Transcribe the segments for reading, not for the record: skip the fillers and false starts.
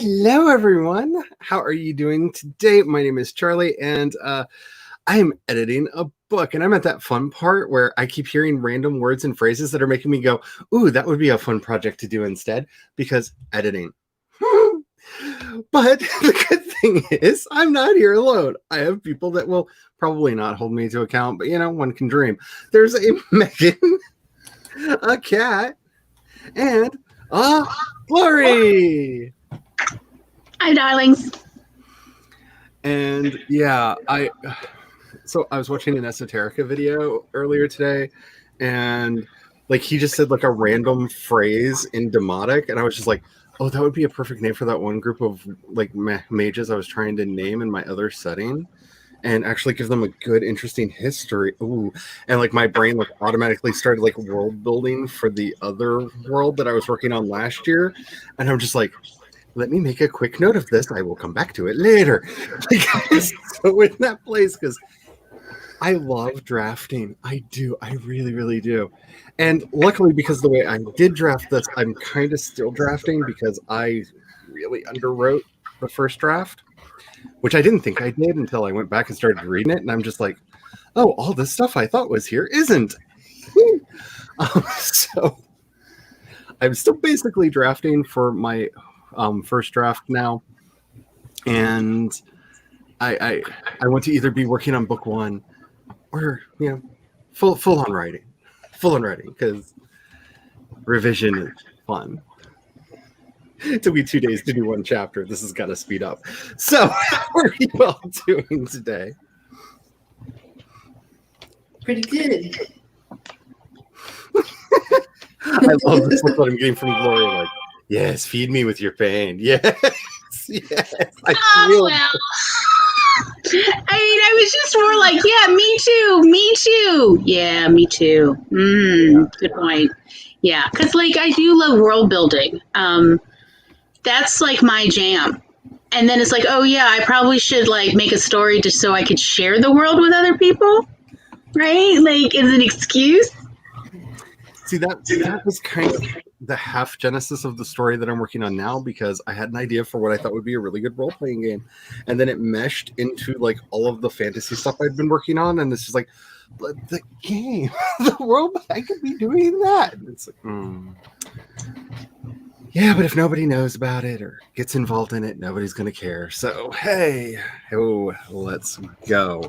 Hello, everyone. How are you doing today? My name is Charlie, and I am editing a book. And I'm at that fun part where I keep hearing random words and phrases that are making me go, ooh, that would be a fun project to do instead, because editing. But the good thing is, I'm not here alone. I have people that will probably not hold me to account, but one can dream. There's a Megan, a cat, and a Glory. Hi, darlings. And yeah, I was watching an Esoterica video earlier today, and he just said a random phrase in Demotic, and I was just like, oh, that would be a perfect name for that one group of mages I was trying to name in my other setting, and actually give them a good, interesting history. Ooh, and my brain automatically started world building for the other world that I was working on last year, and I'm just like, let me make a quick note of this. I will come back to it later. So in that place, because I love drafting. I do. I really, really do. And luckily, because the way I did draft this, I'm kind of still drafting because I really underwrote the first draft, which I didn't think I did until I went back and started reading it. And I'm just like, oh, all this stuff I thought was here isn't. So I'm still basically drafting for my first draft now, and I want to either be working on book one or full on writing because revision is fun. It took me 2 days to do one chapter. This has got to speed up. So how are you all doing today? Pretty good. I love this look that I'm getting from Glory. Yes, feed me with your pain. Yes, yes. Well. I was just more like, yeah, me too. Yeah, me too. Good point. Yeah, because I do love world building. That's my jam. And then it's oh yeah, I probably should make a story just so I could share the world with other people, right? As an excuse. See, that was kind of the half genesis of the story that I'm working on now, because I had an idea for what I thought would be a really good role-playing game, and then it meshed into all of the fantasy stuff I'd been working on, and it's just but the game, the world, I could be doing that. And it's yeah, but if nobody knows about it or gets involved in it, nobody's gonna care. So hey, let's go.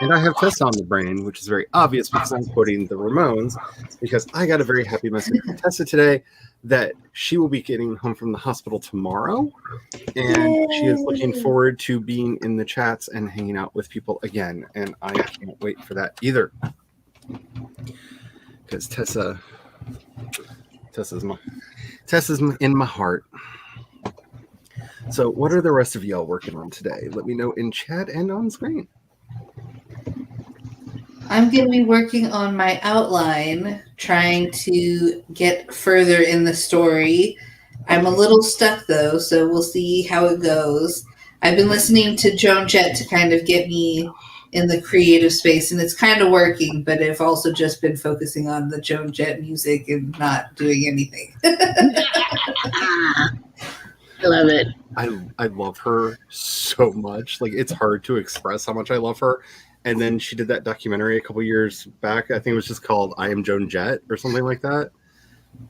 And I have Tessa on the brain, which is very obvious because I'm quoting the Ramones, because I got a very happy message from Tessa today that she will be getting home from the hospital tomorrow, and she is looking forward to being in the chats and hanging out with people again, and I can't wait for that either, because Tessa's in my heart. So what are the rest of y'all working on today? Let me know in chat and on screen. I'm going to be working on my outline, trying to get further in the story. I'm a little stuck, though, so we'll see how it goes. I've been listening to Joan Jett to kind of get me in the creative space, and it's kind of working, but I've also just been focusing on the Joan Jett music and not doing anything. I love it. I love her so much. It's hard to express how much I love her. And then she did that documentary a couple years back. I think it was just called I Am Joan Jett or something like that.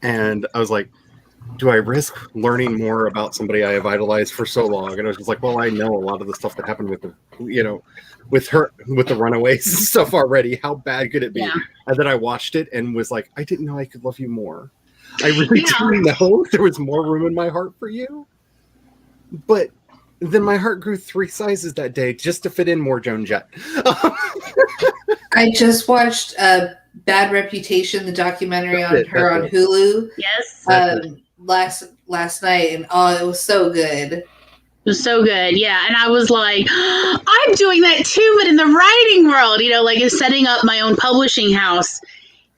And I was like, do I risk learning more about somebody I have idolized for so long? And I was just like, well, I know a lot of the stuff that happened with with her, with the Runaways and stuff already. How bad could it be? Yeah. And then I watched it and was like, I didn't know I could love you more. I really didn't know there was more room in my heart for you. But then my heart grew 3 sizes that day just to fit in more Joan Jett. I just watched Bad Reputation, the documentary on her on Hulu. Yes. Last night, and it was so good. It was so good, yeah. And I was like, I'm doing that too, but in the writing world, is setting up my own publishing house.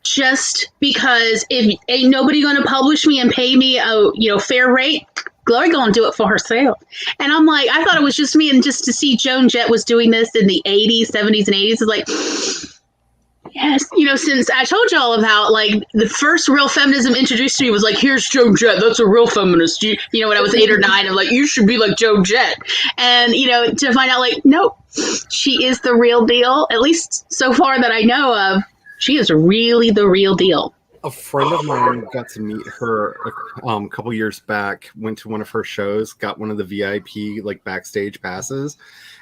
Just because if ain't nobody going to publish me and pay me a fair rate, Glory gonna do it for herself. And I'm like, I thought it was just me, and just to see Joan Jett was doing this in the 80s, 70s, and 80s, is Yes, since I told y'all about like the first real feminism introduced to me was like, here's Joan Jett, that's a real feminist. When I was 8 or 9, I'm like, you should be like Joan Jett, and to find out like, no, she is the real deal. At least so far that I know of, she is really the real deal. A friend of mine got to meet her a couple years back. Went to one of her shows, got one of the VIP like backstage passes,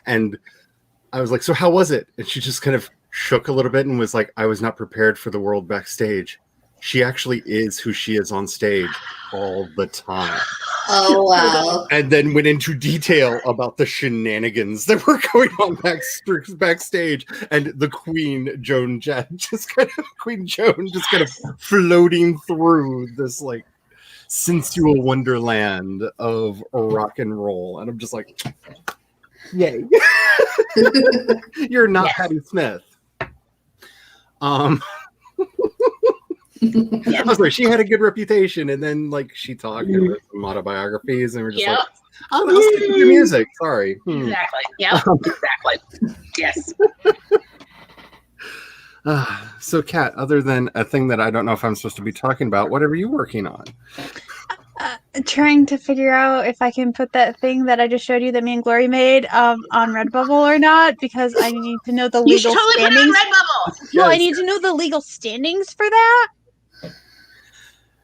and I was like, "So how was it?" And she just kind of shook a little bit and was like, I was not prepared for the world backstage. She actually is who she is on stage all the time. Oh, wow. And then went into detail about the shenanigans that were going on backstage. And the Queen Joan just kind of floating through this like sensual wonderland of rock and roll. And I'm just like, yay. You're not Patti Smith. I was like, she had a good reputation, and then like she talked and wrote some autobiographies, and we're just like, oh, I'll stick with your music. Sorry. Exactly. Yeah. Exactly. Yes. So, Kat, other than a thing that I don't know if I'm supposed to be talking about, what are you working on? Trying to figure out if I can put that thing that I just showed you that me and Glory made on Redbubble or not, because I need to know the legal you should totally standings. Put it on Redbubble. Yes. Well, I need to know the legal standings for that.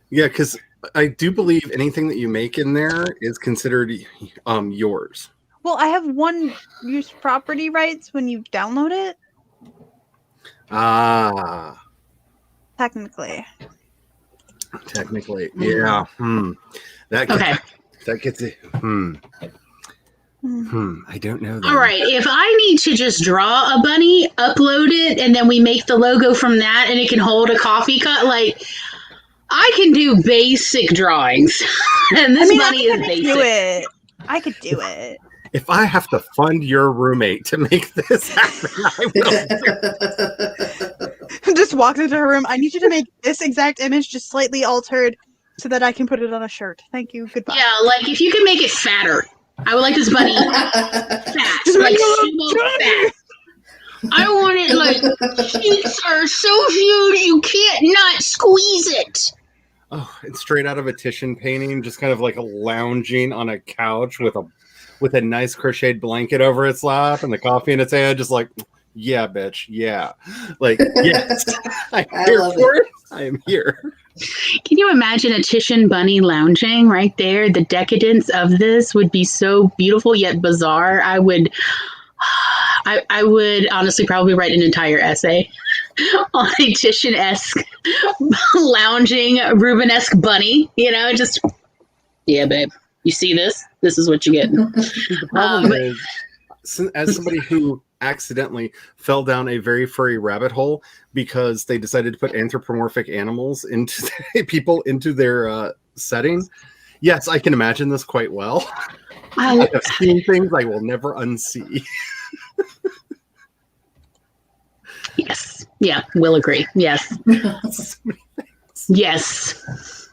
Yeah, because I do believe anything that you make in there is considered yours. Well, I have one use property rights when you download it. Technically, yeah. That gets it. I don't know that. All right, if I need to just draw a bunny, upload it, and then we make the logo from that, and it can hold a coffee cup, like I can do basic drawings, and this bunny is basic. I could do it. If I have to fund your roommate to make this happen, I will. Just walks into her room. I need you to make this exact image just slightly altered so that I can put it on a shirt. Thank you. Goodbye. Yeah, like if you can make it fatter. I would like this bunny fat. Just like make fat. I want it like cheeks are so huge you can't not squeeze it. Oh, it's straight out of a Titian painting, just kind of like lounging on a couch with a nice crocheted blanket over its lap and the coffee in its hand, just like, yeah, bitch, yeah. Like, yes, I'm here for it. I am here. Can you imagine a Titian bunny lounging right there? The decadence of this would be so beautiful yet bizarre. I would honestly probably write an entire essay on a Titian-esque lounging Rubenesque bunny. Just, yeah, babe. You see this? This is what you get. The problem is, as somebody who accidentally fell down a very furry rabbit hole because they decided to put anthropomorphic animals into people into their setting, yes, I can imagine this quite well. I have seen things I will never unsee. Yes. Yeah, will agree. Yes. Yes.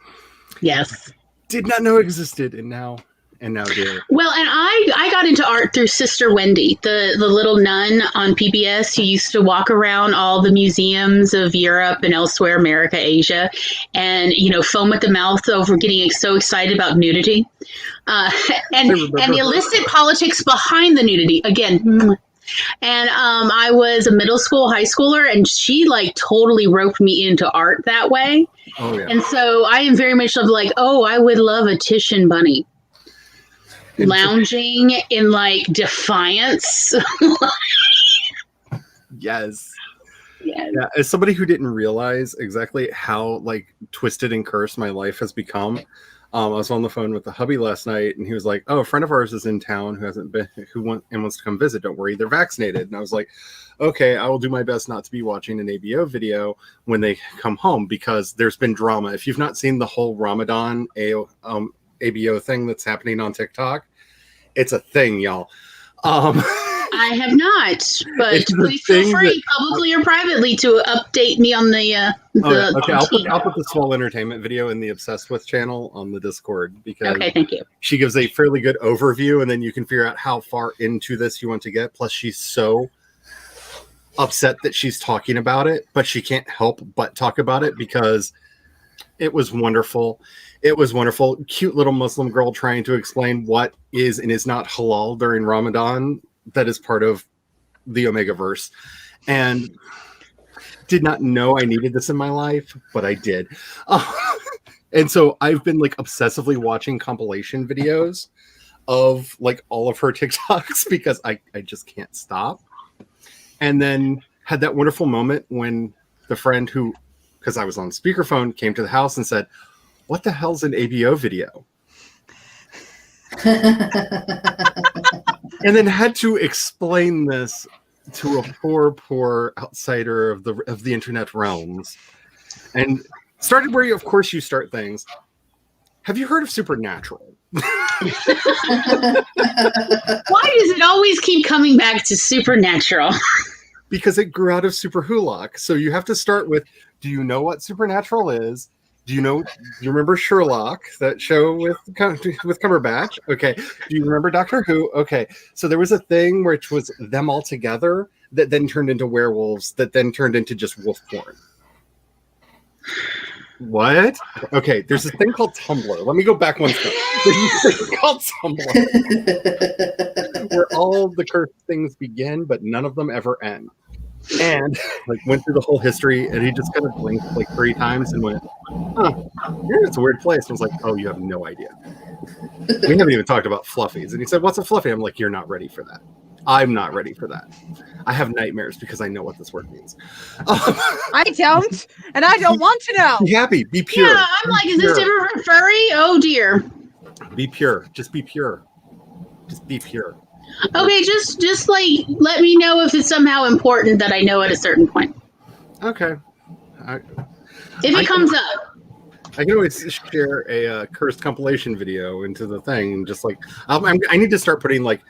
Yes. Did not know existed, and now do. Well, and I got into art through Sister Wendy, the little nun on PBS who used to walk around all the museums of Europe and elsewhere, America, Asia, and foam at the mouth over getting so excited about nudity, and the illicit politics behind the nudity. Again. And I was a middle school, high schooler, and she like totally roped me into art that way. Oh, yeah. And so I am very much like, I would love a Titian bunny lounging in like defiance. Yes. Yeah. As somebody who didn't realize exactly how like twisted and cursed my life has become, I was on the phone with the hubby last night, and he was like, "Oh, a friend of ours is in town who wants to come visit. Don't worry, they're vaccinated." And I was like, "Okay, I will do my best not to be watching an ABO video when they come home, because there's been drama. If you've not seen the whole Ramadan ABO thing that's happening on TikTok, it's a thing, y'all." I have not, but please feel free, publicly or privately, to update me on the. Okay, I'll put the Swell Entertainment video in the Obsessed With channel on the Discord, because thank you. She gives a fairly good overview, and then you can figure out how far into this you want to get. Plus, she's so upset that she's talking about it, but she can't help but talk about it because it was wonderful. It was wonderful. Cute little Muslim girl trying to explain what is and is not halal during Ramadan. That is part of the Omega verse. And did not know I needed this in my life, but I did. And so I've been like obsessively watching compilation videos of like all of her TikToks because I just can't stop. And then had that wonderful moment when the friend who, because I was on speakerphone, came to the house and said, "What the hell's an ABO video?" And then had to explain this to a poor outsider of the internet realms, and started where of course you start things. Have you heard of Supernatural? Why does it always keep coming back to Supernatural? Because it grew out of Super Hulock. So you have to start with, do you know what Supernatural is? Do you remember Sherlock, that show with Cumberbatch? Okay. Do you remember Doctor Who? Okay. So there was a thing which was them all together that then turned into werewolves, that then turned into just wolf porn. What? Okay, there's this thing called Tumblr. Let me go back one step. There's this thing called Tumblr where all the cursed things begin, but none of them ever end. And like went through the whole history, and he just kind of blinked like 3 times and went, "Huh, yeah, it's a weird place." And I was like, "Oh, you have no idea. We haven't even talked about fluffies." And he said, "What's a fluffy?" I'm like, "You're not ready for that. I'm not ready for that. I have nightmares because I know what this word means." I don't, and I don't want to know. Be happy. Be pure. Yeah, I'm like, is this different from furry? Oh dear. Be pure. Just be pure. Just be pure. Okay, just like let me know if it's somehow important that I know at a certain point. Okay. If it comes up. I can always share a cursed compilation video into the thing. And just like, I need to start putting like,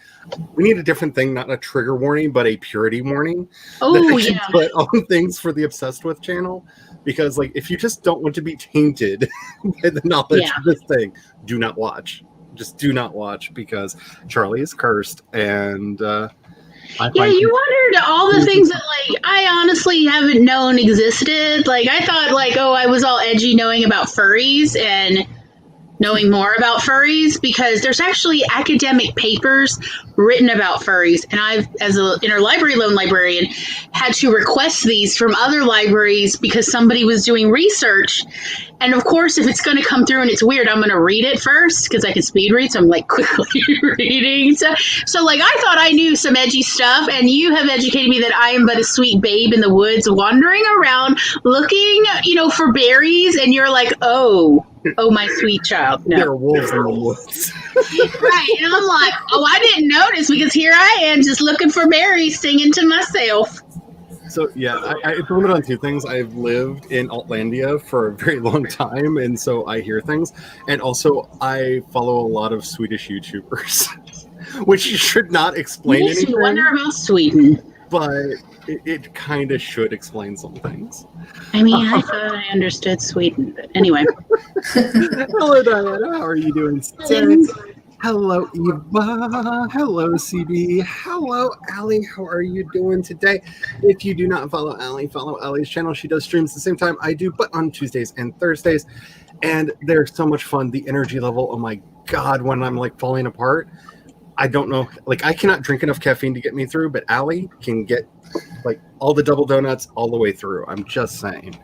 we need a different thing, not a trigger warning, but a purity warning. Oh, that I should yeah. put on things for the Obsessed With channel. Because like, if you just don't want to be tainted by the knowledge of this thing, do not watch. Just do not watch, because Charlie is cursed, and yeah, you wondered all the things that like I honestly haven't known existed. Like I thought like, oh, I was all edgy knowing about furries and knowing more about furries, because there's actually academic papers written about furries, and I've, as an interlibrary loan librarian, had to request these from other libraries because somebody was doing research. And of course, if it's going to come through and it's weird, I'm going to read it first because I can speed read. So I'm like quickly reading. So like I thought I knew some edgy stuff, and you have educated me that I am but a sweet babe in the woods wandering around looking, for berries. And you're like, oh, my sweet child. No. There are wolves in the woods. Right. And I'm like, oh, I didn't notice, because here I am just looking for berries, singing to myself. So yeah, it's limited on 2 things. I've lived in Altlandia for a very long time, and so I hear things. And also, I follow a lot of Swedish YouTubers, which you should not explain Makes anything. me wonder about Sweden. But it kind of should explain some things. I mean, I thought I understood Sweden, but anyway. Hello, Diana. How are you doing today? Hello, Eva. Hello, CB. Hello, Allie. How are you doing today? If you do not follow Allie, follow Allie's channel. She does streams the same time I do, but on Tuesdays and Thursdays. And they're so much fun. The energy level, oh my God, when I'm like falling apart. I don't know. Like, I cannot drink enough caffeine to get me through, but Allie can get like all the double donuts all the way through. I'm just saying.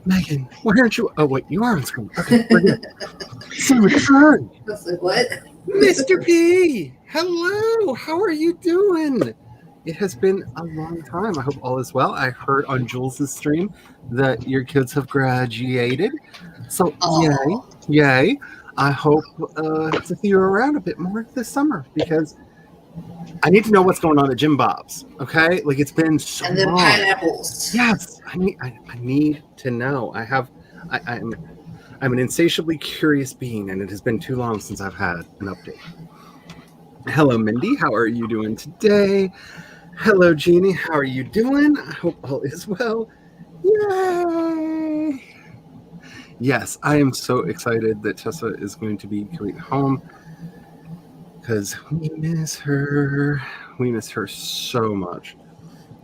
Megan, why aren't you? Oh, wait, you are on screen. Okay, we're good. Say return. I was like, what? Mr. P, hello. How are you doing? It has been a long time. I hope all is well. I heard on Jules' stream that your kids have graduated. So, yay. I hope to see you around a bit more this summer, because I need to know what's going on at Jim Bob's. Okay, like it's been so And the long. pineapples. Yes, I need to know. I'm an insatiably curious being, and it has been too long since I've had an update. Hello, Mindy. How are you doing today? Hello, Jeannie. How are you doing? I hope all is well. Yay! Yes, I am so excited that Tessa is going to be coming home, because we miss her. We miss her so much.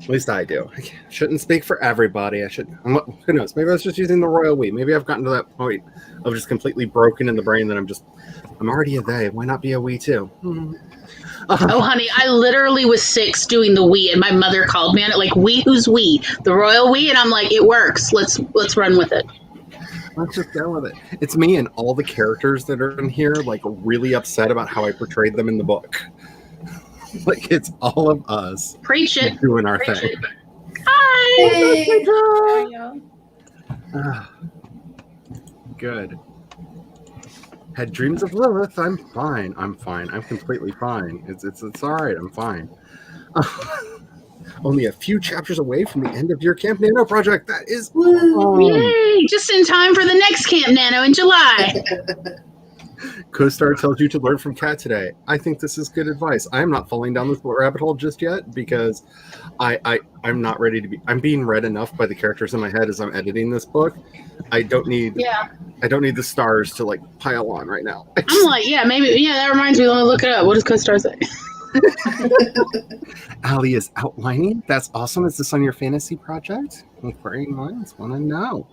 At least I do. I shouldn't speak for everybody. I should. Who knows? Maybe I was just using the royal we. Maybe I've gotten to that point of just completely broken in the brain that I'm already a they. Why not be a we too? Oh, honey, I literally was 6 doing the we, and my mother called me on it like, we, who's we? The royal we? And I'm like, it works. Let's run with it. Let's just go with it. It's me and all the characters that are in here, like, really upset about how I portrayed them in the book. Like, it's all of us Preach it. doing our Preach thing. it. Hi. Ah, good. Had dreams of Lilith. I'm fine. I'm completely fine. It's all right. I'm fine. Only a few chapters away from the end of your Camp Nano project. That is Yay! Just in time for the next Camp Nano in July. CoStar tells you to learn from Kat today. I think this is good advice. I am not falling down this rabbit hole just yet because I'm not ready to be. I'm being read enough by the characters in my head as I'm editing this book. I don't need the stars to like pile on right now. I'm like, that reminds me. Let me look it up. What does CoStar say? Allie is outlining. That's awesome. Is this on your fantasy project? Inquiring minds want to know.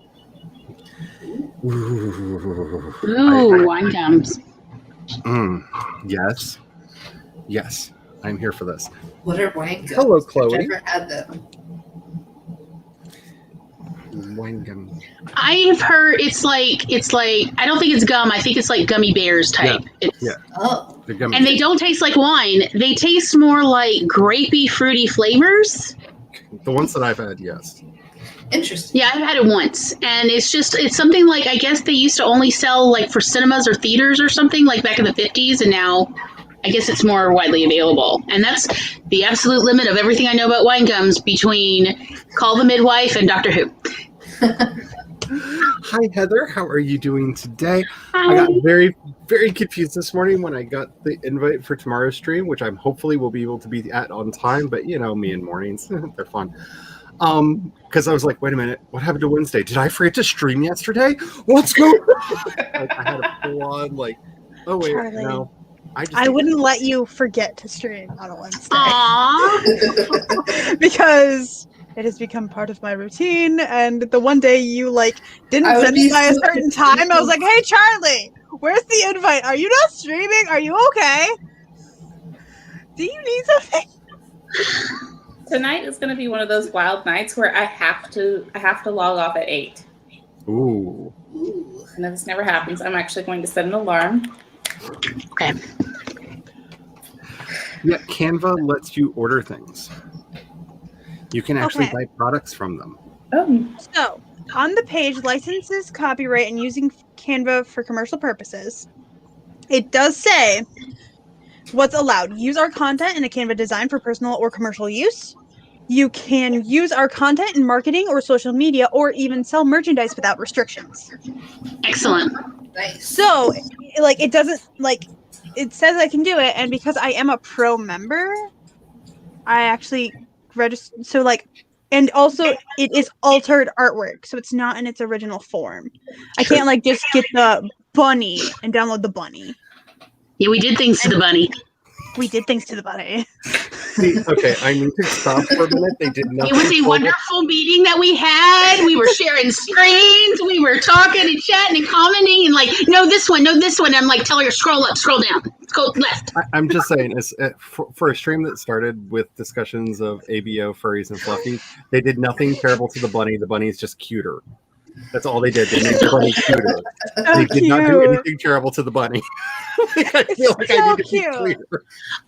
Ooh, wine gums. Yes. I'm here for this. What are wine gums? Hello, Chloe. I've never had them. Wine gum. I've heard it's like I don't think it's gum. I think it's like gummy bears type. Yeah. Oh. The gummy And they don't taste like wine. They taste more like grapey, fruity flavors. The ones that I've had, yes. Interesting. Yeah, I've had it once, and it's something like I guess they used to only sell like for cinemas or theaters or something like back in the 50s, and now I guess it's more widely available. And that's the absolute limit of everything I know about wine gums between Call the Midwife and Doctor Who. Hi, Heather. How are you doing today? Hi. I got very, very confused this morning when I got the invite for tomorrow's stream, which I'm hopefully will be able to be at on time. But you know, me and mornings, they're fun. Because I was like, wait a minute, what happened to Wednesday? Did I forget to stream yesterday? What's going on? Like, I had a full on like, oh wait, Charlie. no. I wouldn't let you forget to stream on a Wednesday Aww. because it has become part of my routine. And the one day you didn't I would send be me by a so certain time, I was like, "Hey, Charlie, where's the invite? Are you not streaming? Are you okay? Do you need something?" Tonight is going to be one of those wild nights where I have to log off at 8. Ooh. And if this never happens, I'm actually going to set an alarm. Okay. Yeah, Canva lets you order things. You can actually Okay. buy products from them. Oh, So, on the page, licenses, copyright, and using Canva for commercial purposes, it does say what's allowed. Use our content in a Canva design for personal or commercial use. You can use our content in marketing or social media, or even sell merchandise without restrictions. Excellent. Nice. So, it doesn't, it says I can do it, and because I am a pro member, I actually register, and also it is altered artwork, so it's not in its original form. I can't, just get the bunny and download the bunny. Yeah, we did things to the bunny. We did things to the bunny. See, okay, I need to stop for a minute. They did nothing. It was a wonderful meeting that we had. We were sharing screens. We were talking and chatting and commenting and no, this one. I'm like, tell her, scroll up, scroll down. Let's go left. I'm just saying, for a stream that started with discussions of ABO, furries, and fluffies, they did nothing terrible to the bunny. The bunny is just cuter. That's all they did. They made the bunny cuter. They did not do anything terrible to the bunny. I feel like I so need to be cute. clear.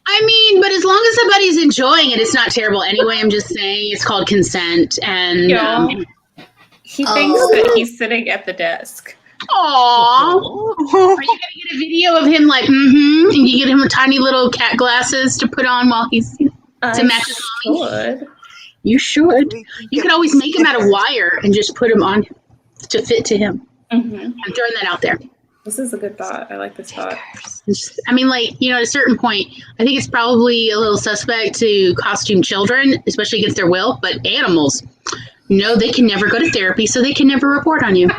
I mean, but as long as somebody's enjoying it, it's not terrible anyway. I'm just saying it's called consent. And Yeah. He thinks that he's sitting at the desk. Are you gonna get a video of him and you get him a tiny little cat glasses to put on while he's to match his mommy? Should. You should. You could always make him out of wire and just put him on to fit to him. Mm-hmm. I'm throwing that out there. This is a good thought. I like this thought. I mean, at a certain point, I think it's probably a little suspect to costume children, especially against their will, but animals, no, they can never go to therapy, so they can never report on you.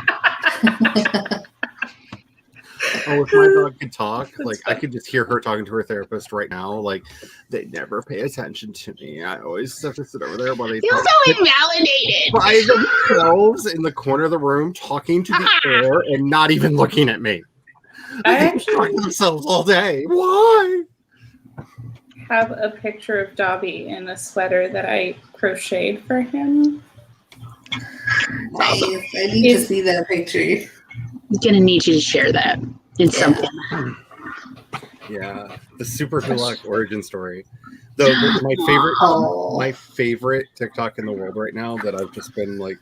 Oh, if my dog could talk, like I could just hear her talking to her therapist right now. Like, they never pay attention to me. I always have to sit over there while they Feel talk so invalidated. by themselves in the corner of the room, talking to the air and not even looking at me. I They actually talk to themselves all day. Why? have a picture of Dobby in a sweater that I crocheted for him. Nice. I need to see that picture. I'm gonna need you to share that in something. Yeah, the Super Hulak origin story. Though my favorite TikTok in the world right now that I've just been like,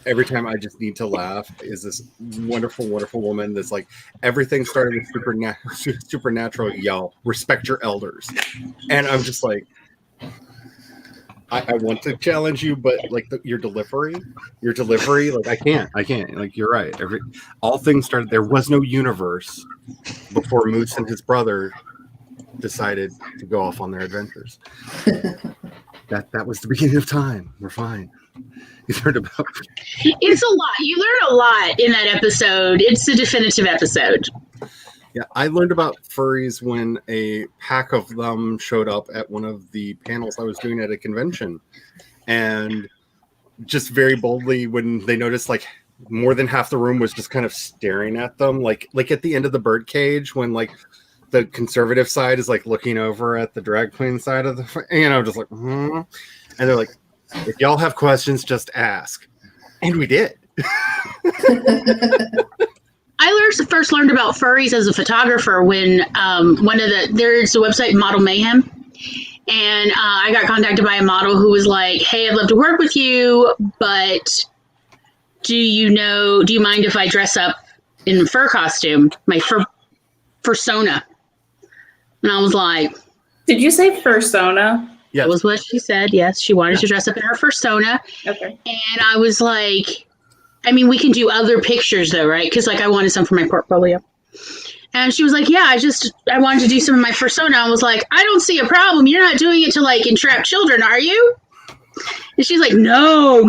every time I just need to laugh, is this wonderful, wonderful woman that's like, everything started with supernatural. Y'all respect your elders, and I'm just like, I want to challenge you, but like your delivery, like I can't. Like you're right. All things started. There was no universe before Moose and his brother decided to go off on their adventures. that was the beginning of time. We're fine. You learned about. It's a lot. You learn a lot in that episode. It's a definitive episode. Yeah, I learned about furries when a pack of them showed up at one of the panels I was doing at a convention. And just very boldly, when they noticed like more than half the room was just kind of staring at them, like at the end of the birdcage when like the conservative side is like looking over at the drag queen side of the, just like, and they're like, if y'all have questions, just ask. And we did. I first learned about furries as a photographer when there's a website, Model Mayhem, and I got contacted by a model who was like, "Hey, I'd love to work with you, but do you mind if I dress up in a fur costume, my fursona?" And I was like, Did you say fursona? Yes. That was what she said. Yes, she wanted to dress up in her fursona. Okay. And I was like, I mean, we can do other pictures though, right? Because like I wanted some for my portfolio. And she was like, yeah, I wanted to do some of my fursona. I was like, I don't see a problem. You're not doing it to like entrap children, are you? And she's like, no.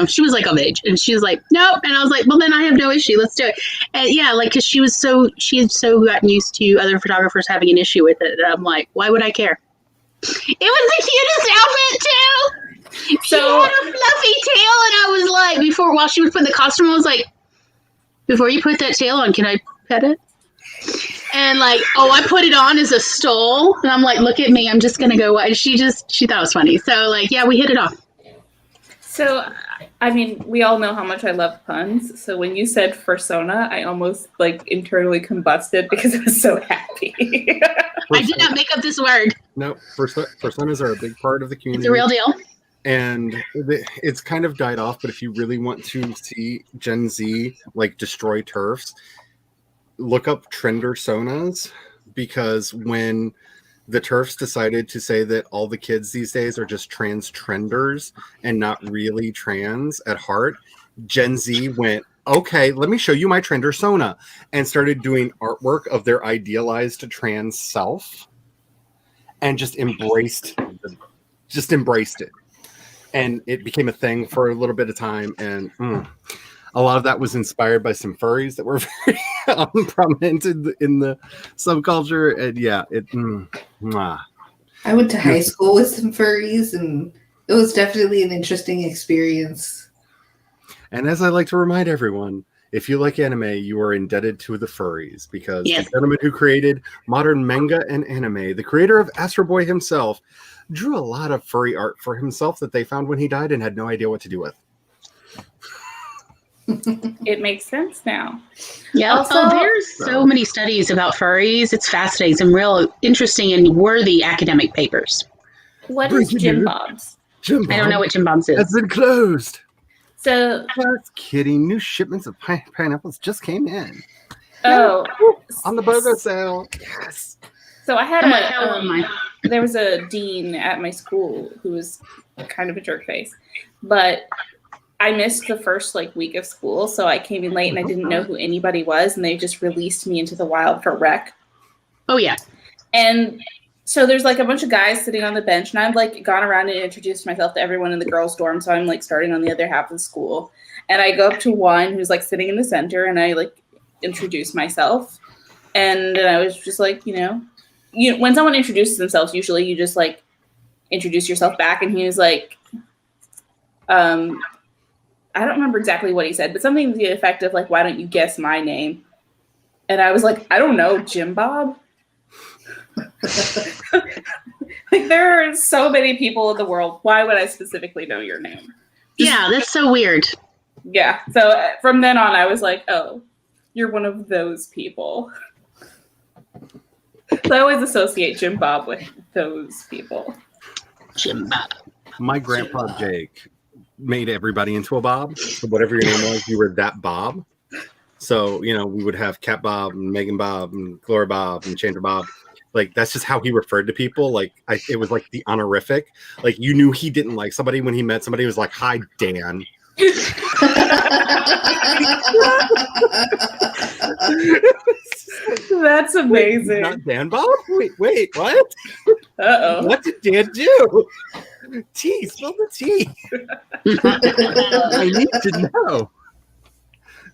She was like of age. And she was like, nope. And I was like, well, then I have no issue. Let's do it. And yeah, like, because she had so gotten used to other photographers having an issue with it. And I'm like, why would I care? It was the cutest outfit too. She had a fluffy tail, and I was like, while she was putting the costume, I was like, before you put that tail on, can I pet it? And like, I put it on as a stole, and I'm like, look at me, I'm just gonna go. And she thought it was funny. So like, yeah, we hit it off. So, I mean, we all know how much I love puns. So when you said fursona, I almost like internally combusted because I was so happy. I did not make up this word. No, personas are a big part of the community. It's a real deal. And it's kind of died off, but if you really want to see Gen Z like destroy TERFs, look up Trendersonas, because when the TERFs decided to say that all the kids these days are just trans trenders and not really trans at heart, Gen Z went, okay, let me show you my Trendersona, and started doing artwork of their idealized trans self and just embraced it. And it became a thing for a little bit of time. And a lot of that was inspired by some furries that were very prominent in the subculture. And yeah, I went to high school with some furries, and it was definitely an interesting experience. And as I like to remind everyone, if you like anime, you are indebted to the furries, because the gentleman who created modern manga and anime, the creator of Astro Boy himself, drew a lot of furry art for himself that they found when he died and had no idea what to do with. It makes sense now. Yeah. Also, there's so many studies about furries. It's fascinating. Some real interesting and worthy academic papers. What is Jim Bob's? I don't know what Jim Bob's is. It's been closed. So, just kidding. New shipments of pineapples just came in. Oh, on the BOGO sale. Yes. So I had there was a dean at my school who was kind of a jerk face, but I missed the first week of school, so I came in late and I didn't know who anybody was, and they just released me into the wild for rec. Oh yeah. And so there's a bunch of guys sitting on the bench, and I've gone around and introduced myself to everyone in the girls' dorm, so I'm starting on the other half of the school. And I go up to one who's sitting in the center, and I introduce myself. And I was just like, when someone introduces themselves, usually you just like introduce yourself back. And he was like, I don't remember exactly what he said, but something to the effect of like, why don't you guess my name? And I was like, I don't know, Jim Bob. Like, there are so many people in the world. Why would I specifically know your name? Yeah, that's so weird. Yeah. So from then on, I was like, oh, you're one of those people. So I always associate Jim Bob with those people. Jim Bob. My grandpa Jake made everybody into a Bob. So whatever your name was, you were that Bob. So, we would have Cat Bob and Megan Bob and Gloria Bob and Chandra Bob. Like, that's just how he referred to people. Like, it was like the honorific. Like, you knew he didn't like somebody when he met somebody. He was like, hi, Dan. That's amazing. Not Dan Bob? Wait, what? Uh-oh. What did Dan do? T, spill the tea. I need to know.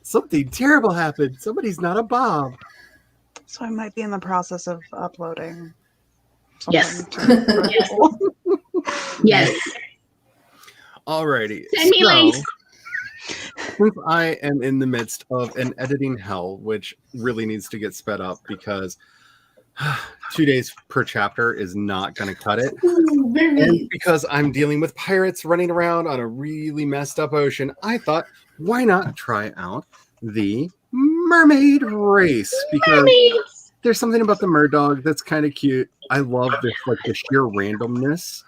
Something terrible happened. Somebody's not a Bob. So I might be in the process of uploading. Yes. something to- Yes. Alrighty. Send me links. Since I am in the midst of an editing hell, which really needs to get sped up because 2 days per chapter is not going to cut it. And because I'm dealing with pirates running around on a really messed up ocean, I thought, why not try out the mermaid race? Because there's something about the Murdog that's kind of cute. I love this, like the sheer randomness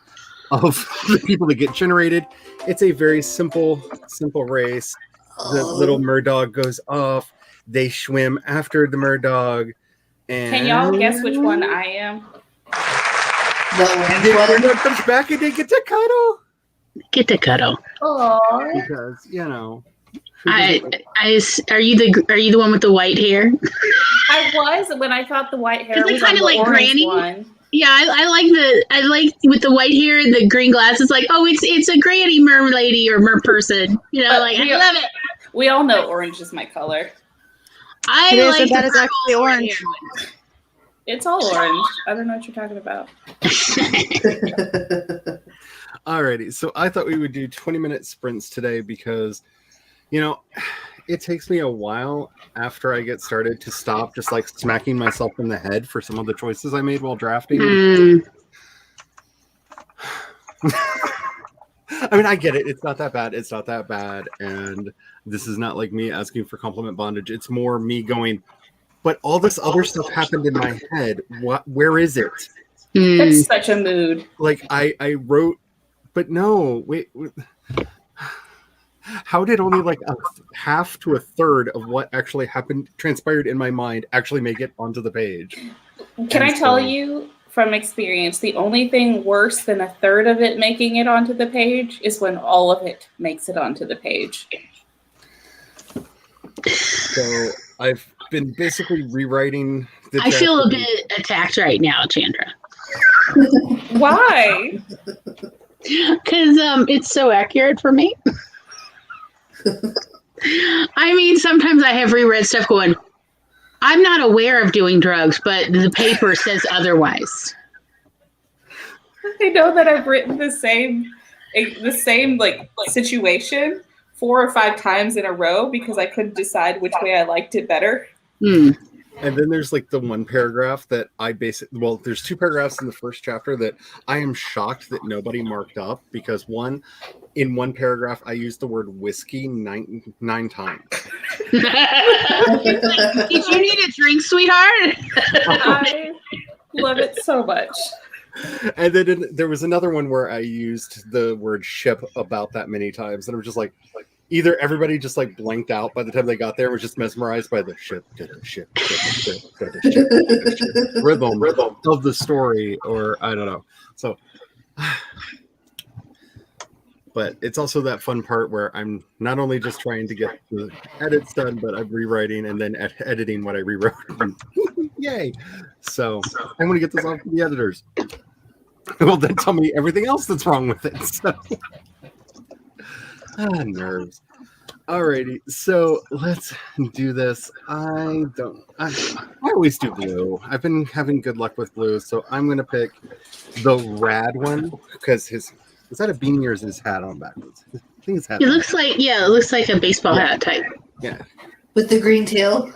of the people that get generated. It's a very simple race. The little Murdog goes off. They swim after the Murdog. And Can y'all guess which one I am? The orange one. comes back and they get to cuddle. Get the cuddle. Because, Are you the one with the white hair? I was when I thought the white hair Is it was on kinda the like orange Granny? one. Yeah, I like with the white hair and the green glasses. Like, oh, it's a granny mer lady or mer person. But I love it. We all know orange is my color. I It is, like and that the is actually purple orange. hair. It's all orange. I don't know what you're talking about. Alrighty, so I thought we would do 20-minute sprints today because, it takes me a while after I get started to stop just like smacking myself in the head for some of the choices I made while drafting. I mean, I get it. It's not that bad. It's not that bad. And this is not like me asking for compliment bondage. It's more me going, but all this other stuff happened in my head. Where is it? That's such a mood. Like I wrote, but no, wait. How did only like a half to a third of what actually transpired in my mind actually make it onto the page? Can I tell you from experience, the only thing worse than a third of it making it onto the page is when all of it makes it onto the page. So I've been basically rewriting the I feel a bit attacked right now, Chandra. Why? Because it's so accurate for me. I mean, sometimes I have reread stuff going, I'm not aware of doing drugs, but the paper says otherwise. I know that I've written the same like situation 4 or 5 times in a row because I couldn't decide which way I liked it better. And then there's like the one paragraph that there's 2 paragraphs in the first chapter that I am shocked that nobody marked up because in one paragraph I used the word whiskey 9 times. Did you need a drink, sweetheart? I love it so much. And then there was another one where I used the word ship about that many times, and I was just like either everybody just like blanked out by the time they got there, was just mesmerized by the ship rhythm of the story, or I don't know. So, but it's also that fun part where I'm not only just trying to get the edits done, but I'm rewriting and then editing what I rewrote. Yay! So I'm going to get this off to the editors. Well, then tell me everything else that's wrong with it. So. Nerves. Alrighty, so let's do this. I always do blue. I've been having good luck with blue, so I'm gonna pick the rad one because is that a beanie or is his hat on backwards? I think his hat. It looks like it looks like a baseball hat type. Yeah. With the green tail.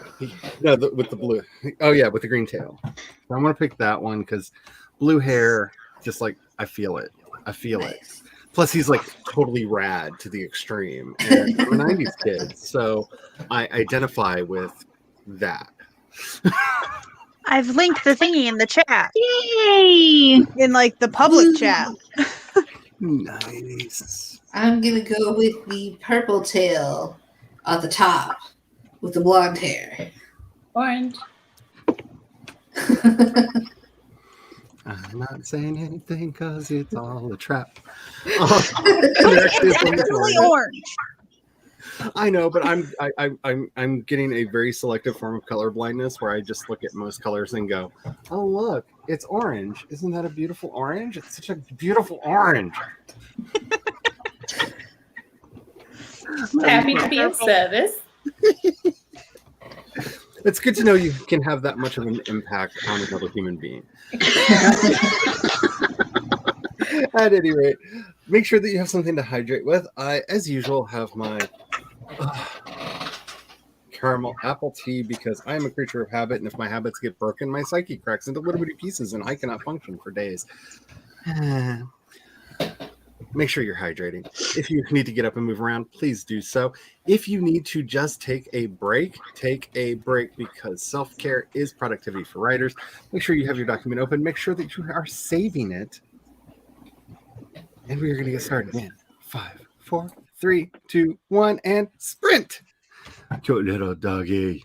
No, with the blue. Oh yeah, with the green tail. So I'm gonna pick that one because blue hair, just like I feel it. I feel it. Nice. Plus, he's like totally rad to the extreme, and I'm a '90s kid, so I identify with that. I've linked the thingy in the chat, Yay! in like the public chat. Nice. I'm gonna go with the purple tail at the top with the blonde hair. Orange. I'm not saying anything because it's all a trap. It's definitely orange. I know, but I'm getting a very selective form of color blindness where I just look at most colors and go, "Oh look, it's orange! Isn't that a beautiful orange? It's such a beautiful orange." Happy to be of service. It's good to know you can have that much of an impact on another human being. At any rate, make sure that you have something to hydrate with. I, as usual, have my caramel apple tea because I am a creature of habit, and if my habits get broken, my psyche cracks into little bitty pieces, and I cannot function for days. Make sure you're hydrating. If you need to get up and move around, please do so. If you need to just take a break because self-care is productivity for writers. Make sure you have your document open. Make sure that you are saving it. And we are going to get started in 5, 4, 3, 2, 1, and sprint. Cute little doggy.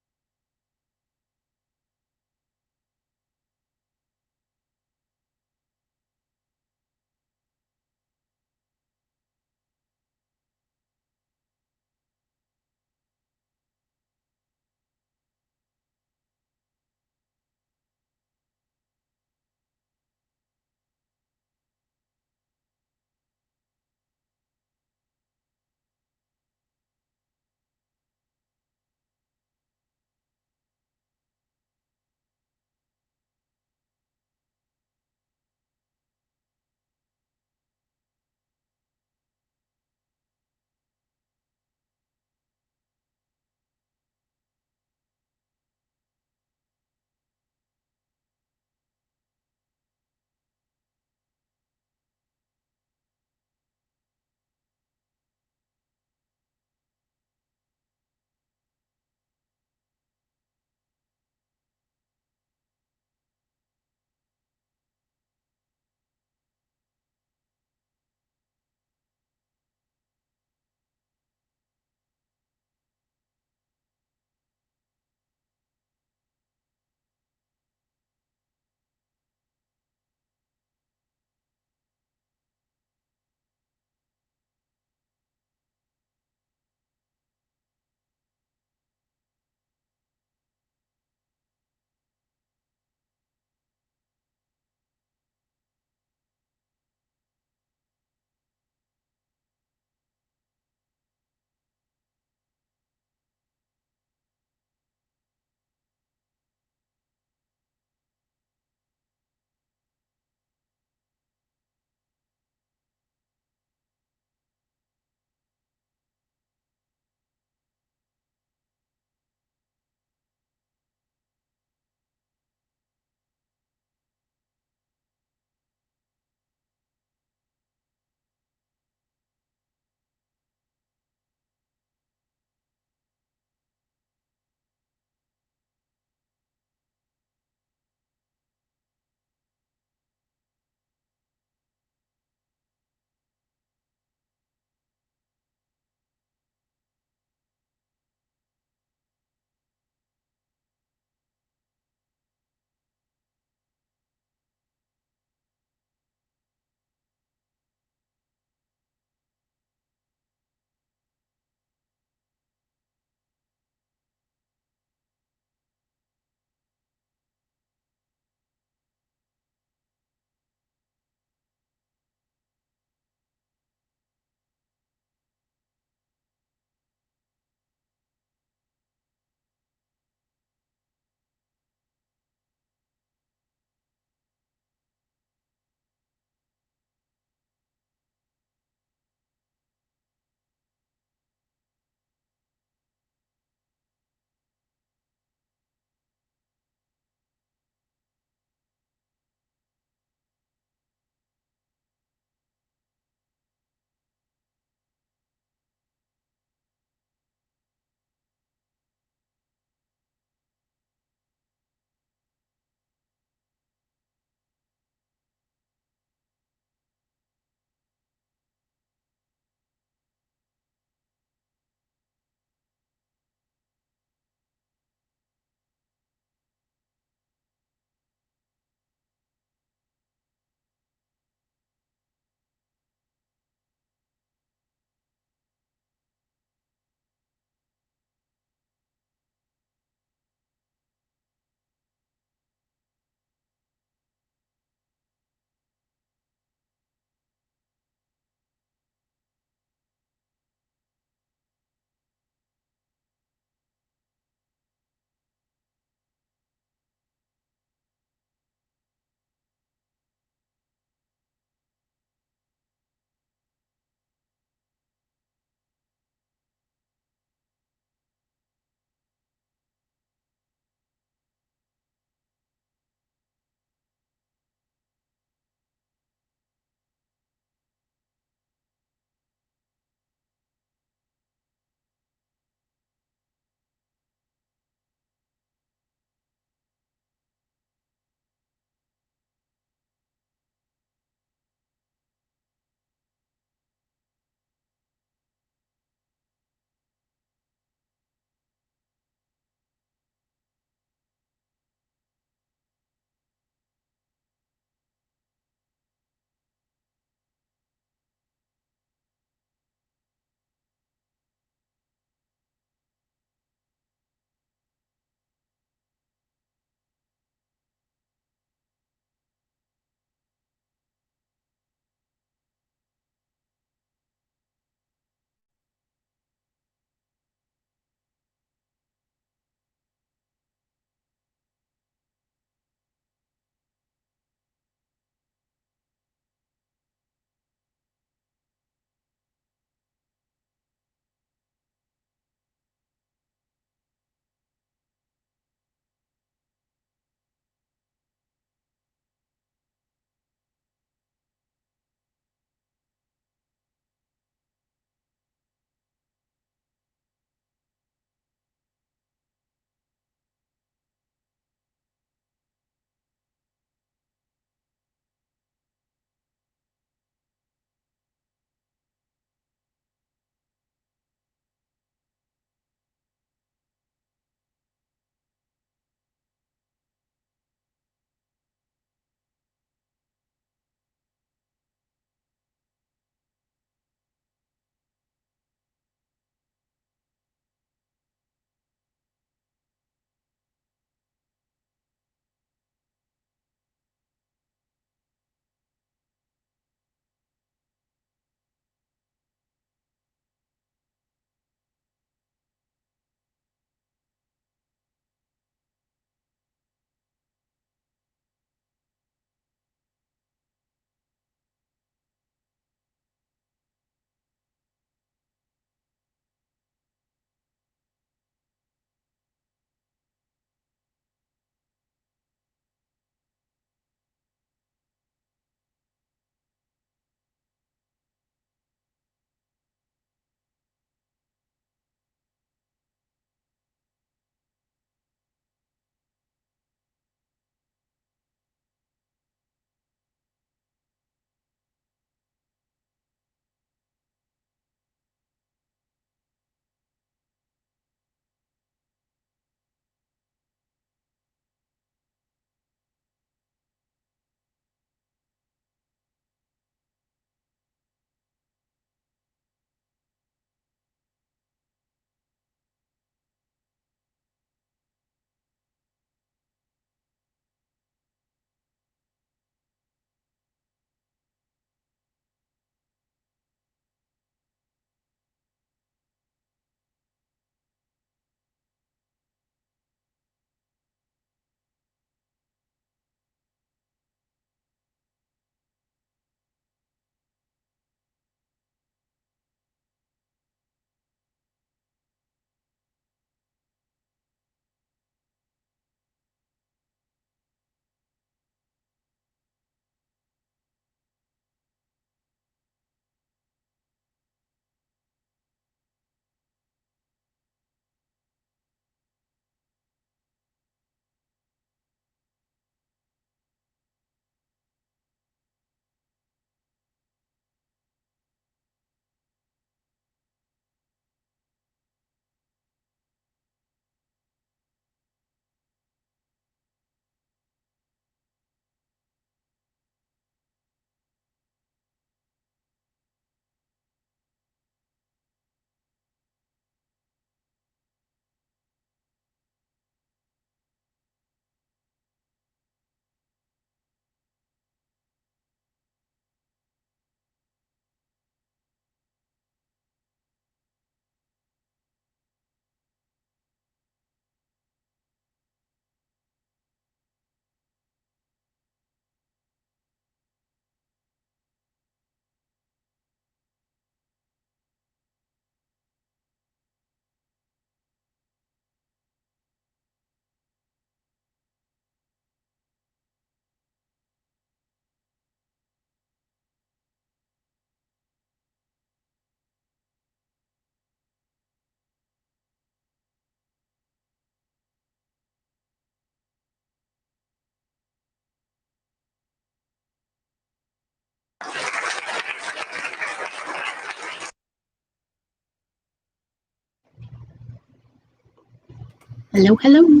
Hello, hello.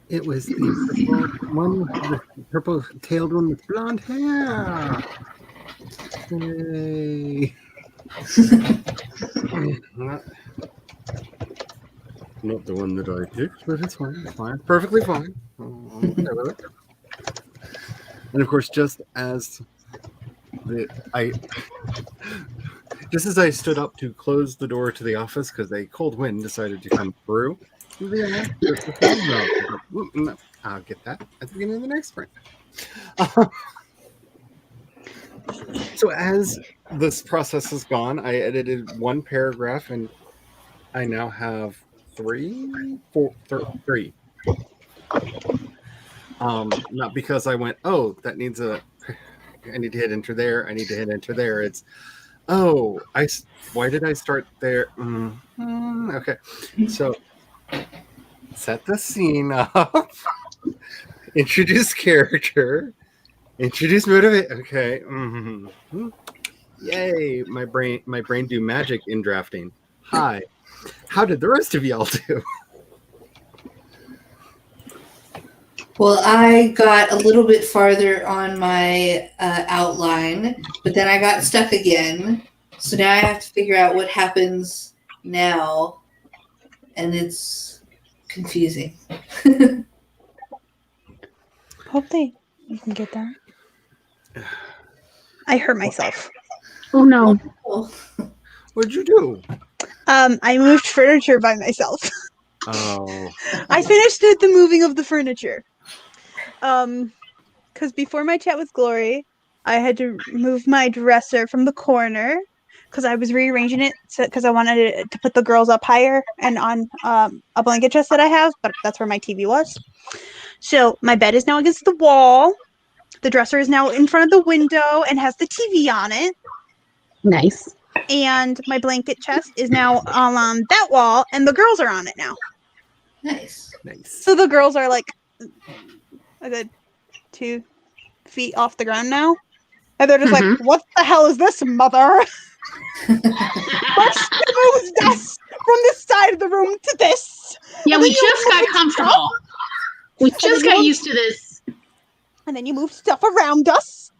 It was the purple one, the purple-tailed one with blonde hair. Yay. Not the one that I picked, but it's fine. It's fine. Perfectly fine. I'm okay with it. And of course, just as I stood up to close the door to the office because a cold wind decided to come through. No, I'll get that at the beginning of the next sprint. So as this process has gone, I edited one paragraph, and I now have three. Not because I went, oh, that needs I need to hit enter there. I need to hit enter there. It's, why did I start there? Okay, so set the scene up, introduce character, introduce motivate. Okay, yay! My brain do magic in drafting. Hi, how did the rest of y'all do? Well, I got a little bit farther on my outline, but then I got stuck again. So now I have to figure out what happens now, and it's confusing. Hopefully you can get that. I hurt myself. Oh no. What'd you do? I moved furniture by myself. Oh, I finished the moving of the furniture. Because before my chat with Glory, I had to move my dresser from the corner because I was rearranging it because I wanted to put the girls up higher and on a blanket chest that I have, but that's where my TV was. So my bed is now against the wall. The dresser is now in front of the window and has the TV on it. Nice. And my blanket chest is now on that wall, and the girls are on it now. Nice. So the girls are like a good 2 feet off the ground now. And they're just like, what the hell is this, mother? Let's move this from this side of the room to this. Yeah, And we then just you got move comfortable. We just got used to this. And then you move stuff around us.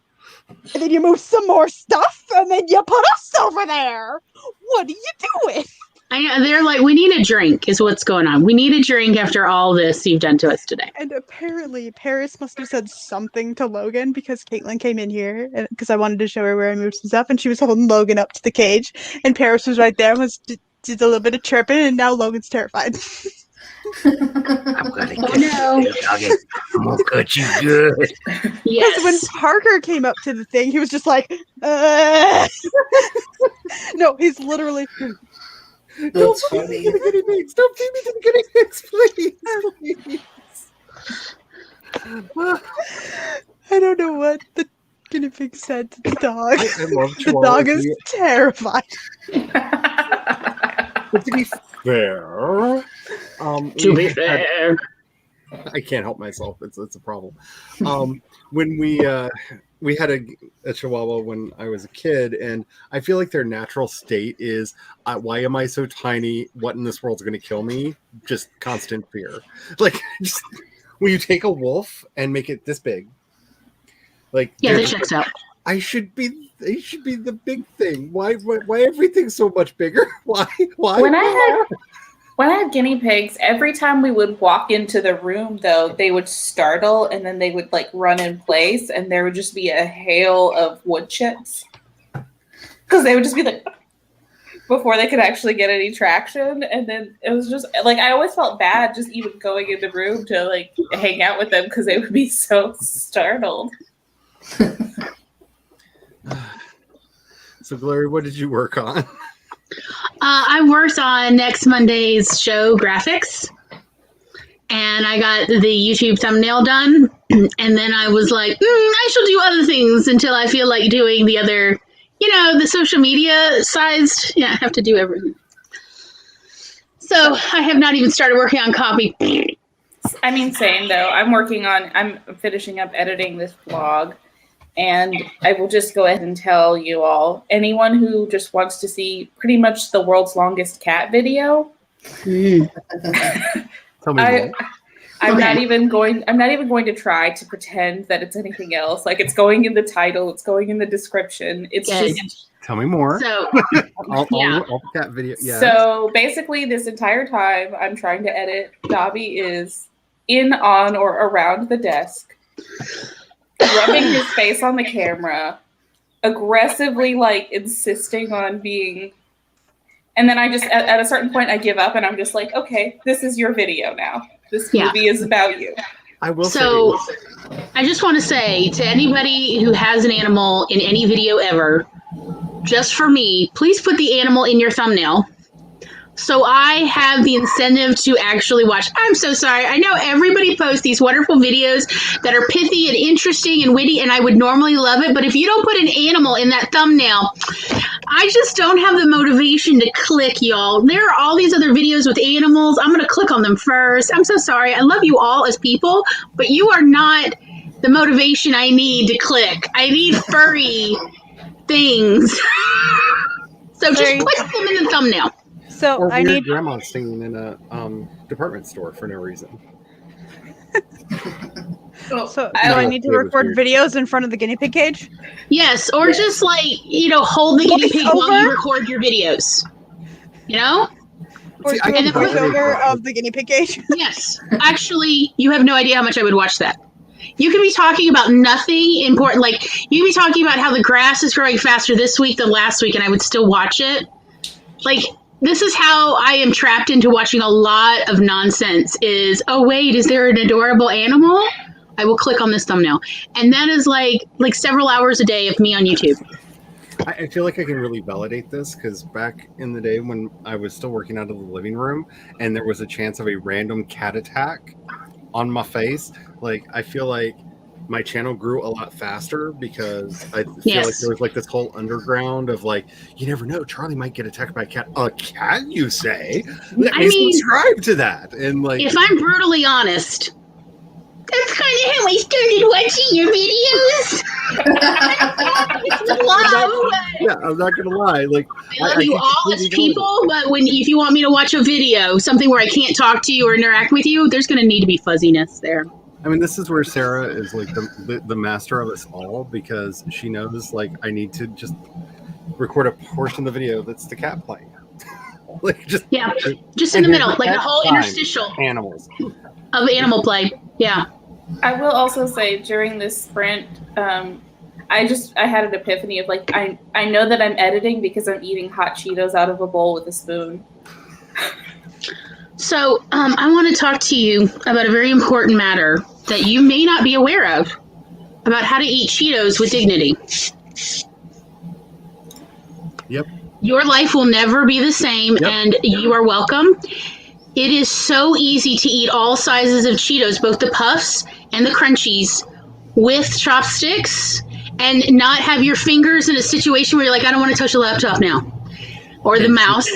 And then you move some more stuff. And then you put us over there. What are you doing? I know, they're like, we need a drink is what's going on. We need a drink after all this you've done to us today. And apparently Paris must have said something to Logan because Caitlin came in here because I wanted to show her where I moved some stuff, and she was holding Logan up to the cage, and Paris was right there and did a little bit of chirping, and now Logan's terrified. I'm gonna get no. you, doggy. I'm gonna cut you good. Because Yes. when Parker came up to the thing, he was just like, No, he's literally... That's funny. The guinea pigs. Don't feed me to the guinea pigs, please. I don't know what the guinea pig said to the dog. I love The dog is terrified. But to be fair, To be fair. I can't help myself. It's a problem. When we had a Chihuahua when I was a kid, and I feel like their natural state is, why am I so tiny? What in this world's going to kill me? Just constant fear. Like, just when you take a wolf and make it this big, like Yeah, that checks out. They should be the big thing. Why everything's so much bigger? Why? When I had guinea pigs, every time we would walk into the room, though, they would startle and then they would like run in place, and there would just be a hail of wood chips because they would just be like before they could actually get any traction. And then it was just like I always felt bad just even going in the room to like hang out with them because they would be so startled. So, Glory, what did you work on? I worked on next Monday's show graphics, and I got the YouTube thumbnail done, and then I was like, I shall do other things until I feel like doing the other, the social media sized. Yeah, I have to do everything. So I have not even started working on copy. I mean, same though. I'm finishing up editing this vlog. And I will just go ahead and tell you all, anyone who just wants to see pretty much the world's longest cat video, Tell me more. I'm Okay. not even going to try to pretend that it's anything else. Like, it's going in the title, it's going in the description. It's Good. just Tell me more. So All yeah. the cat video. Yes. so basically this entire time I'm trying to edit, Dobby is in, on, or around the desk, rubbing his face on the camera, aggressively like insisting on being. And then I just, at a certain point, I give up and I'm just like, okay, this is your video now. This Yeah. movie is about you. I will So say. I just want to say to anybody who has an animal in any video ever, just for me, please put the animal in your thumbnail. So I have the incentive to actually watch. I'm so sorry. I know everybody posts these wonderful videos that are pithy and interesting and witty, and I would normally love it. But if you don't put an animal in that thumbnail, I just don't have the motivation to click, y'all. There are all these other videos with animals. I'm going to click on them first. I'm so sorry. I love you all as people, but you are not the motivation I need to click. I need furry things. So just Furry. put them in the thumbnail. So Or I weird need grandma singing in a department store for no reason. so I I know need to it was record weird. videos in front of the guinea pig cage. Yes, or just like, hold the guinea pig while you Voiceover? record your videos. You know? Or See, I do a can totally voiceover agree. of the guinea pig cage. Yes. Actually, you have no idea how much I would watch that. You can be talking about nothing important. Like, you can be talking about how the grass is growing faster this week than last week, and I would still watch it. Like, this is how I am trapped into watching a lot of nonsense is, oh, wait, is there an adorable animal? I will click on this thumbnail. And that is like several hours a day of me on YouTube. I feel like I can really validate this because back in the day when I was still working out of the living room and there was a chance of a random cat attack on my face, like I feel like my channel grew a lot faster because I feel like Yes. there was like this whole underground of like, you never know, Charlie might get attacked by a cat. A cat, you say? Let I me mean, subscribe to that. And like, If I'm brutally honest, that's kind of how I started watching your videos. It's love. yeah, I'm not gonna lie. Like, I love you can all as completely people, but if you want me to watch a video, something where I can't talk to you or interact with you, there's going to need to be fuzziness there. I mean, this is where Sarah is like the master of us all because she knows like I need to just record a portion of the video that's the cat playing. Like just Yeah, just in the And middle, here's like a that whole time. interstitial Animals. of animal play. Yeah. I will also say during this sprint, I had an epiphany of like I know that I'm editing because I'm eating hot Cheetos out of a bowl with a spoon. So I want to talk to you about a very important matter that you may not be aware of about how to eat Cheetos with dignity. Yep. Your life will never be the same, Yep. and you are welcome. It is so easy to eat all sizes of Cheetos, both the puffs and the crunchies, with chopsticks and not have your fingers in a situation where you're like, I don't want to touch the laptop now, or the mouse.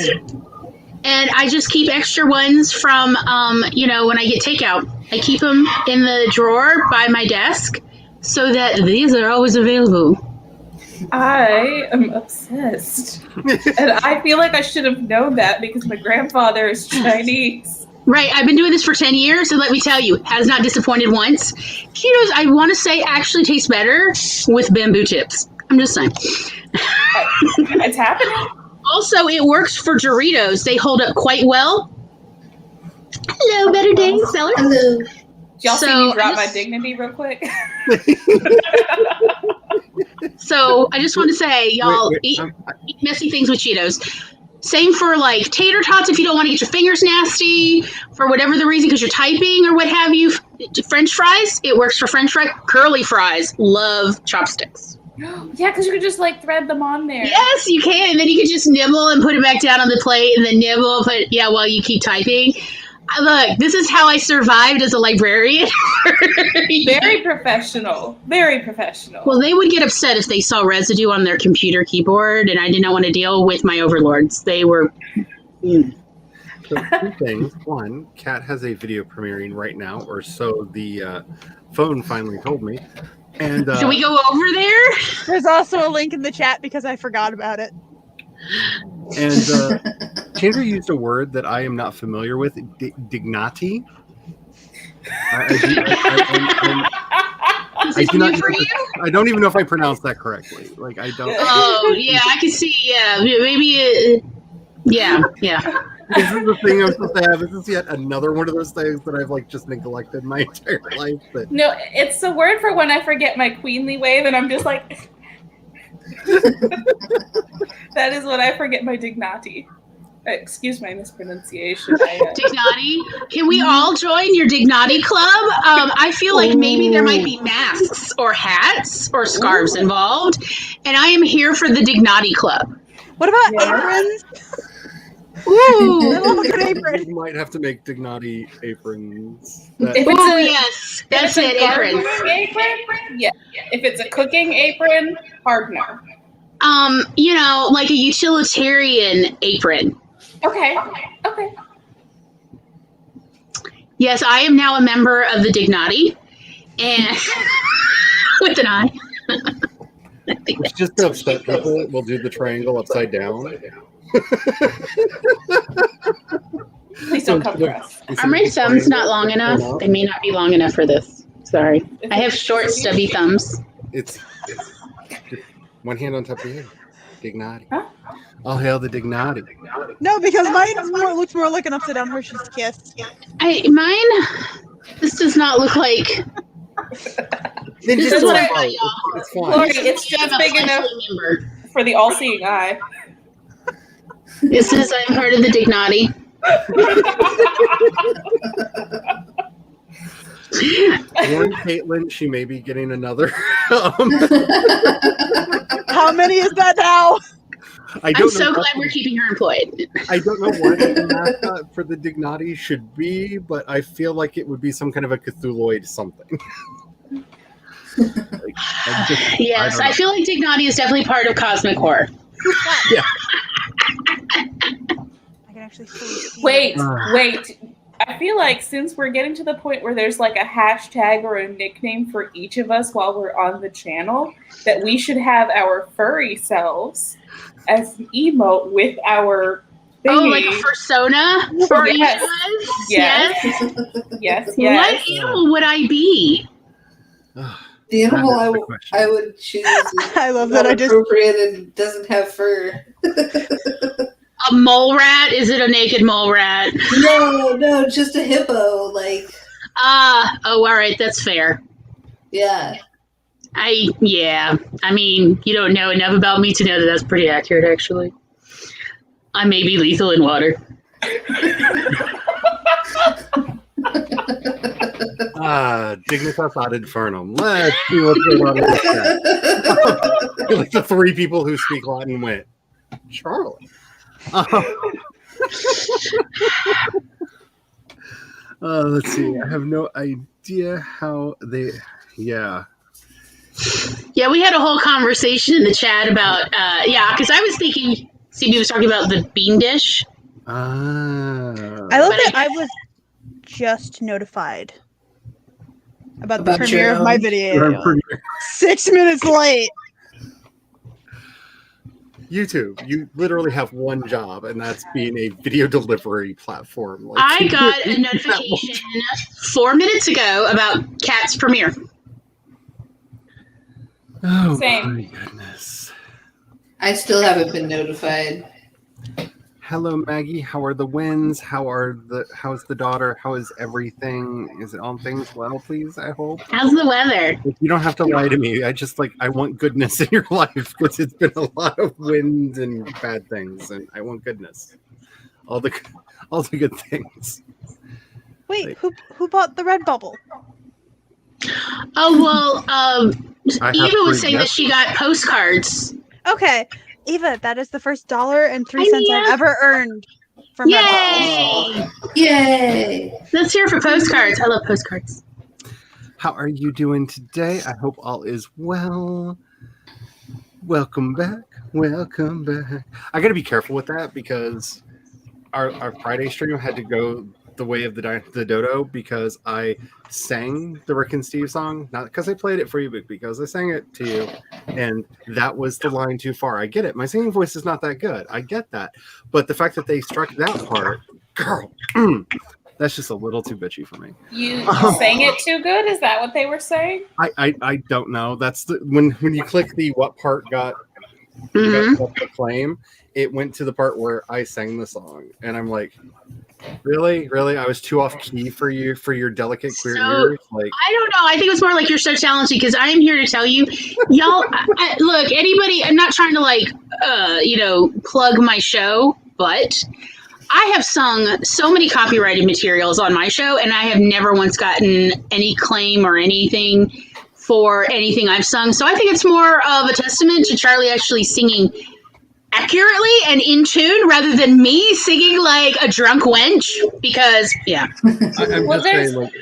And I just keep extra ones from, when I get takeout. I keep them in the drawer by my desk so that these are always available. I am obsessed. And I feel like I should have known that because my grandfather is Chinese. Right, I've been doing this for 10 years, and let me tell you, has not disappointed once. Cheetos, I want to say, actually taste better with bamboo chips. I'm just saying. It's happening. Also, it works for Doritos. They hold up quite well. Hello, Better Days seller. Hello. Y'all see So, me drop I my just- dignity real quick? So I just want to say, y'all, Wait, eat messy things with Cheetos. Same for like tater tots if you don't want to get your fingers nasty for whatever the reason because you're typing or what have you. French fries, it works for French fries. Curly fries, love chopsticks. Yeah, because you could just like thread them on there. Yes, you can. And then you can just nibble and put it back down on the plate and then nibble, while you keep typing. Look, this is how I survived as a librarian. Very professional. Very professional. Well, they would get upset if they saw residue on their computer keyboard, and I did not want to deal with my overlords. They were. So two things. One, Kat has a video premiering right now, or so the phone finally told me. And Should we go over there? There's also a link in the chat because I forgot about it. And Chandra used a word that I am not familiar with, dignati. I do not. For you? I don't even know if I pronounced that correctly. Like I don't. Oh, yeah, I can see. Yeah, maybe. Yeah. This is the thing I'm supposed to have. This is yet another one of those things that I've like just neglected my entire life. But No, it's the word for when I forget my queenly wave, and I'm just like, that is when I forget my dignati. Excuse my mispronunciation. Dignati. Can we all join your Dignati club? I feel like maybe there might be masks or hats or scarves involved, and I am here for the Dignati club. What about aprons? Ooh. I love a good apron. we might have to make dignati aprons. If it's Oh, a- yes. That's if it, it's a apron. gardening apron, yeah. If it's a cooking apron, hard no. Like a utilitarian apron. Okay. Yes, I am now a member of the Dignati, and with an I. It's just to upset people. We'll do the triangle upside down. Please don't come for us. Are my thumbs not long enough? They may not be long enough for this. Sorry. I have short, stubby thumbs. It's just one hand on top of your head. Dignati. Huh? All hail the dignati. No, because mine looks more like an upside down Hershey's Kiss. This does not look like. Then This just is go what I out. thought, y'all. It's fine. Lori, it's I'm just a big fleshly enough member. for the all-seeing eye. This is I'm part of the Dignati. Warn Caitlin, she may be getting another. How many is that now? I I'm don't so know glad what- we're keeping her employed. I don't know what the mascot for the Dignati should be, but I feel like it would be some kind of a Cthulhuoid something. Yes, I feel like Dignati is definitely part of Cosmic Horror. Yeah. I can actually fully see Wait. it. I feel like since we're getting to the point where there's like a hashtag or a nickname for each of us while we're on the channel, that we should have our furry selves as an emote with our thingy. Oh, like a persona for each Yes. of us? Yes. What animal would I be? The animal That is the question. I would choose is I love that not I just appropriate and doesn't have fur. A mole rat? Is it a naked mole rat? No, just a hippo. Like, All right, that's fair. yeah. I mean, you don't know enough about me to know that that's pretty accurate, actually. I may be lethal in water. Dignitas ad infernum. Let's see what's going on with that. Like the three people who speak Latin went, Charlie. Let's see. I have no idea how they. Yeah. Yeah, we had a whole conversation in the chat about, because I was thinking, CB was talking about the bean dish. I love But that I was just notified about the About premiere your of my own- video. 6 minutes late. YouTube. You literally have one job, and that's being a video delivery platform. Like, I got a notification 4 minutes ago about Cat's premiere. Oh Same. my goodness. I still haven't been notified. Hello, Maggie. How are the winds? How's the daughter? How is everything? Is it all things well, please? I hope. How's the weather? You don't have to lie to me. I want goodness in your life because it's been a lot of wind and bad things, and I want goodness. All the good things. Wait, who bought the red bubble? Oh, well, I have Eva was three saying that guesses. she got postcards. Okay, Eva, that is the first $1.03 Hi, I've ever earned from red bubble. Yay! Yay! Let's hear for postcards. I love postcards. How are you doing today? I hope all is well. Welcome back. Welcome back. I got to be careful with that because our Friday stream had to go The Way of the Dodo because I sang the Rick and Steve song, not because I played it for you, but because I sang it to you, and that was the line too far. I get it. My singing voice is not that good. I get that, but the fact that they struck that part, girl, that's just a little too bitchy for me. You sang it too good? Is that what they were saying? I don't know. That's when you click the what part got the claim, it went to the part where I sang the song, and I'm like, really? I was too off key for you for your delicate queer ears. Like, I don't know. I think it's more like you're so talented because I am here to tell you, y'all. Look, anybody. I'm not trying to plug my show, but I have sung so many copyrighted materials on my show, and I have never once gotten any claim or anything for anything I've sung. So I think it's more of a testament to Charlie actually singing accurately and in tune rather than me singing like a drunk wench. Because, yeah. I'm just saying, like,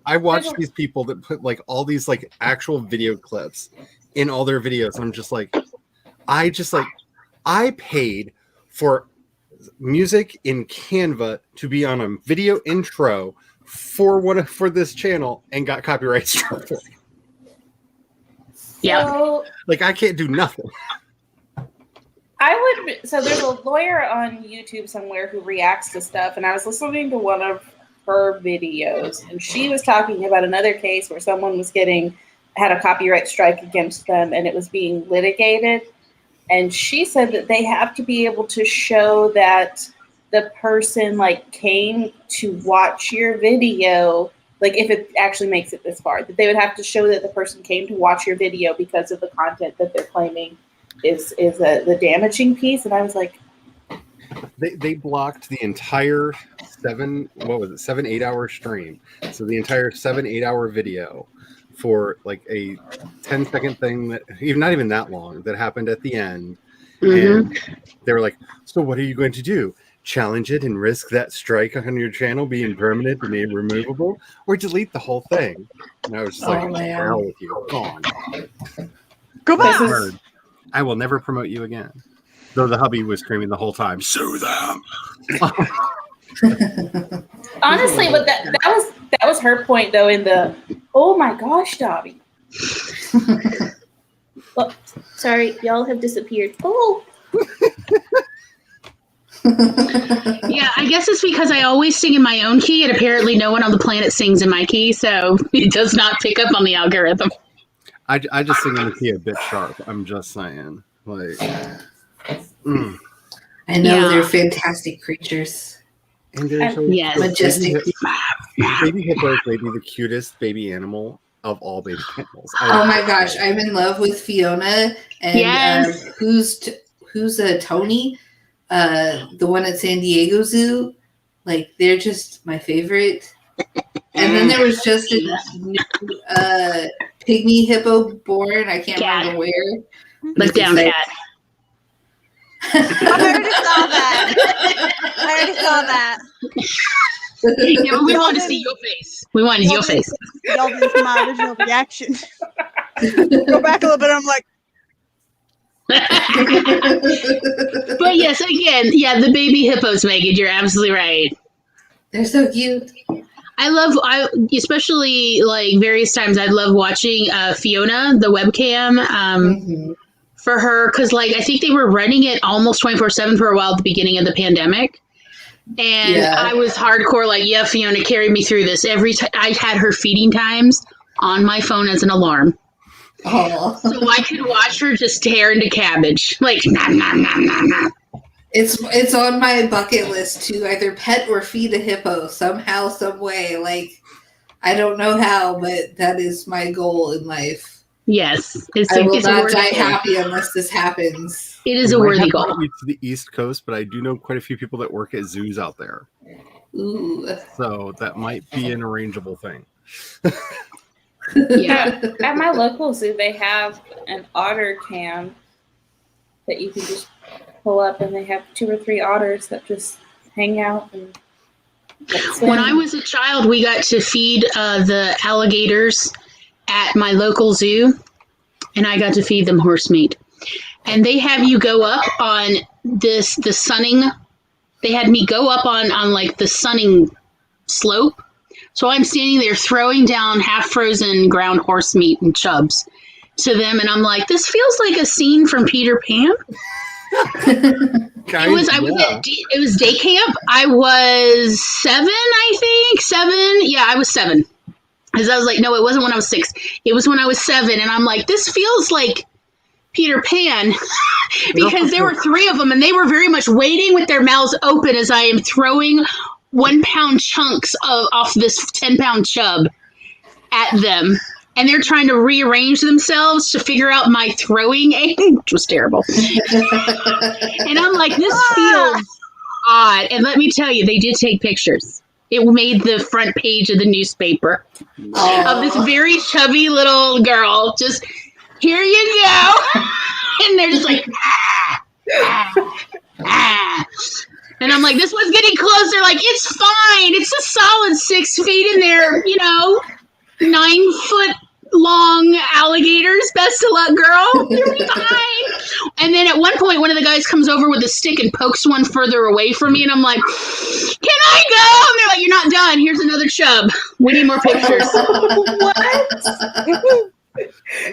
I watch these people that put like all these like actual video clips in all their videos. And I'm just like, I paid for music in Canva to be on a video intro for this channel and got copyright struck. Yeah. Like, I can't do nothing. So there's a lawyer on YouTube somewhere who reacts to stuff, and I was listening to one of her videos, and she was talking about another case where someone had a copyright strike against them, and it was being litigated. And she said that they have to be able to show that the person like came to watch your video, like if it actually makes it this far, that they would have to show that the person came to watch your video because of the content that they're claiming is the damaging piece. And I was like, they blocked the entire 7-8 hour stream. So the entire 7-8 hour video for like a 10-second thing that not even that long that happened at the end. And they were like, so what are you going to do? Challenge it and risk that strike on your channel being permanent and removable, or delete the whole thing? And I was just like, hell with you, gone. Go back. I will never promote you again. Though the hubby was screaming the whole time, sue them. honestly, but that was her point though. In the oh my gosh, Dobby. Oh, sorry, y'all have disappeared. Oh. Yeah, I guess it's because I always sing in my own key, and apparently no one on the planet sings in my key, so it does not pick up on the algorithm. I just sing in the key a bit sharp. I'm just saying. Like, I know they're fantastic creatures. And there's majestic. Baby hippos may be the cutest baby animal of all baby animals. Oh my gosh, I'm in love with Fiona and who's Tony, the one at San Diego Zoo. Like, they're just my favorite. And then there was just a new pygmy hippo born. I can't remember where. Look down, cat. I already saw that. Yeah, but we want to see your face. We wanted your face. Y'all didn't see my original reaction. Go back a little bit. I'm like, but yes, again, the baby hippos, Megan. You're absolutely right. They're so cute. I especially like various times I love watching Fiona, the webcam, for her, because like I think they were running it almost 24/7 for a while at the beginning of the pandemic. And I was hardcore, like, Fiona carried me through this. Every time I had her feeding times on my phone as an alarm. Oh. So I could watch her just tear into cabbage. Like, nom, nom, nom, nom, nom. It's on my bucket list to either pet or feed a hippo somehow, some way. Like, I don't know how, but that is my goal in life. Yes. I will not die happy unless this happens. It is a worthy goal. To the East Coast, but I do know quite a few people that work at zoos out there. Ooh. So that might be an arrangeable thing. Yeah. At my local zoo, they have an otter cam that you can just pull up, and they have 2 or 3 otters that just hang out and swim. When I was a child, we got to feed the alligators at my local zoo, and I got to feed them horse meat. And they have you go up on the sunning. They had me go up on like the sunning slope. So I'm standing there throwing down half-frozen ground horse meat and chubs to them, and I'm like, this feels like a scene from Peter Pan. It was day camp. I was 7, I think. 7. Yeah, I was 7. Because I was like, no, it wasn't when I was 6. It was when I was 7, and I'm like, this feels like Peter Pan because there were 3 of them, and they were very much waiting with their mouths open as I am throwing 1-pound chunks off this 10-pound chub at them. And they're trying to rearrange themselves to figure out my throwing aim, which was terrible. And I'm like, this feels odd. And let me tell you, they did take pictures. It made the front page of the newspaper of this very chubby little girl. Just, here you go. And they're just like, And I'm like, this one's getting closer. Like, it's fine. It's a solid 6 feet in there, 9-foot long alligators. Best of luck, girl. You'll be fine. And then at one point, one of the guys comes over with a stick and pokes one further away from me. And I'm like, can I go? And they're like, you're not done. Here's another chub. We need more pictures. What?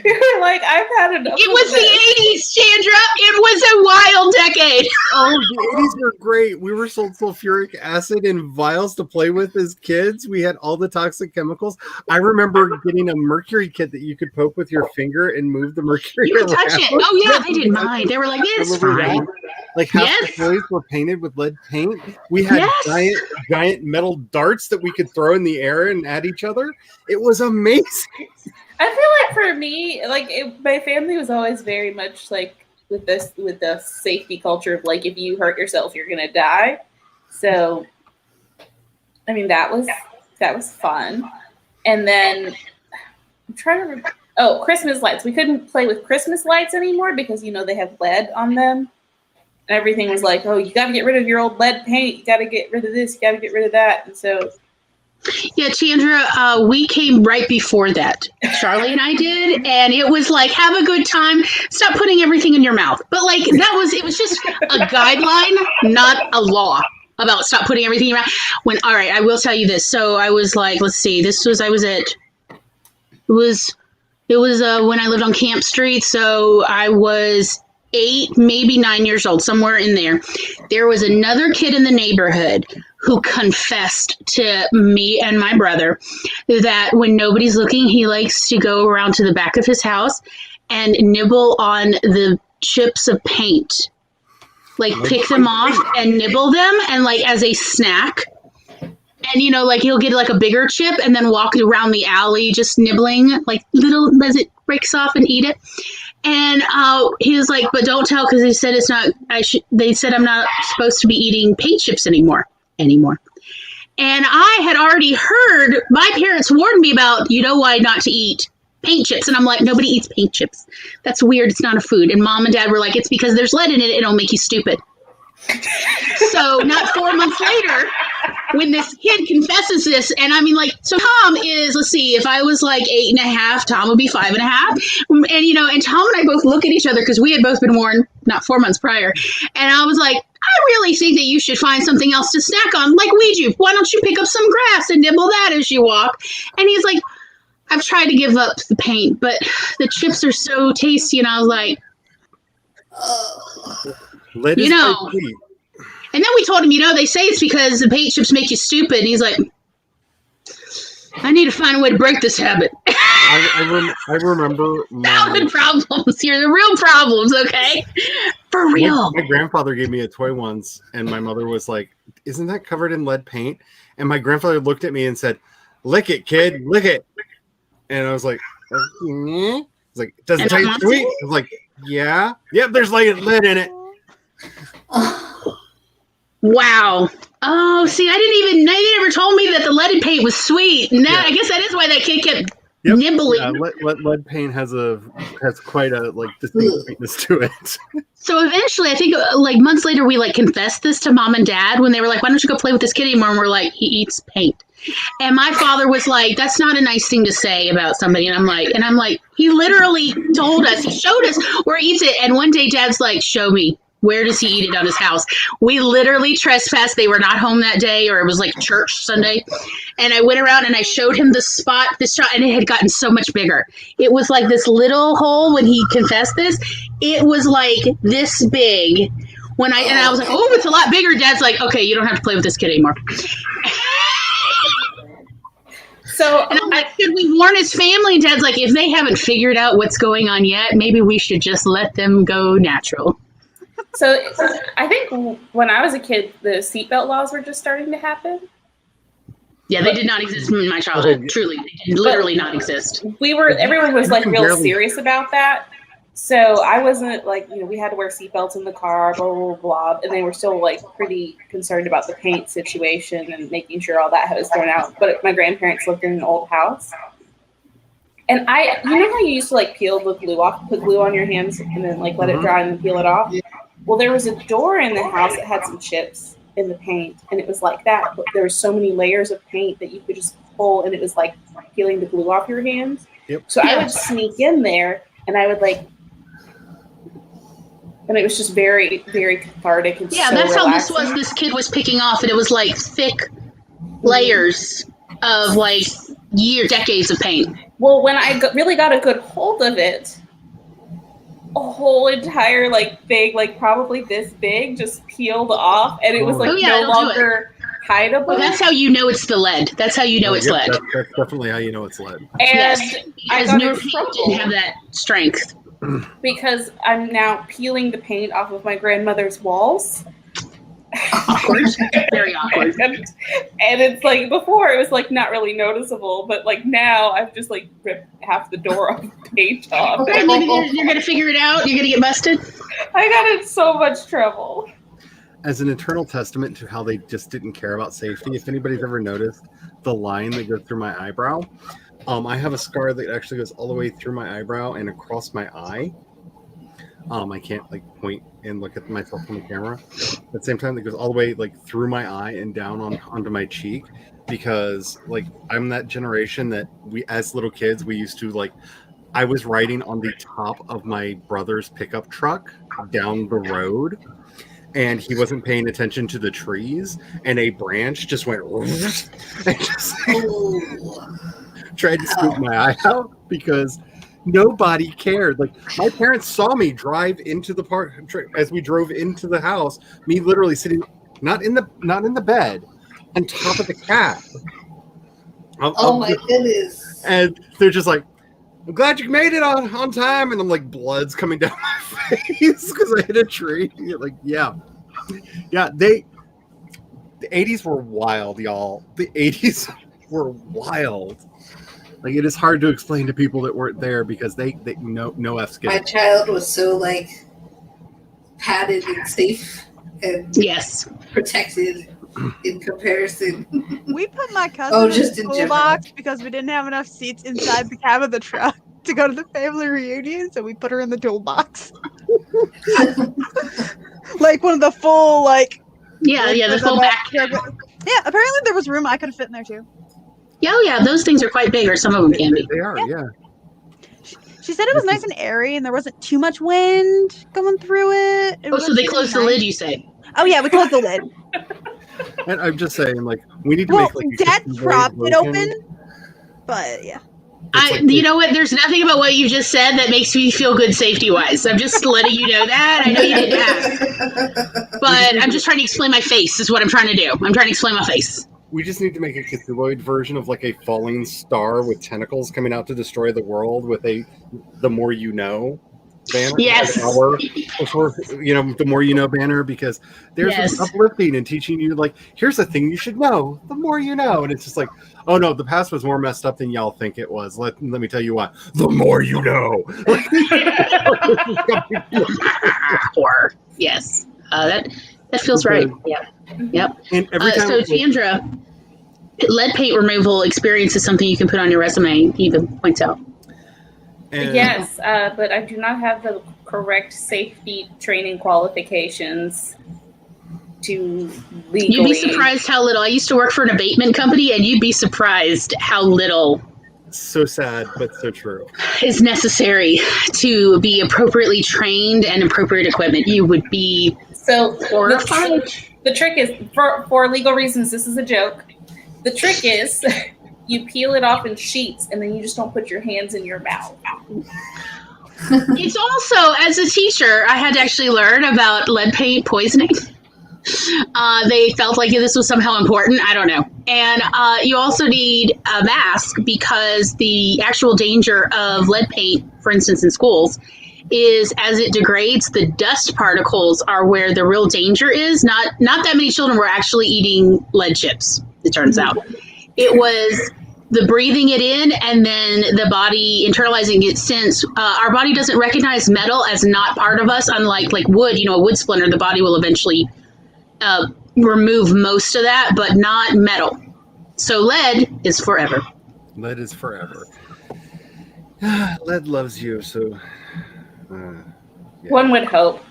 You're like, I've had enough. It was the 80s, Chandra. It was a wild decade. Oh, the 80s were great. We were sold sulfuric acid in vials to play with as kids. We had all the toxic chemicals. I remember getting a mercury kit that you could poke with your finger and move the mercury You could around. touch it. Oh, yeah, they didn't mind. They were like, it's fine. Like half the toys were painted with lead paint. We had giant metal darts that we could throw in the air and at each other. It was amazing. I feel like for me, my family was always very much like with the safety culture of like, if you hurt yourself, you're gonna die. So, I mean, that was fun. And then I'm trying to remember. Oh, Christmas lights. We couldn't play with Christmas lights anymore because they have lead on them. And everything was like, oh, you got to get rid of your old lead paint. You got to get rid of this. You got to get rid of that. And so. Yeah, Chandra, we came right before that. Charlie and I did, and it was like, have a good time. Stop putting everything in your mouth. But it was just a guideline, not a law about stop putting everything in your mouth. All right, I will tell you this. So I was like, let's see, it was when I lived on Camp Street. So I was 8, maybe 9 years old, somewhere in there. There was another kid in the neighborhood who confessed to me and my brother that when nobody's looking, he likes to go around to the back of his house and nibble on the chips of paint. Like pick them off and nibble them and as a snack. And, he'll get a bigger chip and then walk around the alley just nibbling little as it breaks off and eat it. And he was like, but don't tell because they said it's not, they said I'm not supposed to be eating paint chips anymore. And I had already heard, my parents warned me about, why not to eat paint chips. And I'm like, nobody eats paint chips. That's weird. It's not a food. And Mom and Dad were like, it's because there's lead in it. It'll make you stupid. So not 4 months later, when this kid confesses this, and I mean, so Tom is, let's see, if I was 8.5, Tom would be 5.5. And, and Tom and I both look at each other because we had both been warned not 4 months prior. And I was like, I really think that you should find something else to snack on, like we do. Why don't you pick up some grass and nibble that as you walk? And he's like, I've tried to give up the paint, but the chips are so tasty. And I was like, Lead is quite sweet. And then we told him, they say it's because the paint chips make you stupid. And he's like, I need to find a way to break this habit. I remember the problems here, the real problems, okay? For real. My grandfather gave me a toy once, and my mother was like, isn't that covered in lead paint? And my grandfather looked at me and said, lick it, kid, lick it. And I was like, he's like, does it taste sweet? I was like, yeah. Yep, there's lead in it. Wow. Oh, see, they never told me that the leaded paint was sweet. And I guess that is why that kid kept nibbling. Yeah, lead paint has quite a distinct sweetness to it. So eventually, I think months later, we confessed this to Mom and Dad when they were like, why don't you go play with this kid anymore? And we're like, he eats paint. And my father was like, that's not a nice thing to say about somebody. And I'm like, he literally told us, he showed us where he eats it. And one day Dad's like, show me Where does he eat it on his house? We literally trespassed. They were not home that day, or it was like church Sunday. And I went around and I showed him the spot, and it had gotten so much bigger. It was like this little hole when he confessed this. It was like this big. And I was like, oh, it's a lot bigger. Dad's like, okay, you don't have to play with this kid anymore. So, and I'm like, should we warn his family? Dad's like, if they haven't figured out what's going on yet, maybe we should just let them go natural. So I think when I was a kid, the seatbelt laws were just starting to happen. Yeah, they did not exist in my childhood. Truly, they did literally not exist. Everyone was like real serious about that. So I wasn't like, we had to wear seatbelts in the car, blah, blah, blah, blah. And they were still like pretty concerned about the paint situation and making sure all that was thrown out. But my grandparents lived in an old house. And you know how you used to like peel the glue off, put glue on your hands and then like let it dry and then peel it off? Well, there was a door in the house that had some chips in the paint. And it was like that. But there were so many layers of paint that you could just pull and it was like peeling the glue off your hands. Yep. So I would sneak in there and I would like, and it was just very, very cathartic and yeah, so that's relaxing. how this was. This kid was picking off, and it was like thick layers of like decades of paint. Well, when I really got a good hold of it, a whole entire like thing, like probably this big, just peeled off, and it was like no longer hideable. Well, that's how you know it's the lead. That's how you know it's lead. That's definitely how you know it's lead. And yes, I because got no in paint trouble didn't have that strength. because I'm now peeling the paint off of my grandmother's walls. Awkward. Very awkward. And it's like before it was like not really noticeable, but like now I've just like ripped half the door off the paint off. Okay, you're gonna figure it out. You're gonna get busted. I got in so much trouble. As an eternal testament to how they just didn't care about safety, if anybody's ever noticed the line that goes through my eyebrow, I have a scar that actually goes all the way through my eyebrow and across my eye. I can't like point and look at myself on the camera. At the same time, it goes all the way like through my eye and down onto my cheek, because like I'm that generation that we, as little kids, we used to like. I was riding on the top of my brother's pickup truck down the road, and he wasn't paying attention to the trees, and a branch just went and just tried to scoop my eye out because nobody cared. Like my parents saw me drive into the park as we drove into the house, me literally sitting not in the bed, on top of the cab. Oh my goodness. And they're just like, I'm glad you made it on time. And I'm like, blood's coming down my face because I hit a tree. You're like, yeah. The 80s were wild, y'all. The 80s were wild. Like, it is hard to explain to people that weren't there because they no F's given. My child was so like padded and safe and yes, protected in comparison. We put my cousin just in in the school box because we didn't have enough seats inside the cab of the truck to go to the family reunion, so we put her in the toolbox. Like one of the full like the full back. Yeah, apparently there was room I could have fit in there too. Yeah, those things are quite big, or some of them can be. They are, yeah. She said it was nice and airy, and there wasn't too much wind going through it. So they closed the lid, you say? Oh yeah, we closed the lid. And I'm just saying, like, we need to Well, make like Dad propped it open, but yeah. You know what? There's nothing about what you just said that makes me feel good safety-wise. I'm just letting you know that. I know you didn't ask. But I'm just trying to explain my face is what I'm trying to do. I'm trying to explain my face. We just need to make a Cthulhuid version of like a falling star with tentacles coming out to destroy the world with the more you know banner. Yes. The more you know banner, because there's uplifting and teaching you like, here's a thing you should know, the more you know. And it's just like, oh no, the past was more messed up than y'all think it was. Let me tell you what, the more you know. Or yes. That feels right. Yeah. Yep. And every time so Chandra, lead paint removal experience is something you can put on your resume, he even points out. Yes, but I do not have the correct safety training qualifications to legally. You'd be surprised how little. I used to work for an abatement company, and you'd be surprised how little so sad, but so true. Is necessary to be appropriately trained and appropriate equipment. You would be So horrified. the trick is, for legal reasons, this is a joke. The trick is you peel it off in sheets and then you just don't put your hands in your mouth. It's also, as a teacher, I had to actually learn about lead paint poisoning. They felt like this was somehow important. I don't know. And you also need a mask because the actual danger of lead paint, for instance, in schools, is as it degrades, the dust particles are where the real danger is. Not that many children were actually eating lead chips, it turns out. It was the breathing it in and then the body internalizing it, since our body doesn't recognize metal as not part of us, unlike like wood, a wood splinter, the body will eventually remove most of that, but not metal. So lead is forever. Lead is forever. Lead loves you, so yeah. One would hope.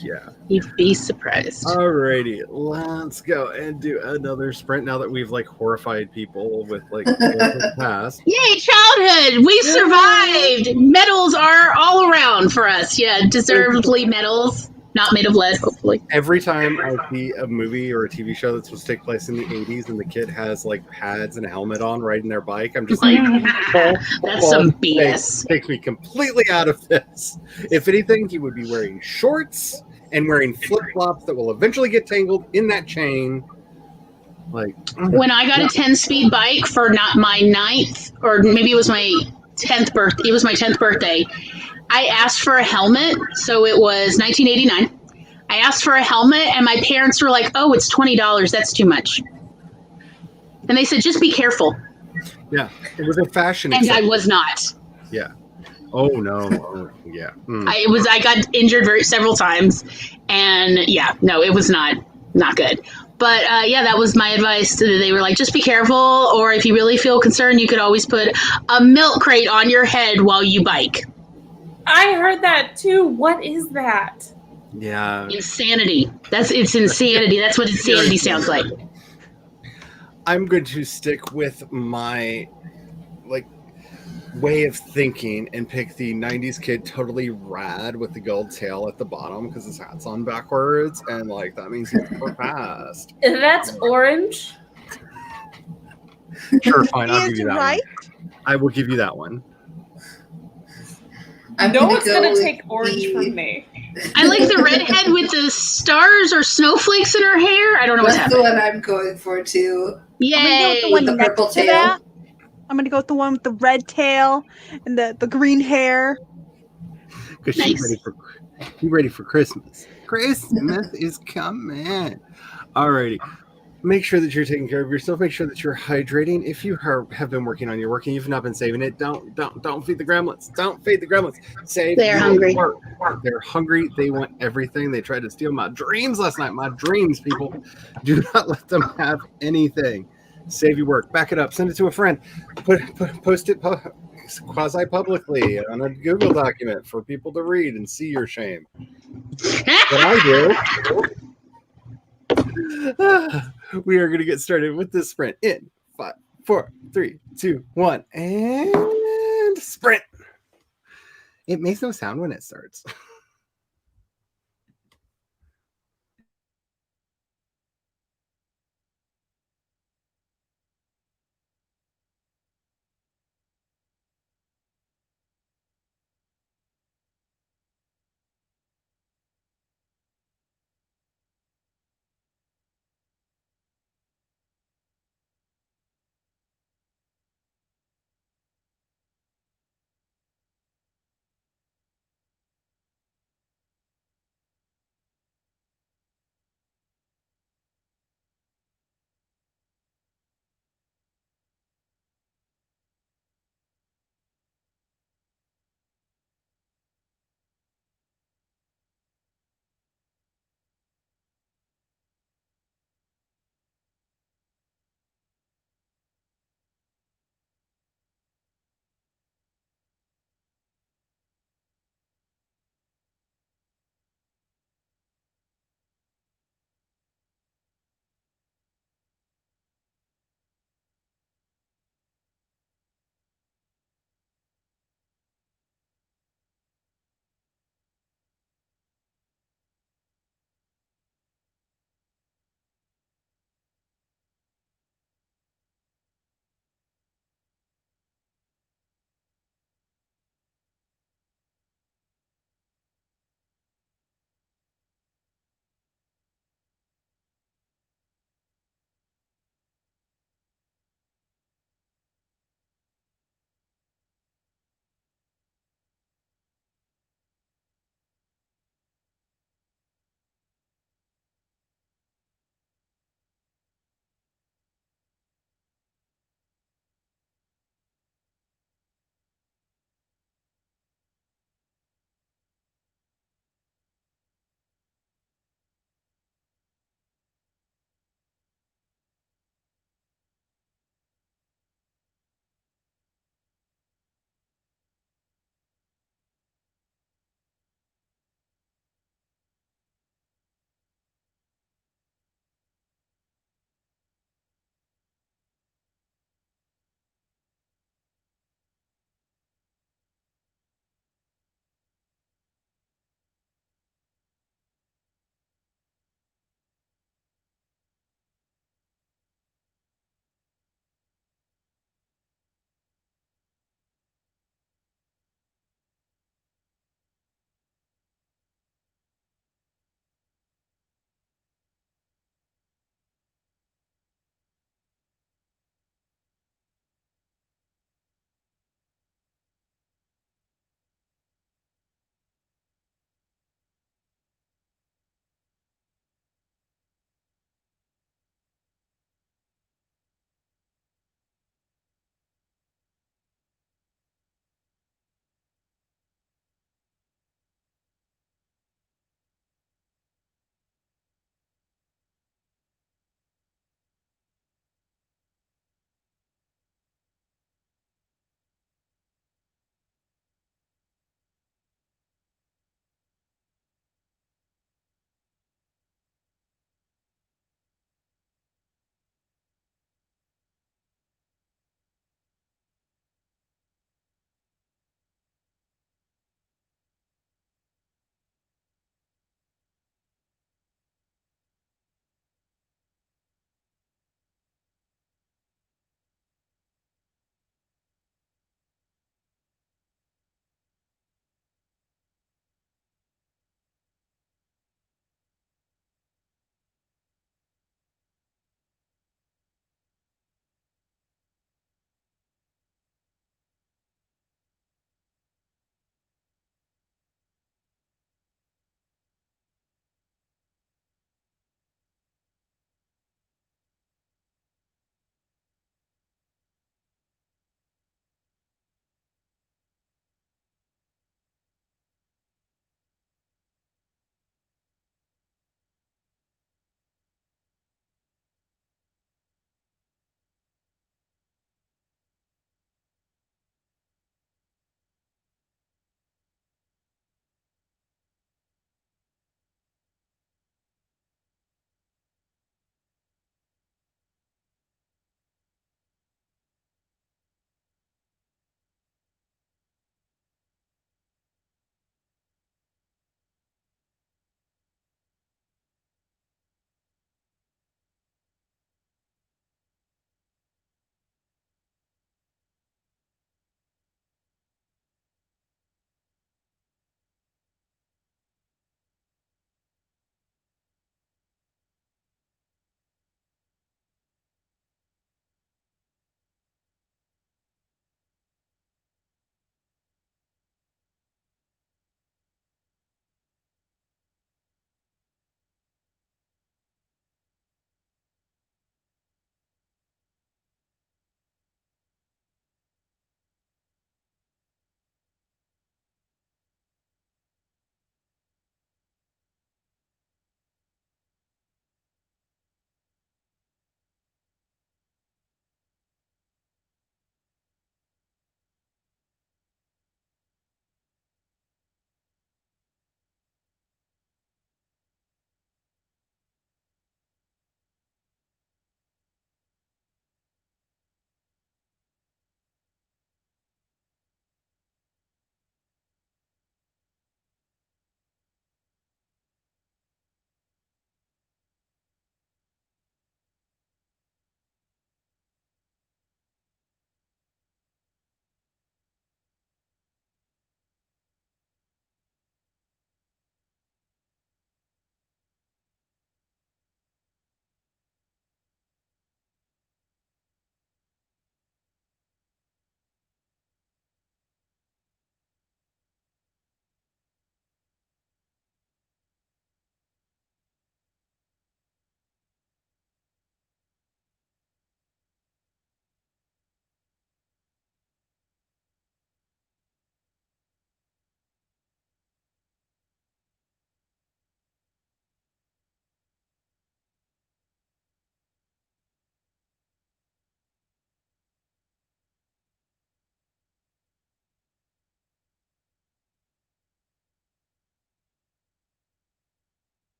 Yeah. You'd be surprised. Alrighty, let's go and do another sprint now that we've like horrified people with like past. Yay, childhood! We survived! Medals are all around for us. Yeah, deservedly medals. Not made of lead, hopefully. Every time I see a movie or a TV show that's supposed to take place in the 80s and the kid has like pads and a helmet on riding their bike, I'm just like, That's some BS. Takes me completely out of this. If anything, he would be wearing shorts and wearing flip-flops that will eventually get tangled in that chain. Like, When I got a 10-speed bike for not my 9th, or maybe it was my 10th birthday, I asked for a helmet. So it was 1989. I asked for a helmet and my parents were like, oh, it's $20. That's too much. And they said, just be careful. yeah, it was a fashion. And I was not. Yeah. Oh no. Oh, yeah. I got injured several times, and yeah, no, it was not good. But yeah, that was my advice. They were like, just be careful, or if you really feel concerned, you could always put a milk crate on your head while you bike. I heard that too. What is that? Yeah. Insanity. It's insanity. That's what insanity sounds like. I'm going to stick with my like way of thinking and pick the 90s kid totally rad with the gold tail at the bottom because his hat's on backwards, and like that means he's super fast. That's orange. Sure, fine, I'll He give is you that right. one. I will give you that one. No one's gonna with take orange the- from me. I like the redhead with the stars or snowflakes in her hair. I don't know what's That's the happening. one I'm going for too. Yay! I'm gonna go with the one The next purple to tail. that. I'm gonna go with the one with the red tail and the green hair. Because Nice. she's ready for Christmas. Christmas is coming. Alrighty. Make sure that you're taking care of yourself. Make sure that you're hydrating. If you have been working on your work and you've not been saving it, don't feed the gremlins. Don't feed the gremlins. Save They're your hungry. work. They're hungry. They want everything. They tried to steal my dreams last night. My dreams, people. Do not let them have anything. Save your work. Back it up. Send it to a friend. Post it quasi publicly on a Google document for people to read and see your shame. What I do. We are going to get started with this sprint in 5, 4, 3, 2, 1, and sprint. It makes no sound when it starts.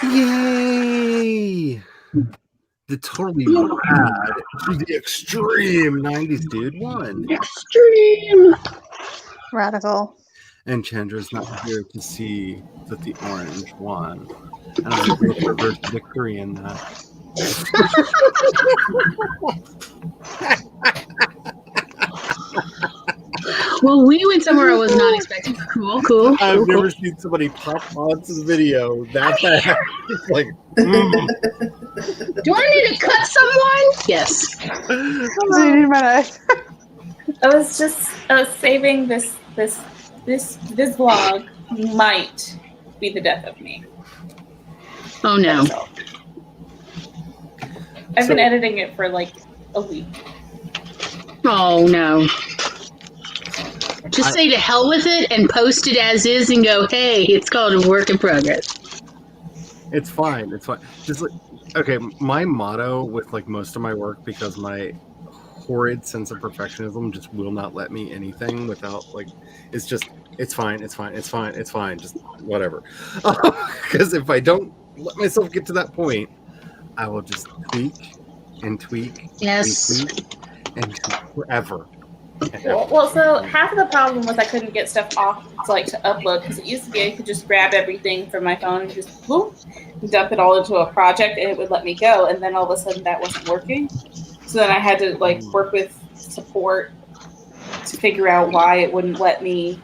Yay! The totally rad to the extreme 90s dude won. Extreme. Radical. And Chandra's not here to see that the orange won. And I feel a reverse victory in that. Well, we went somewhere I was not expecting. Cool. I've never seen somebody pop onto the video that fast. It's like, Do I need to cut someone? Yes. I was saving this vlog might be the death of me. Oh no. That's all. I've been editing it for like a week. Oh no. Just say to hell with it and post it as is and go, hey, it's called a work in progress. it's fine. It's fine. Just like, okay, my motto with like most of my work, because my horrid sense of perfectionism just will not let me anything without like, it's just, it's fine, just whatever. Because if I don't let myself get to that point, I will just tweak and tweak Yes. and tweak and tweak forever. Well, so half of the problem was I couldn't get stuff off to upload, because it used to be I could just grab everything from my phone and just whoop, dump it all into a project and it would let me go, and then all of a sudden that wasn't working. So then I had to work with support to figure out why it wouldn't let me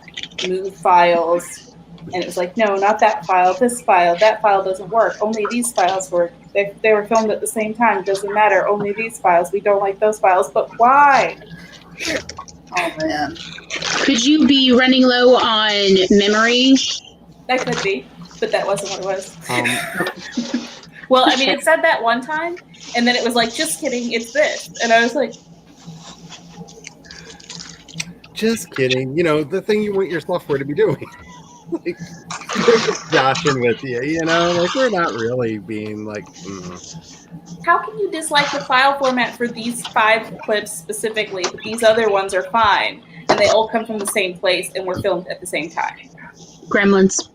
move files, and it was like, no, not that file, this file, that file doesn't work, only these files work. They were filmed at the same time, doesn't matter, only these files, we don't like those files, but why? Oh man. Could you be running low on memory? That could be, but that wasn't what it was. Well, I mean, it said that one time, and then it was like, just kidding, it's this. And I was like, Just kidding. You know, the thing you want your software to be doing. Like, we're just joshing with you, you know? Like, we're not really being like, how can you dislike the file format for these 5 clips specifically, but these other ones are fine, and they all come from the same place and were filmed at the same time? Gremlins.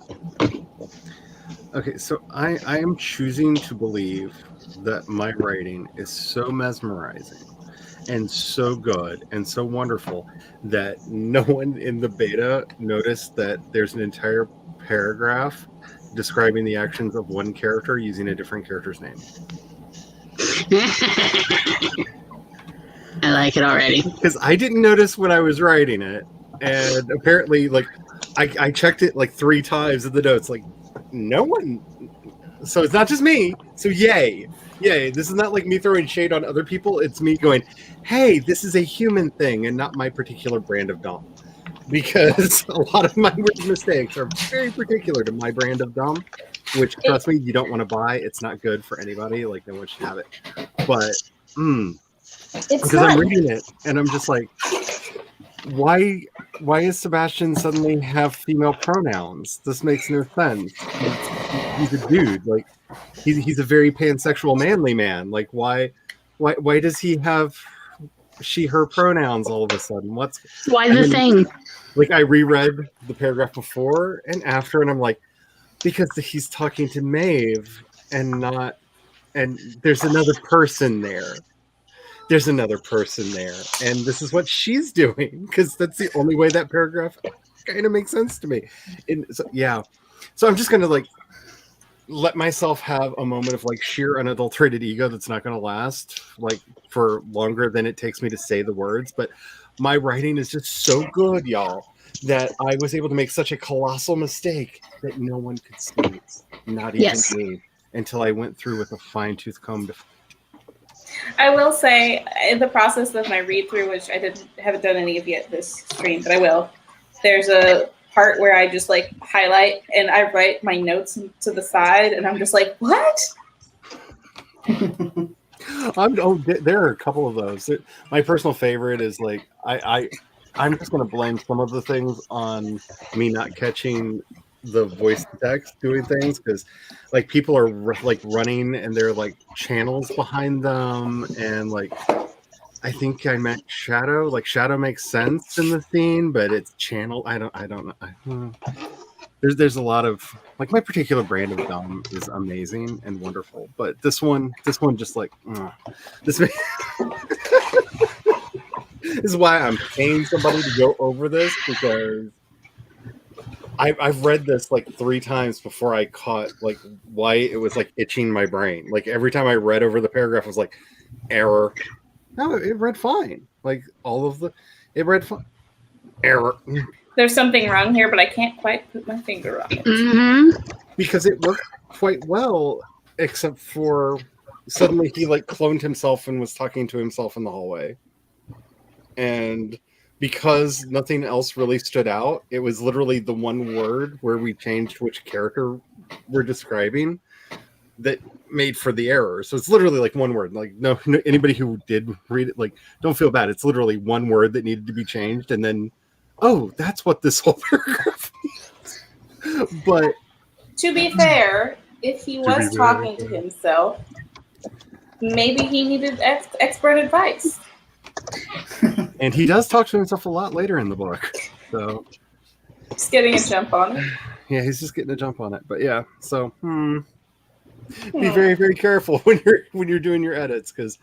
Okay, so I am choosing to believe that my writing is so mesmerizing and so good and so wonderful that no one in the beta noticed that there's an entire paragraph describing the actions of one character using a different character's name. I like it already. Because I didn't notice when I was writing it, and apparently, I checked it 3 times in the notes, no one. So it's not just me. So yay. This is not like me throwing shade on other people. It's me going, hey, this is a human thing and not my particular brand of dumb. Because a lot of my mistakes are very particular to my brand of dumb, which, trust me, you don't want to buy. It's not good for anybody. No one should have it. But, It's because not. I'm reading it and I'm just like, why is Sebastian suddenly have female pronouns? This makes no sense. He's a dude. He's a very pansexual manly man. Why does he have she her pronouns all of a sudden? Why the thing? I reread the paragraph before and after, and I'm like, because he's talking to Maeve and there's another person there. There's another person there, and this is what she's doing, because that's the only way that paragraph kind of makes sense to me. So I'm just gonna let myself have a moment of sheer unadulterated ego that's not gonna last for longer than it takes me to say the words. But my writing is just so good, y'all, that I was able to make such a colossal mistake that no one could see, not even me, until I went through with a fine-tooth comb to. I will say, in the process of my read through, which I haven't done any of yet this stream, but I will. There's a part where I just highlight and I write my notes to the side, and I'm just like, what? There are a couple of those. My personal favorite is I'm just going to blame some of the things on me not catching the voice text doing things, because people are running and there are channels behind them, and I think I meant shadow. Shadow makes sense in the scene, but it's channel. I don't know. there's a lot of like my particular brand of dumb is amazing and wonderful, but this one just like this. This is why I'm paying somebody to go over this, because I've read this like 3 times before I caught like why it was like itching my brain. Like every time I read over the paragraph, I was like, error. No, it read fine. Like it read fine. Error. There's something wrong here, but I can't quite put my finger on it. Mm-hmm. Because it worked quite well, except for suddenly he like cloned himself and was talking to himself in the hallway. And because nothing else really stood out, it was literally the one word where we changed which character we're describing that made for the error. So it's literally like one word. Like no anybody who did read it, like, don't feel bad. It's literally one word that needed to be changed, and then that's what this whole paragraph means. But to be fair, if he was talking to himself, maybe he needed expert advice. And he does talk to himself a lot later in the book. So Just getting a jump on it. yeah, he's just getting a jump on it. But yeah, so be very, very careful when you're doing your edits, because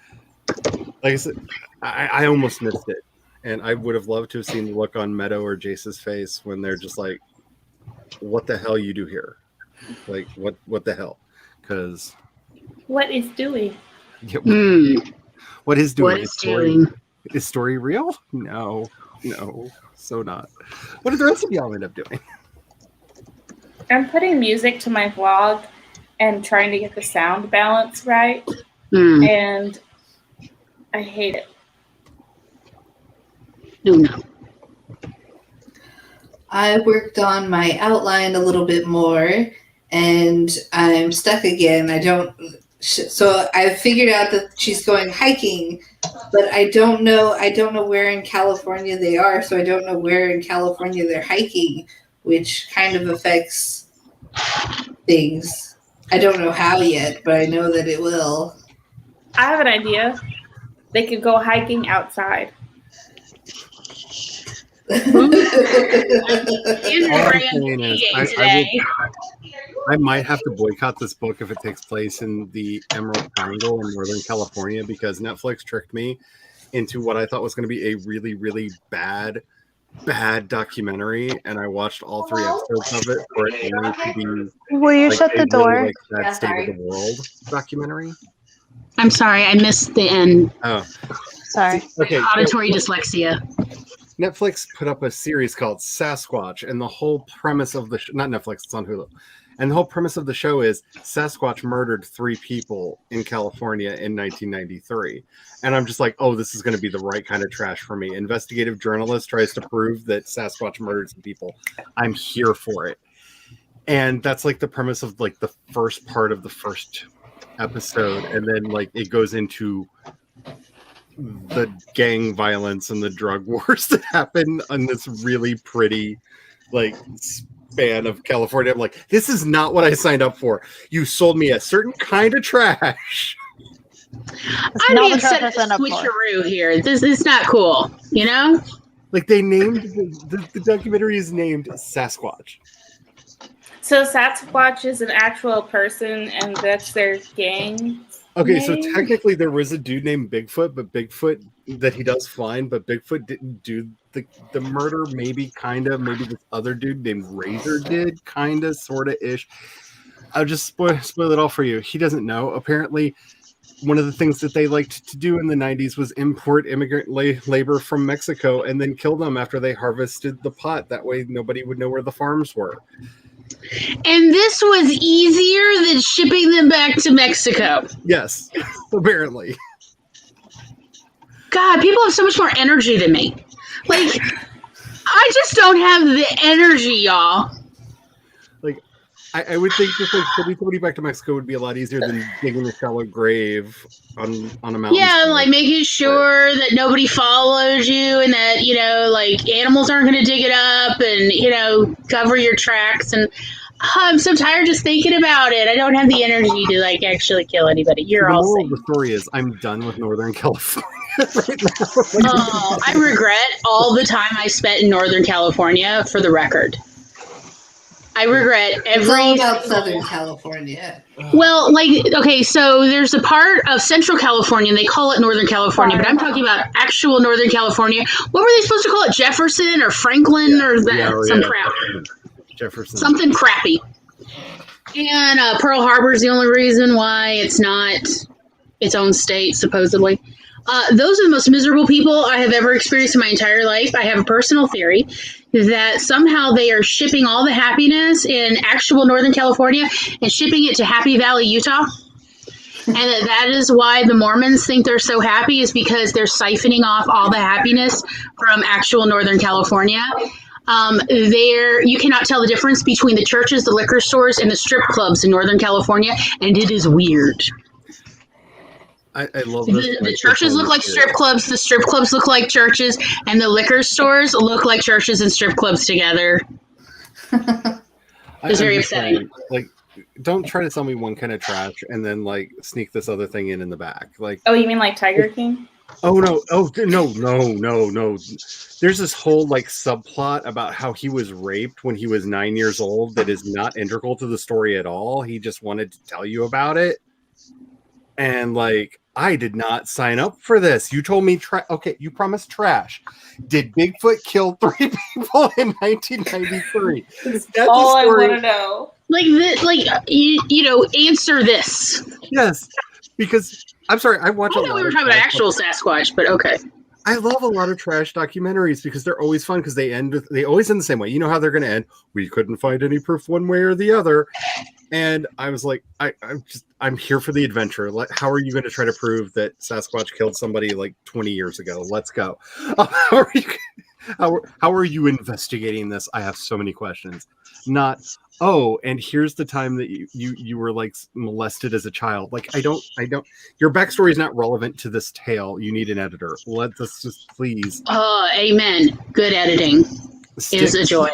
like I said, I almost missed it. And I would have loved to have seen the look on Meadow or Jace's face when they're just like, what the hell you do here? Like, what the hell? Because What is Dewey? what is doing? What is doing? Is story real? No, so not. What did the rest of y'all end up doing? I'm putting music to my vlog and trying to get the sound balance right, and I hate it. No. I worked on my outline a little bit more, and I'm stuck again. So I figured out that she's going hiking, but I don't know where in California they are, so I don't know where in California they're hiking, which kind of affects things. I don't know how yet, but I know that it will. I have an idea. They could go hiking outside. I might have to boycott this book if it takes place in the Emerald Triangle in Northern California, because Netflix tricked me into what I thought was going to be a really, really bad documentary, and I watched all 3 episodes of it for it only to be Will you like, shut the door? Like that State of the World documentary. I'm sorry, I missed the end. Oh, Sorry. okay. Auditory dyslexia. Netflix put up a series called Sasquatch, and the whole premise of the not Netflix, it's on Hulu, and the whole premise of the show is Sasquatch murdered 3 people in California in 1993, and I'm just like, oh, this is going to be the right kind of trash for me. Investigative journalist tries to prove that Sasquatch murdered some people. I'm here for it, and that's like the premise of like the first part of the first episode, and then like it goes into the gang violence and the drug wars that happen on this really pretty like span of California. I'm like, this is not what I signed up for. You sold me a certain kind of trash. I'd be upset at the switcheroo here. This is not cool, you know? Like they named the documentary is named Sasquatch. So Sasquatch is an actual person, and that's their gang. Okay, so technically there was a dude named Bigfoot, but Bigfoot that he does find, but Bigfoot didn't do the murder. Maybe this other dude named Razor did, kinda, sorta ish. I'll just spoil it all for you. He doesn't know. Apparently, one of the things that they liked to do in the 90s was import immigrant labor from Mexico and then kill them after they harvested the pot. That way nobody would know where the farms were. And this was easier than shipping them back to Mexico. Yes, apparently. God, people have so much more energy than me. Like, I just don't have the energy, y'all. Like, I would think just like sending somebody back to Mexico would be a lot easier than digging a shallow grave on a mountain. Yeah, and like making sure that nobody follows you and that, you know, like animals aren't going to dig it up and, you know, cover your tracks. And I'm so tired just thinking about it. I don't have the energy to like actually kill anybody. You're all moral safe. of the story is I'm done with Northern California right now. Oh, I regret all the time I spent in Northern California, for the record. I regret It's all every. about Southern California. Well, like, okay, so there's a part of Central California, and they call it Northern California, but I'm talking about actual Northern California. What were they supposed to call it? Jefferson or Franklin or that? Some crap. Jefferson. Something crappy. And Pearl Harbor is the only reason why it's not its own state, supposedly. Those are the most miserable people I have ever experienced in my entire life. I have a personal theory that somehow they are shipping all the happiness in actual Northern California and shipping it to Happy Valley, Utah. And that is why the Mormons think they're so happy, is because they're siphoning off all the happiness from actual Northern California. You cannot tell the difference between the churches, the liquor stores, and the strip clubs in Northern California, and it is weird. I love this. The churches look like strip clubs, the strip clubs look like churches, and the liquor stores look like churches and strip clubs together. It's very upsetting. Like, don't try to sell me one kind of trash and then like sneak this other thing in the back. Like, Oh, you mean like Tiger King? oh no, no. There's this whole like subplot about how he was raped when he was 9 years old that is not integral to the story at all. He just wanted to tell you about it. And like, I did not sign up for this. You told me, okay, you promised trash. Did Bigfoot kill 3 people in 1993? That's all I want to know. Answer this. Yes, because I'm sorry, I watch. I thought we were talking about actual Sasquatch, but okay. I love a lot of trash documentaries because they're always fun because they always end the same way. You know how they're going to end. We couldn't find any proof one way or the other. And I was like, I'm here for the adventure. How are you going to try to prove that Sasquatch killed somebody like 20 years ago? Let's go. How are you investigating this? I have so many questions. Not, oh, and here's the time that you were like molested as a child. Like, I don't, your backstory is not relevant to this tale. You need an editor. Let's just please. Amen. Good editing is a joy.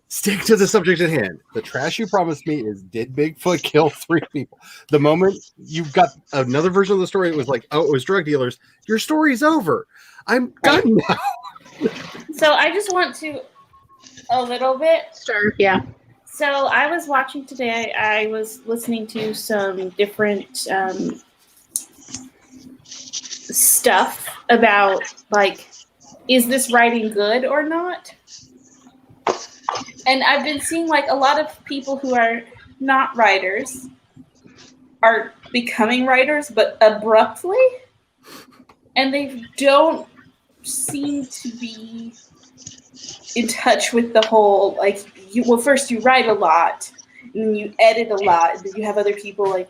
Stick to the subject at hand. The trash you promised me is, did Bigfoot kill 3 people? The moment you've got another version of the story, it was like, oh, it was drug dealers. Your story's over. I'm done now. So I just want to a little bit. Sure, yeah. So I was watching today. I was listening to some different stuff about like, is this writing good or not? And I've been seeing like a lot of people who are not writers are becoming writers, but abruptly, and they don't seem to be in touch with the whole like first you write a lot and then you edit a lot and then you have other people like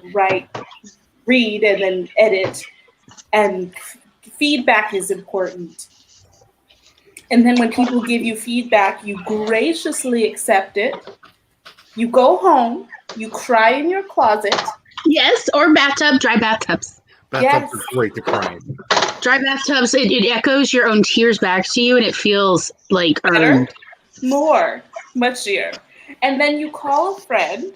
read and then edit, and feedback is important. And then when people give you feedback, you graciously accept it. You go home, you cry in your closet. Yes, or bathtub, dry bathtubs. Bathtubs are great to cry. Dry bathtubs, it echoes your own tears back to you, and it feels like earned. More, much dear. And then you call a friend,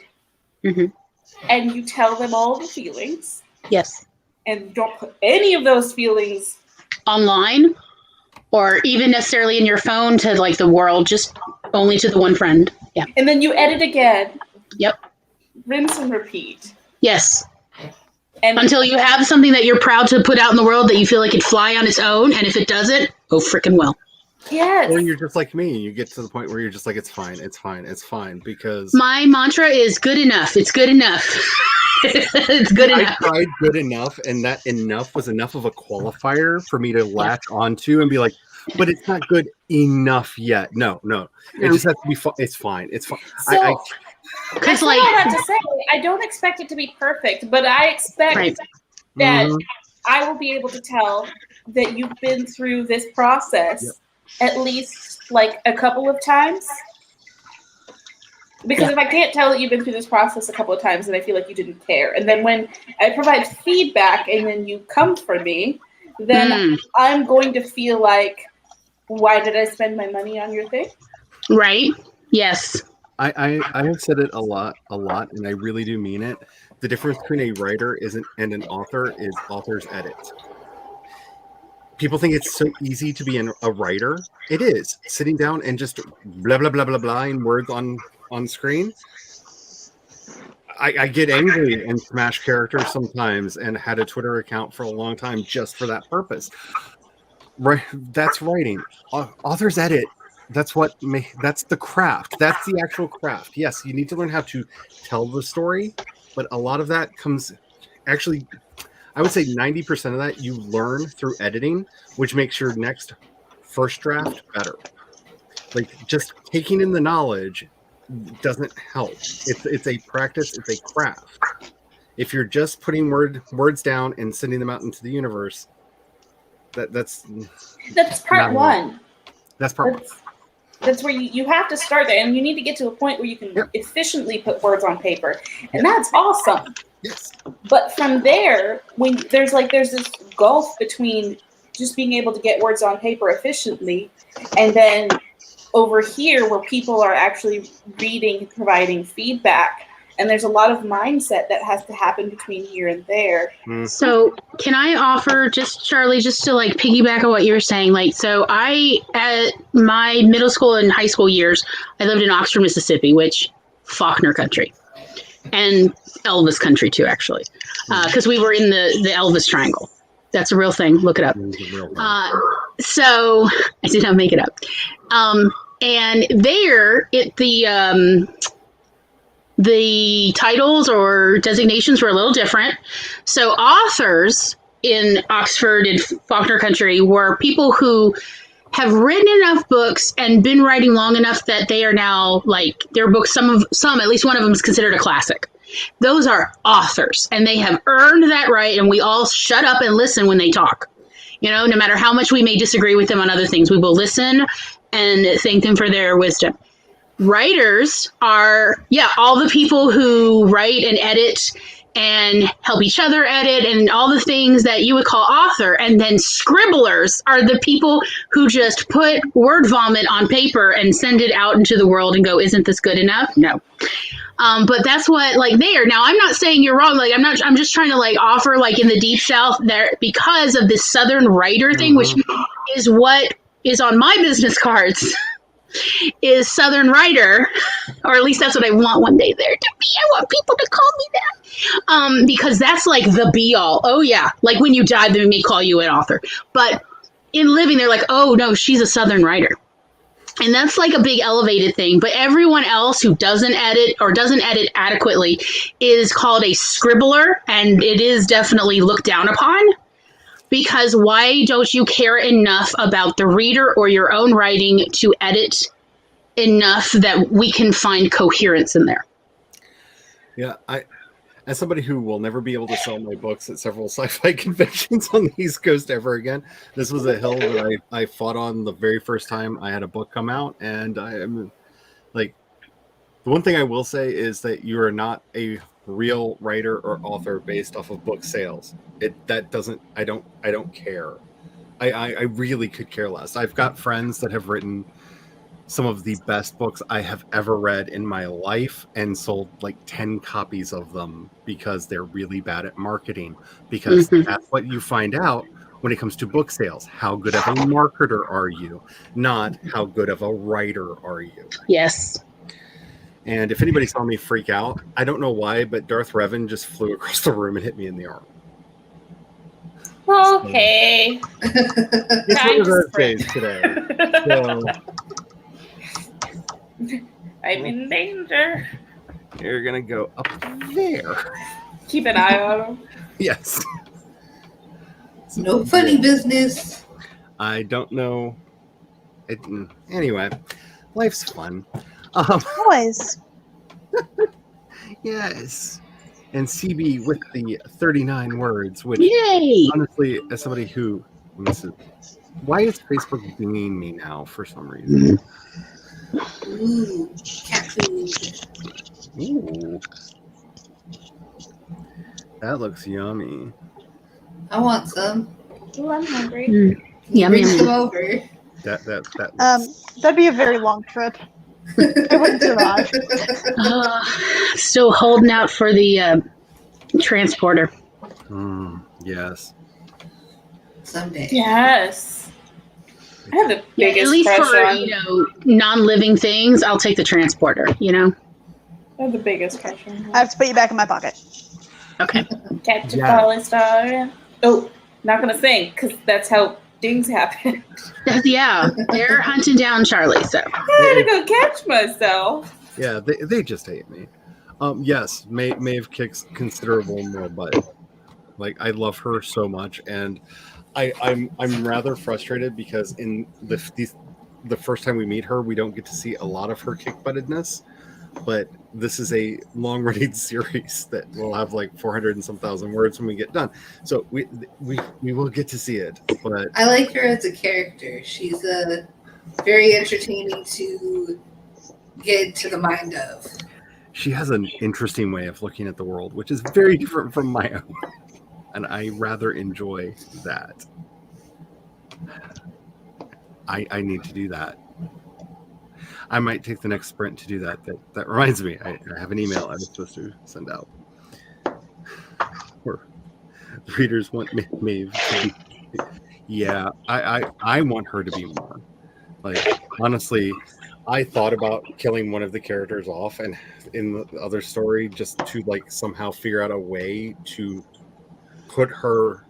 and you tell them all the feelings. Yes. And don't put any of those feelings online, or even necessarily in your phone to like the world, just only to the one friend. Yeah. And then you edit again. Yep. Rinse and repeat. Yes. And until you have something that you're proud to put out in the world that you feel like it fly on its own, and if it doesn't, oh freaking well. Yes. Or you're just like me. You get to the point where you're just like, it's fine, because my mantra is good enough. It's good enough. It's good enough. I tried good enough, and that enough was enough of a qualifier for me to latch onto and be like, but it's not good enough yet. No. It just has to be fun. It's fine. It's fine. So, that's what I had to say. I don't expect it to be perfect, but I expect that I will be able to tell that you've been through this process at least like a couple of times. Because if I can't tell that you've been through this process a couple of times, then I feel like you didn't care. And then when I provide feedback and then you come for me, then I'm going to feel like, why did I spend my money on your thing? Right. Yes. I have said it a lot, and I really do mean it. The difference between a writer and an author is authors edit. People think it's so easy to be a writer. It is. Sitting down and just blah, blah, blah, blah, blah in words on on screen. I get angry and smash characters sometimes, and had a Twitter account for a long time just for that purpose. Right, that's writing. Authors edit. That's the craft. That's the actual craft. Yes, you need to learn how to tell the story, but a lot of that comes actually, I would say 90% of that you learn through editing, which makes your next first draft better. Like just taking in the knowledge doesn't help. It's a practice, it's a craft. If you're just putting words down and sending them out into the universe, that's part one. That's part one. That's where you have to start there, and you need to get to a point where you can efficiently put words on paper, and that's awesome. Yes. But from there, when there's this gulf between just being able to get words on paper efficiently, and then over here where people are actually reading, providing feedback, and there's a lot of mindset that has to happen between here and there. So can I offer, just Charlie, just to like piggyback on what you were saying? Like, so at my middle school and high school years, I lived in Oxford, Mississippi, which Faulkner country, and Elvis country too, actually, because we were in the Elvis Triangle. That's a real thing. Look it up. So I did not make it up. And there, the titles or designations were a little different. So authors in Oxford and Faulkner country were people who have written enough books and been writing long enough that they are now like their books. Some, at least one of them is considered a classic. Those are authors, and they have earned that right. And we all shut up and listen when they talk. You know, no matter how much we may disagree with them on other things, we will listen and thank them for their wisdom. Writers are, all the people who write and edit and help each other edit and all the things that you would call author. And then scribblers are the people who just put word vomit on paper and send it out into the world and go, isn't this good enough? No. But that's what, like, there. Now, I'm not saying you're wrong. Like, I'm just trying to, like, offer, like, in the Deep South there, because of this Southern writer thing, which is what is on my business cards, is Southern writer, or at least that's what I want one day there to be. I want people to call me that. Because that's, like, the be-all. Oh, yeah. Like, when you die, they may call you an author. But in living, they're like, oh, no, she's a Southern writer. And that's like a big elevated thing. But everyone else who doesn't edit or doesn't edit adequately is called a scribbler. And it is definitely looked down upon. Because why don't you care enough about the reader or your own writing to edit enough that we can find coherence in there? Yeah, as somebody who will never be able to sell my books at several sci-fi conventions on the East Coast ever again, this was a hill that I fought on the very first time I had a book come out. And I am like, the one thing I will say is that you are not a real writer or author based off of book sales. I don't care. I really could care less. I've got friends that have written some of the best books I have ever read in my life and sold like 10 copies of them because they're really bad at marketing. Because that's what you find out when it comes to book sales. How good of a marketer are you? Not how good of a writer are you? Yes. And if anybody saw me freak out, I don't know why, but Darth Revan just flew across the room and hit me in the arm. Okay. It's one of those days today. So, I'm in danger. you're going to go up there. Keep an eye on him. Yes. No funny business. I don't know. Anyway, life's fun. Always. Yes. And CB with the 39 words, which Yay! honestly, as somebody who, why is Facebook dinging me now for some reason? Ooh, cat food. Ooh. That looks yummy. I want some. Ooh, I'm hungry. Yummy. Bring some over. That looks, That'd be a very long trip. I wouldn't survive. Still holding out for the transporter. yes. Someday. Yes. I have the Yeah, biggest at least crush for on. non-living things, I'll take the transporter. I have the biggest crush on. I have to put you back in my pocket. Okay. Catch a Yeah. falling star. Oh, not gonna sing because that's how things happen. Yeah, they're hunting down Charlie. So I had to go catch myself. Yeah, they just hate me. Yes, Maeve kicks considerable more butt. Like I love her so much, and I'm rather frustrated because in the first time we meet her, we don't get to see a lot of her kick buttedness. But this is a long running series that will have like 400 and some thousand words when we get done. So we will get to see it. But I like her as a character. She's very entertaining to get into the mind of. she has an interesting way of looking at the world, which is very different from my own. And I rather enjoy that. I need to do that. I might take the next sprint to do that. That reminds me, I have an email I was supposed to send out. Where the readers want Maeve to be. Yeah, I want her to be more. Like, honestly, I thought about killing one of the characters off and in the other story just to like somehow figure out a way to put her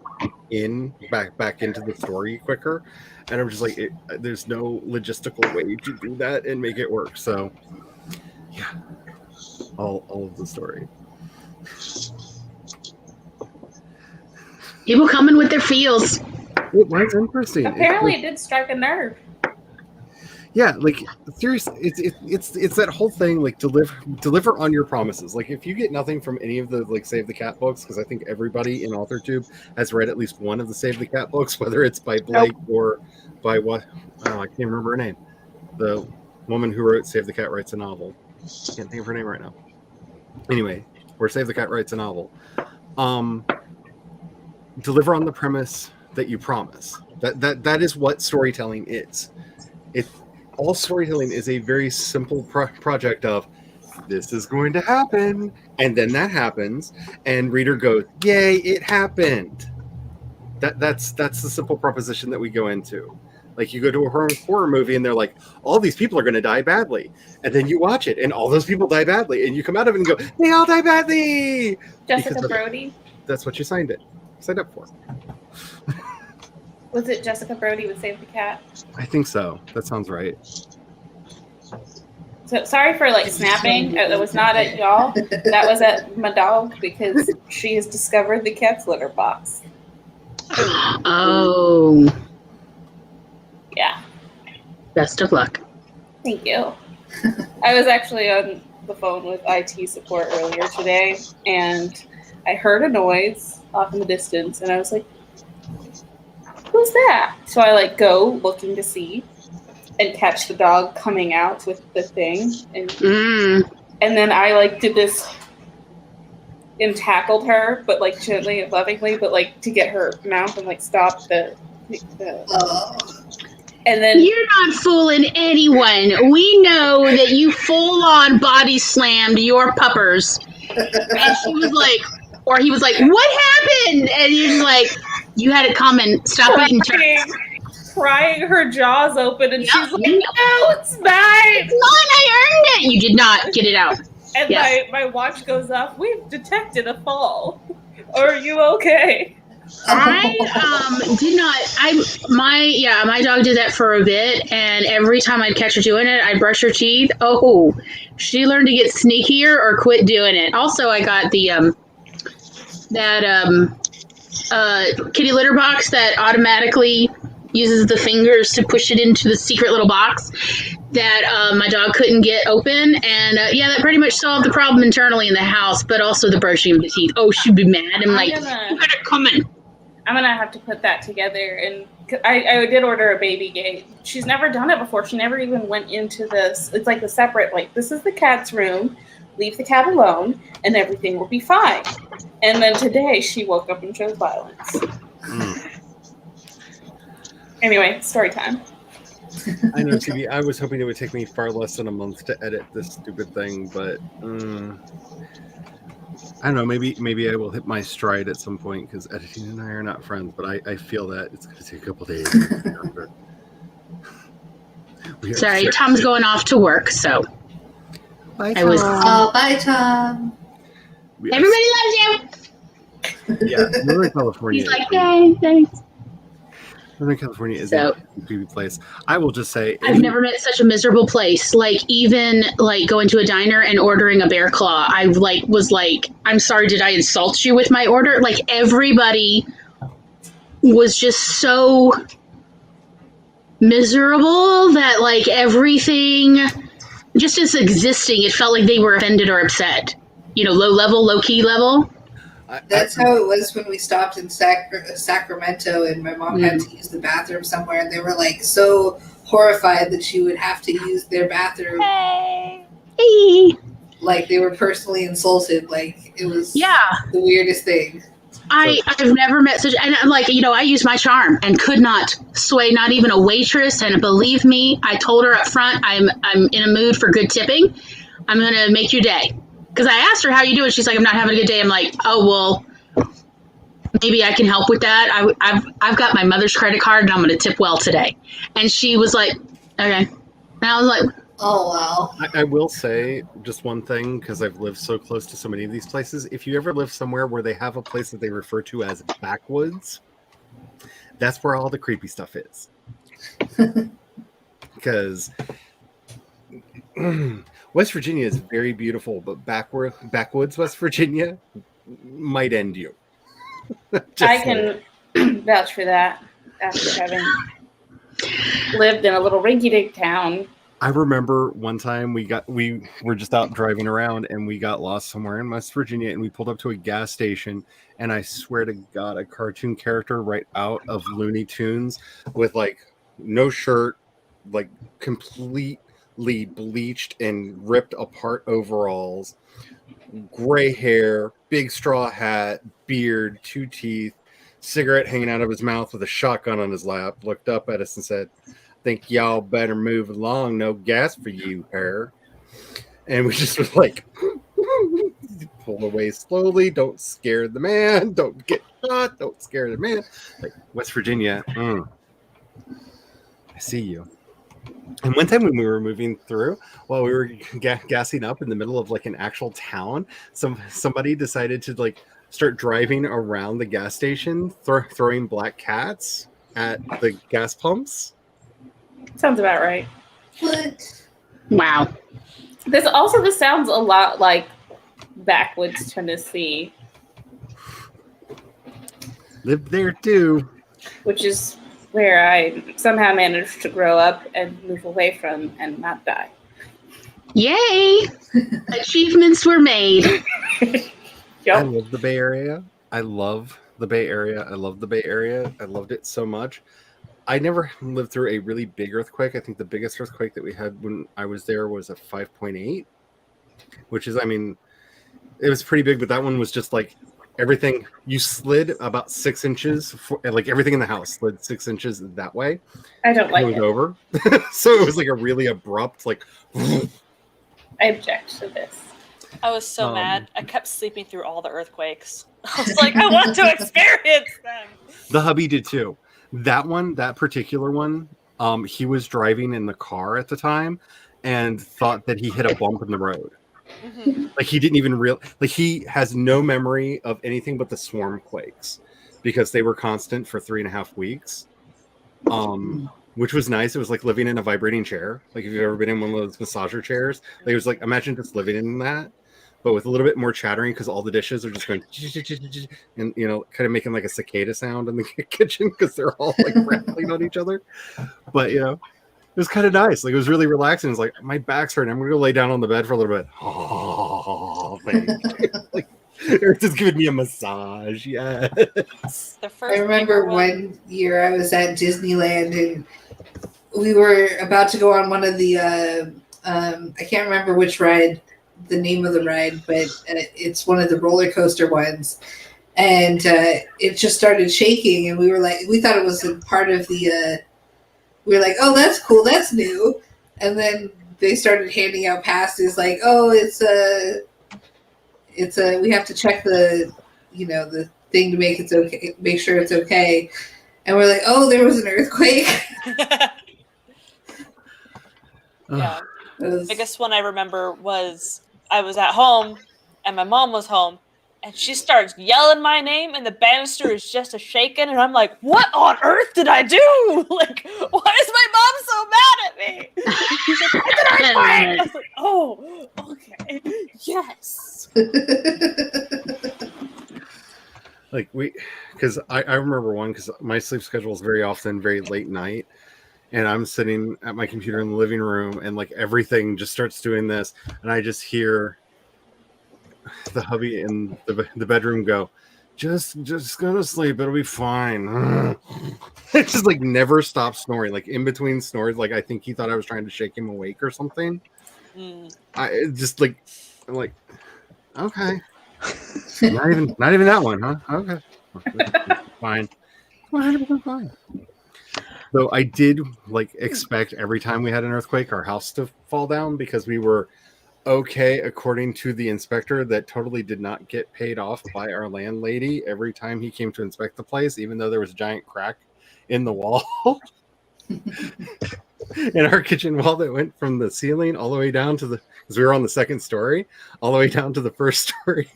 back into the story quicker. And I'm just like, there's no logistical way to do that and make it work. So, yeah, all of the story. people coming with their feels. Mine's interesting. Apparently, it did strike a nerve. Yeah, like seriously, it's that whole thing. Like deliver on your promises. Like if you get nothing from any of the like Save the Cat books, because I think everybody in AuthorTube has read at least one of the Save the Cat books, whether it's by Blake or by what I can't remember her name. The woman who wrote Save the Cat writes a novel. Can't think of her name right now. Anyway, where Save the Cat writes a novel. Deliver on the premise that you promise. That is what storytelling is. All storytelling is a very simple project of this is going to happen, and then that happens, and reader goes, "Yay, it happened." That's the simple proposition that we go into. Like you go to a horror movie, and they're like, "All these people are going to die badly," and then you watch it, and all those people die badly, and you come out of it and go, "They all die badly." Jessica Brody. That's what you signed up for. Was it Jessica Brody with Save the Cat? I think so. That sounds right. So sorry for like snapping. That was not at y'all. That was at my dog because she has discovered the cat's litter box. Oh, Yeah. best of luck. Thank you. I was actually on the phone with IT support earlier today, and I heard a noise off in the distance, and I was like, "Who's that?" So I like go looking to see, and catch the dog coming out with the thing, and then I like did this and tackled her, but like gently and lovingly, but like to get her mouth and like stop the and then You're not fooling anyone. We know that you full on body slammed your puppers. And she was like, or he was like, "What happened?" And you're like, "You had it coming. Stop eating turds." crying her jaws open, and Yep. she's like, "No, it's mine." It's mine. I earned it. You did not get it out. And Yes. my watch goes off. We've detected a fall. Are you okay? I did not. My dog did that for a bit, and every time I'd catch her doing it, I'd brush her teeth. Oh, she learned to get sneakier or quit doing it. Also, I got the kitty litter box that automatically uses the fingers to push it into the secret little box that my dog couldn't get open. And that pretty much solved the problem internally in the house, but also the brushing of the teeth. Oh, she'd be mad. I'm like, "You got it coming." I'm gonna have to put that together, and I did order a baby gate. She's never done it before. She never even went into this. It's like a separate, like, this is the cat's room. Leave the cat alone, and everything will be fine. And then today, she woke up and chose violence. Anyway, story time. I know, TV. I was hoping it would take me far less than a month to edit this stupid thing, but I don't know. Maybe I will hit my stride at some point because editing and I are not friends. But I feel that it's going to take a couple days. Sorry, Tom's going off to work, so Bye, I was- Tom. Oh, bye, Tom. Yes. everybody loves you. Yeah, Northern California. He's like, yay, thanks. Northern California is So- a creepy place. I will just say, I've never met such a miserable place. Like even like going to a diner and ordering a bear claw. I was like, I'm sorry, did I insult you with my order? Like everybody was just so miserable that like everything just as existing, it felt like they were offended or upset. You know, low level, low key level. That's how it was when we stopped in Sacramento and my mom had to use the bathroom somewhere, and they were like so horrified that she would have to use their bathroom. Hey. Hey. Like they were personally insulted. Like it was Yeah. the weirdest thing. I've never met such, and like, you know, I used my charm and could not sway not even a waitress. And believe me, I told her up front, I'm in a mood for good tipping. I'm going to make your day. Because I asked her, how you doing? She's like, I'm not having a good day. I'm like, oh, well, maybe I can help with that. I've got my mother's credit card and I'm going to tip well today. And she was like, okay. And I was like, Oh wow. I will say just one thing, because I've lived so close to so many of these places. If you ever live somewhere where they have a place that they refer to as backwoods, that's where all the creepy stuff is. Because West Virginia is very beautiful, but backwoods West Virginia might end you. Just I saying. can vouch for that after having lived in a little rinky-dink town. I remember one time we were just out driving around and we got lost somewhere in West Virginia and we pulled up to a gas station and I swear to God, a cartoon character right out of Looney Tunes with like no shirt, like completely bleached and ripped apart overalls, gray hair, big straw hat, beard, 2 teeth, cigarette hanging out of his mouth with a shotgun on his lap, looked up at us and said, think y'all better move along. No gas for you, her. And we just was like, pull away slowly. Don't scare the man. Don't get shot. Don't scare the man. Like West Virginia. I see you. And one time when we were moving through, while we were gassing up in the middle of like an actual town, somebody decided to like start driving around the gas station, throwing black cats at the gas pumps. Sounds about right. What? wow. This sounds a lot like backwoods Tennessee, Lived there too. which is where I somehow managed to grow up and move away from and not die. Yay. Achievements were made. I Yup. love the Bay Area. I love the Bay Area. I love the Bay Area. I loved it so much. I never lived through a really big earthquake. I think the biggest earthquake that we had when I was there was a 5.8, which is, I mean, it was pretty big, but that one was just like everything. You slid about 6 inches, like everything in the house slid 6 inches that way. I don't like it was it. over. So it was like a really abrupt, like, I object to this. I was so mad. I kept sleeping through all the earthquakes. I was like, I want to experience them. the hubby did too. That particular one, he was driving in the car at the time and thought that he hit a bump in the road. Mm-hmm. Like he didn't even like he has no memory of anything but the swarm quakes because they were constant for 3.5 weeks. Which was nice. It was like living in a vibrating chair. Like if you've ever been in one of those massager chairs, like it was like imagine just living in that, but with a little bit more chattering because all the dishes are just going and kind of making like a cicada sound in the kitchen because they're all like rattling on each other. But it was kind of nice. Like it was really relaxing. It's like my back's hurting. I'm gonna go lay down on the bed for a little bit. Oh, thank you. Like Earth is giving me a massage. Yes. The first I remember bigger one year I was at Disneyland and we were about to go on one of the I can't remember which ride, the name of the ride, but it's one of the roller coaster ones, and it just started shaking, and we were like, we thought it was a part of the. We were like, oh, that's cool, that's new, and then they started handing out passes like, oh, it's a we have to check the the thing to make it okay, make sure it's okay, and we're like, oh, there was an earthquake. Yeah. It was- Biggest one I remember was I was at home and my mom was home and she starts yelling my name and the banister is just a shaking and I'm like, what on earth did I do? Like, why is my mom so mad at me? She's like, it's an earthquake! I was like, oh, okay, yes. Like because I remember one because my sleep schedule is very often very late night, and I'm sitting at my computer in the living room and like everything just starts doing this, and I just hear the hubby in the bedroom go, just go to sleep, it'll be fine. It just like never stops snoring, like in between snores, like I think he thought I was trying to shake him awake or something. I just like, I'm like, okay, not even that one, huh? Okay, fine, 100% fine. Though I did like expect every time we had an earthquake, our house to fall down because we were okay, according to the inspector, that totally did not get paid off by our landlady every time he came to inspect the place, even though there was a giant crack in the wall in our kitchen wall that went from the ceiling all the way down to the, because we were on the second story, all the way down to the first story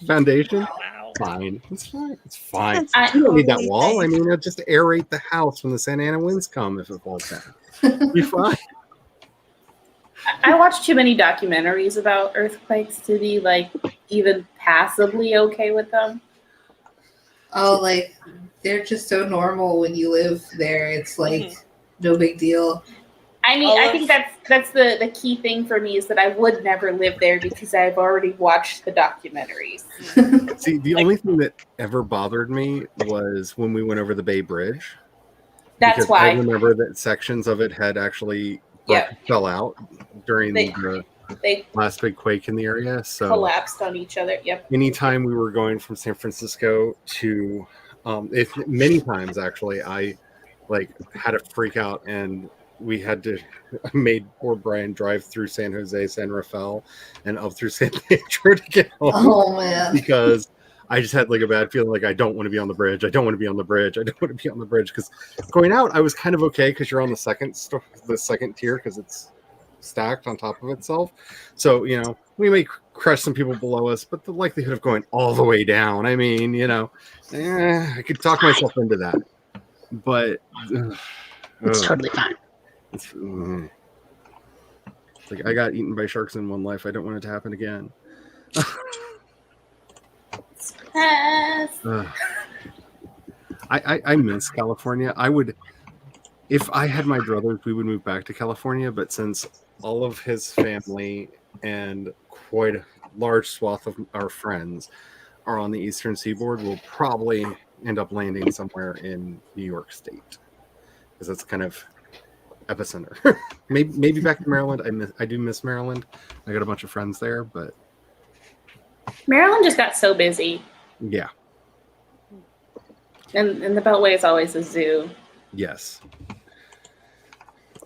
foundation. Wow. Fine, it's fine, it's fine. That's I- You don't need that totally wall. I safe. mean, it'll just aerate the house when the Santa Ana winds come if it falls down. Be fine. I watch too many documentaries about earthquakes to be like even passably okay with them. Oh, like they're just so normal when you live there. It's like no big deal. I mean, I think that's the key thing for me is that I would never live there because I've already watched the documentaries. See, the only thing that ever bothered me was when we went over the Bay Bridge. That's Because I why. remember that sections of it had actually fell out during They- the They last big quake in the area. So collapsed on each other. Yep. anytime we were going from San Francisco to, many times actually, I like had a freak out and we had to made poor Brian drive through San Jose, San Rafael, and up through San Pedro to get home. Oh man. Because I just had like a bad feeling, like I don't want to be on the bridge. I don't want to be on the bridge. I don't want to be on the bridge. Because going out, I was kind of okay because you're on the second tier because it's stacked on top of itself. So we may crush some people below us, but the likelihood of going all the way down, I mean, I could talk myself into that. But It's totally fine. it's like I got eaten by sharks in one life. I don't want it to happen again. Yes. I miss California. I would, if I had my brothers, we would move back to California. But since all of his family and quite a large swath of our friends are on the Eastern Seaboard, we'll probably end up landing somewhere in New York State because that's kind of epicenter. maybe back to Maryland. I do miss Maryland. I got a bunch of friends there, but Maryland just got so busy, yeah, and the Beltway is always a zoo. yes.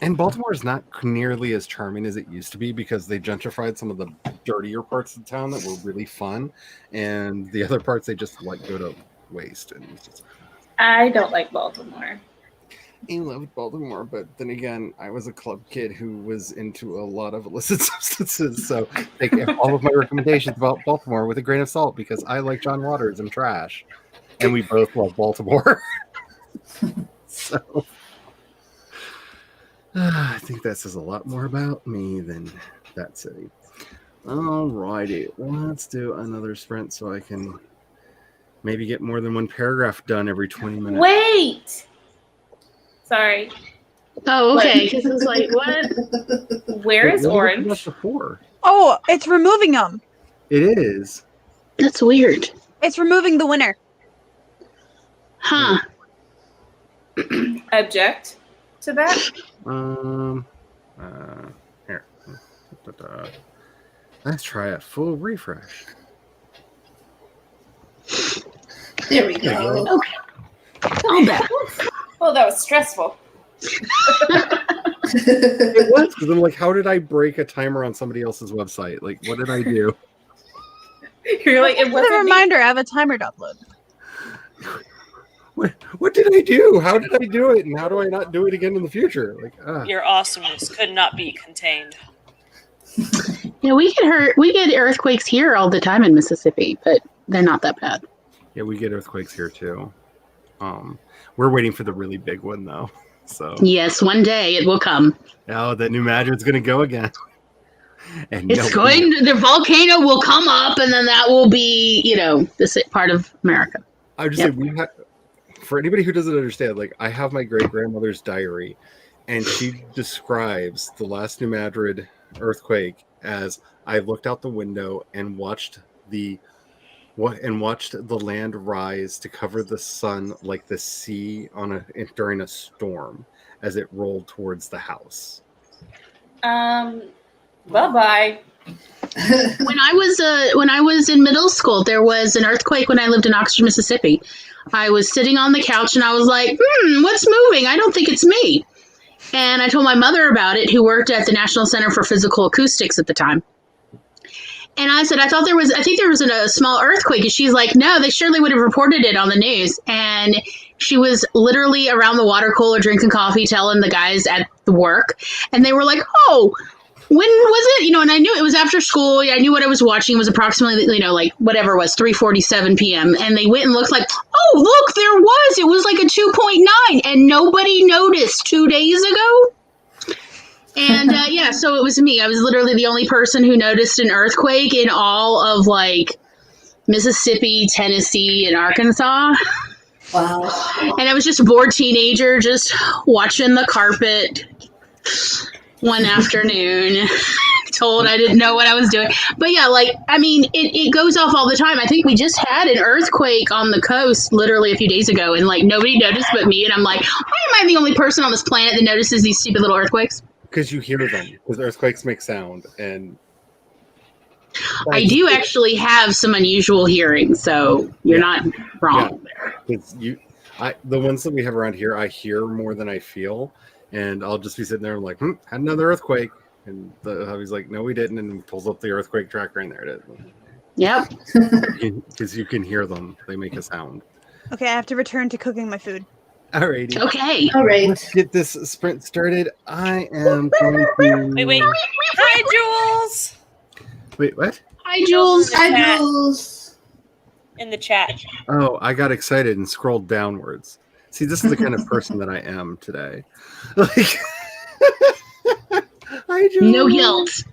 And Baltimore is not nearly as charming as it used to be because they gentrified some of the dirtier parts of town that were really fun, and the other parts they just let go to waste. And it's just, I don't like Baltimore. I loved Baltimore, but then again, I was a club kid who was into a lot of illicit substances, so take all of my recommendations about Baltimore with a grain of salt because I like John Waters and trash, and we both love Baltimore. So. I think that says a lot more about me than that city. Alrighty, let's do another sprint so I can maybe get more than one paragraph done every 20 minutes. Wait. Sorry. Oh, okay. Because it was like, what? Where is What was Orange? that before? Oh, it's removing them. It is. That's weird. It's removing the winner. Huh. Object to that? Here. Let's try a full refresh. There we go. Okay. I'll bet. Oh, that was stressful. It was because I'm like, how did I break a timer on somebody else's website? Like, what did I do? You're like, it With a wasn't me. reminder, I have a timer to upload. what did I do? How did I do it? And how do I not do it again in the future? Like, Your awesomeness could not be contained. Yeah, we get earthquakes here all the time in Mississippi, but they're not that bad. yeah, we get earthquakes here too. We're waiting for the really big one though. So Yes, one day it will come. now that New Madrid's going to go again. And The volcano will come up, and then that will be, this part of America. I would just say for anybody who doesn't understand, like I have my great grandmother's diary, and she describes the last New Madrid earthquake as I looked out the window and watched the land rise to cover the sun like the sea during a storm as it rolled towards the house. Bye-bye. When I was in middle school, there was an earthquake when I lived in Oxford, Mississippi. I was sitting on the couch and I was like, what's moving? I don't think it's me. And I told my mother about it, who worked at the National Center for Physical Acoustics at the time. And I said, I think there was a small earthquake. And she's like, no, they surely would have reported it on the news. And she was literally around the water cooler drinking coffee, telling the guys at the work. And they were like, oh, when was it? And I knew it was after school. I knew what I was watching. It was approximately, like whatever it was, 3:47 p.m. And they went and looked like, oh, look, there was. It was like a 2.9. And nobody noticed 2 days ago. And so it was me. I was literally the only person who noticed an earthquake in all of Mississippi, Tennessee, and Arkansas. Wow. And I was just a bored teenager just watching the carpet one afternoon, told I didn't know what I was doing. But yeah, it goes off all the time. I think we just had an earthquake on the coast literally a few days ago, and nobody noticed but me. And I'm like, why am I the only person on this planet that notices these stupid little earthquakes? Because you hear them. Because earthquakes make sound, and I do actually have some unusual hearing, so you're not wrong there. It's the ones that we have around here, I hear more than I feel, and I'll just be sitting there and like, had another earthquake, and the hubby's like, no, we didn't, and he pulls up the earthquake tracker, and there it is. Yep. Because you can hear them; they make a sound. Okay, I have to return to cooking my food. Alrighty. Okay. All right. Let's get this sprint started. I am going to... Wait. Hi, Jules! Wait, what? Hi, Jules. Hi, Jules. In the chat. Oh, I got excited and scrolled downwards. See, this is the kind of person that I am today. Hi, Jules. No guilt.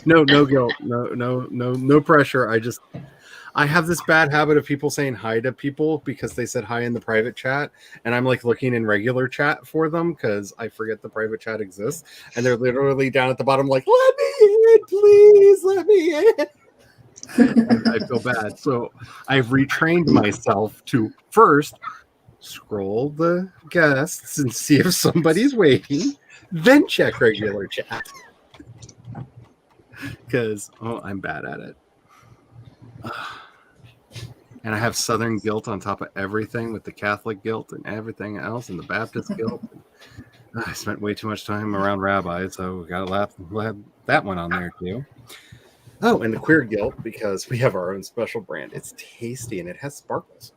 No guilt. No pressure. I have this bad habit of people saying hi to people because they said hi in the private chat, and I'm looking in regular chat for them because I forget the private chat exists, and they're literally down at the bottom like, let me in, please, let me in. And I feel bad. So I've retrained myself to first scroll the guests and see if somebody's waiting, then check regular chat. Because, I'm bad at it. And I have Southern guilt on top of everything with the Catholic guilt and everything else and the Baptist guilt. I spent way too much time around rabbis, so we got to that one on there too. Oh, and the queer guilt because we have our own special brand. It's tasty and it has sparkles.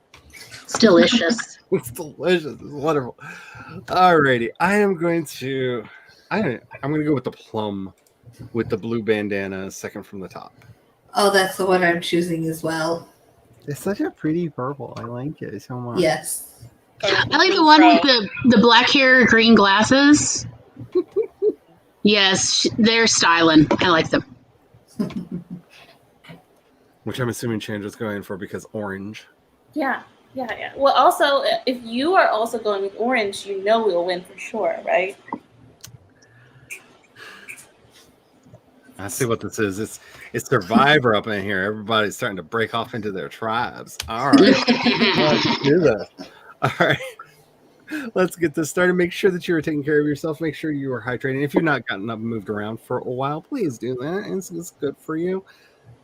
It's delicious. It's delicious. It's wonderful. Alrighty, I'm going to go with the plum with the blue bandana, second from the top. Oh, that's the one I'm choosing as well. It's such a pretty purple. I like it so much. Yes. I like the one with the black hair, green glasses. Yes, they're styling. I like them. Which I'm assuming Chandra's going for because orange. Yeah. Well, also, if you are also going with orange, we'll win for sure, right? I see what this is. It's Survivor up in here. Everybody's starting to break off into their tribes. All right. Let's do this. All right. Let's get this started. Make sure that you are taking care of yourself. Make sure you are hydrating. If you've not gotten up and moved around for a while, please do that. It's good for you.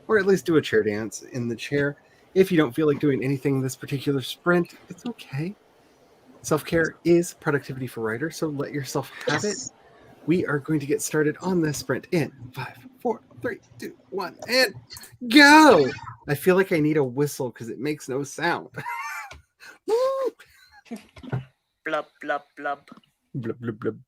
Or at least do a chair dance in the chair. If you don't feel like doing anything this particular sprint, it's okay. Self-care is productivity for writers, so let yourself have it. We are going to get started on this sprint in 5, 4, 3, 2, 1, and go! I feel like I need a whistle because it makes no sound. Blub, blub, blub. Blub, blub, blub.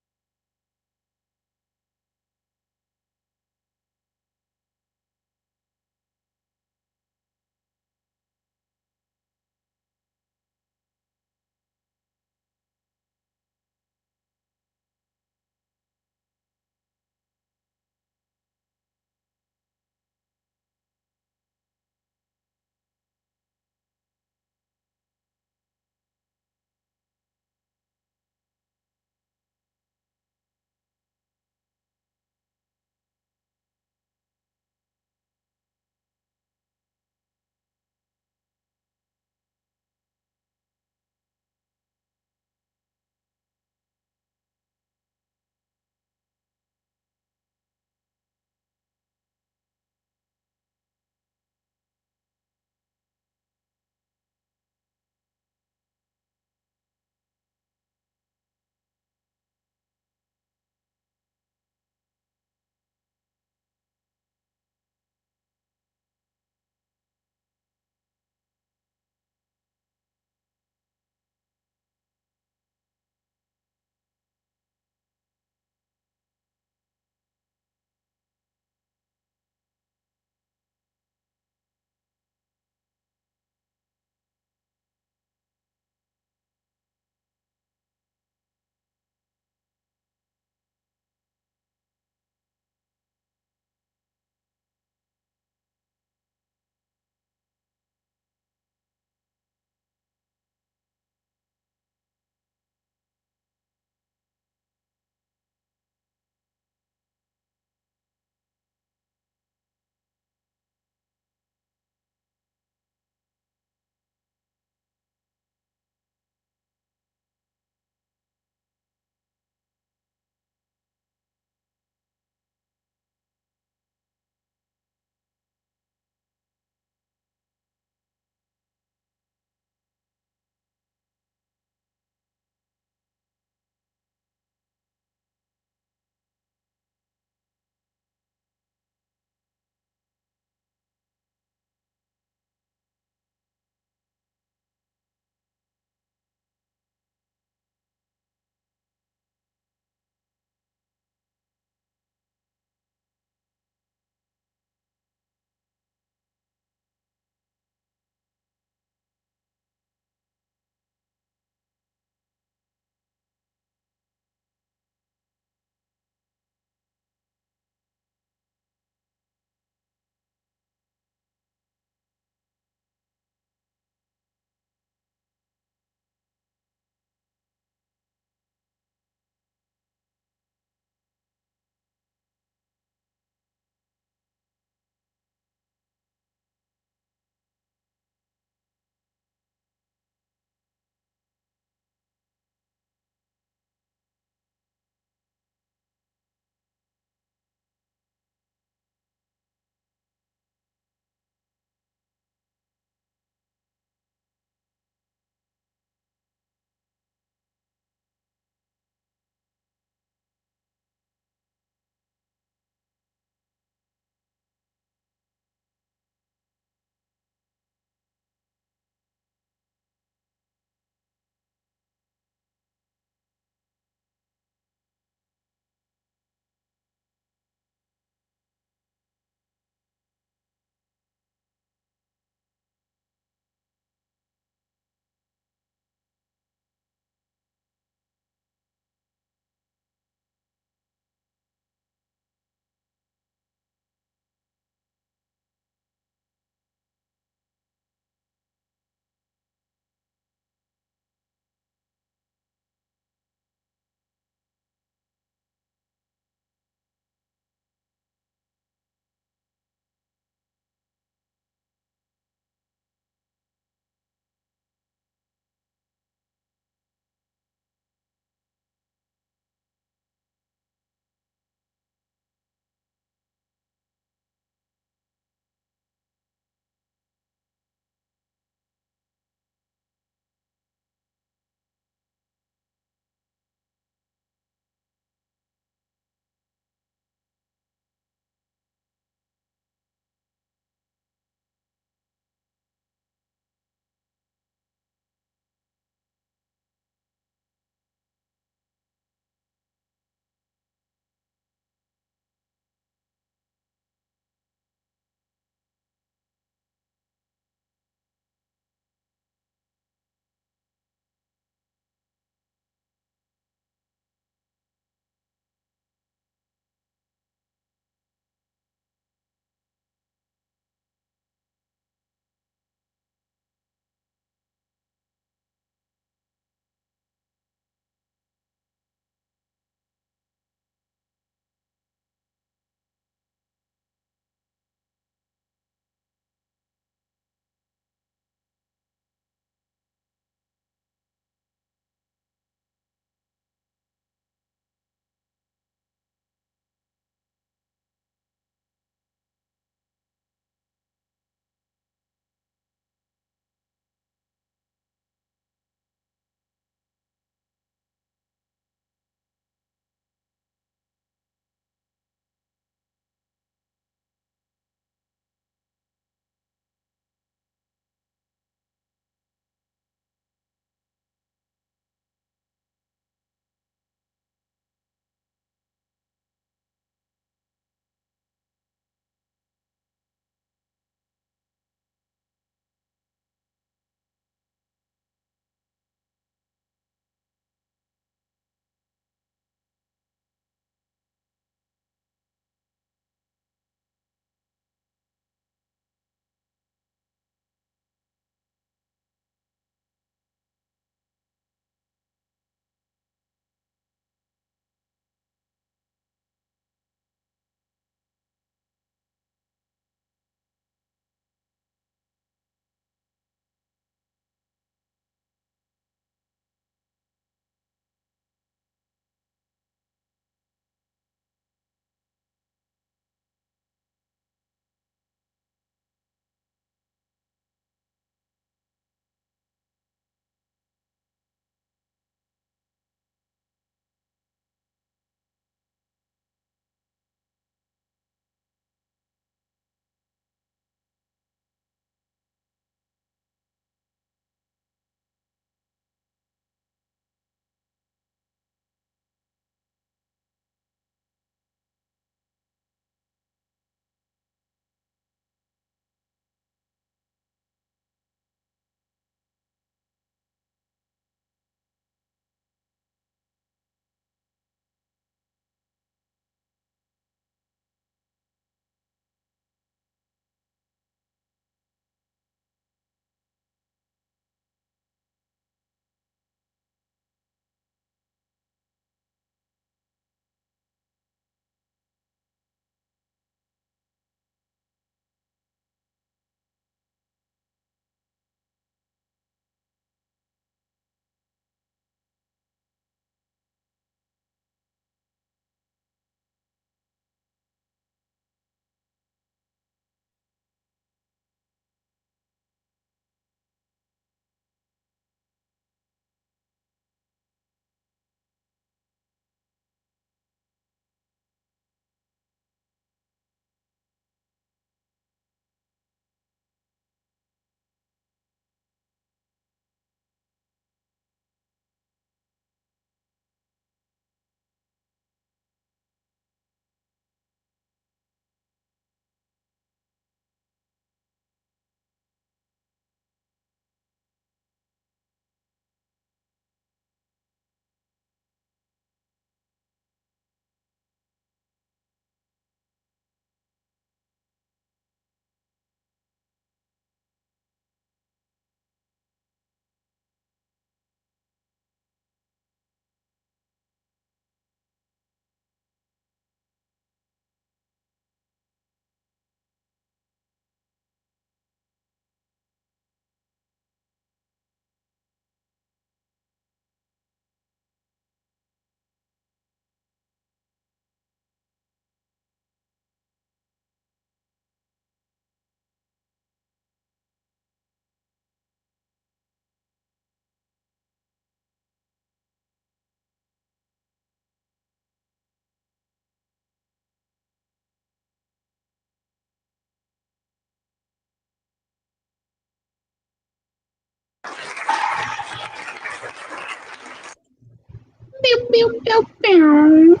Pew, pew, pew.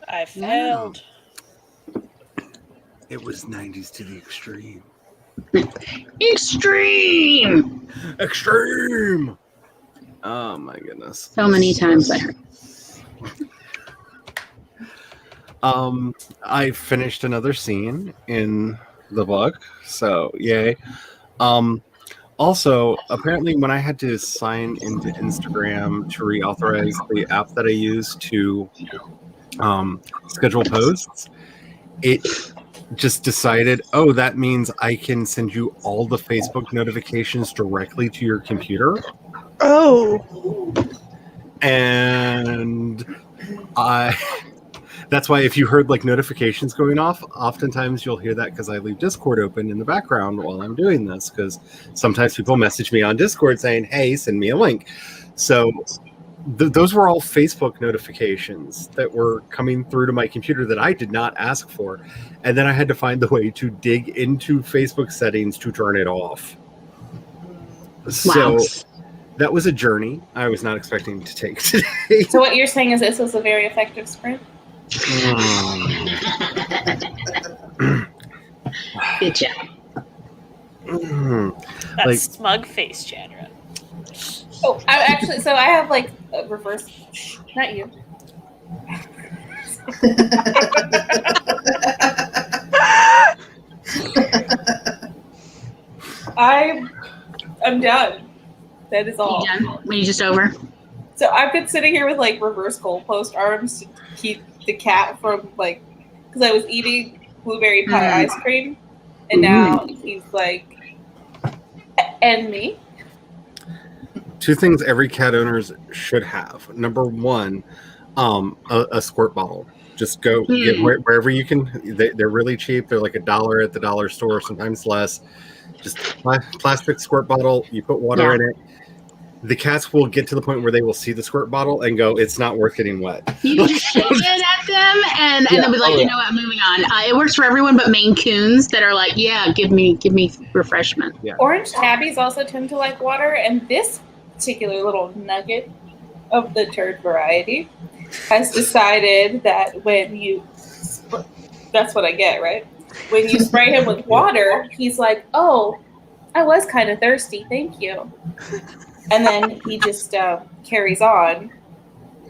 I failed. It was 90s to the extreme. Extreme. Extreme! Oh my goodness. So many times I heard. I finished another scene in the book, so yay. Also, apparently when I had to sign into Instagram to reauthorize the app that I use to schedule posts, it just decided, oh, that means I can send you all the Facebook notifications directly to your computer. Oh. And that's why if you heard like notifications going off, oftentimes you'll hear that because I leave Discord open in the background while I'm doing this, because sometimes people message me on Discord saying, hey, send me a link. So those were all Facebook notifications that were coming through to my computer that I did not ask for. And then I had to find the way to dig into Facebook settings to turn it off. So that was a journey I was not expecting to take today. So what you're saying is this was a very effective sprint? Good job. That Like- smug face, Chandra. Oh, I have like a reverse. Not you. I'm done. That is all. You done? Are you just over? So I've been sitting here with like reverse goalpost arms to keep the cat from like, because I was eating blueberry pie ice cream, and now he's like, and me. Two things every cat owners should have. Number one, a squirt bottle. Just go get wherever you can. They're really cheap. They're like $1 at the dollar store, sometimes less. Just plastic squirt bottle. You put water in it. The cats will get to the point where they will see the squirt bottle and go, it's not worth getting wet. You can just shake it at them, and they'll be like, you know what, moving on. It works for everyone but Maine Coons that are like, yeah, give me refreshment. Yeah. Orange tabbies also tend to like water, and this particular little nugget of the turd variety has decided that when you, that's what I get, right? When you spray him with water, he's like, oh, I was kind of thirsty, thank you. And then he just carries on.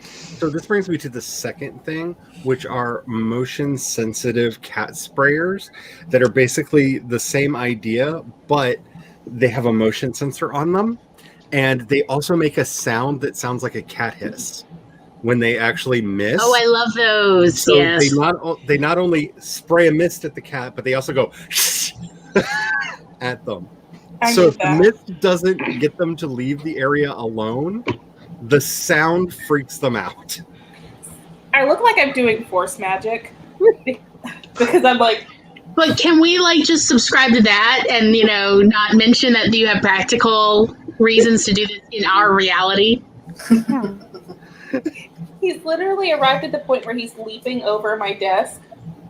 So this brings me to the second thing, which are motion-sensitive cat sprayers that are basically the same idea, but they have a motion sensor on them, and they also make a sound that sounds like a cat hiss when they actually miss. Oh, I love those. So yes. they not only spray a mist at the cat, but they also go at them. So if the mist doesn't get them to leave the area alone, the sound freaks them out. I look like I'm doing force magic because I'm like. But can we like just subscribe to that and not mention that you have practical reasons to do this in our reality? He's literally arrived at the point where he's leaping over my desk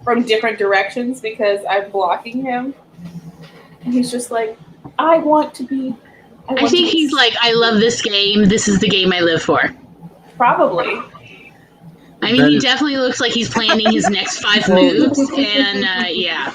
from different directions because I'm blocking him, and he's just like, I think he's like, I love this game. This is the game I live for. Probably. I mean, he definitely looks like he's planning his next 5 moves, and yeah.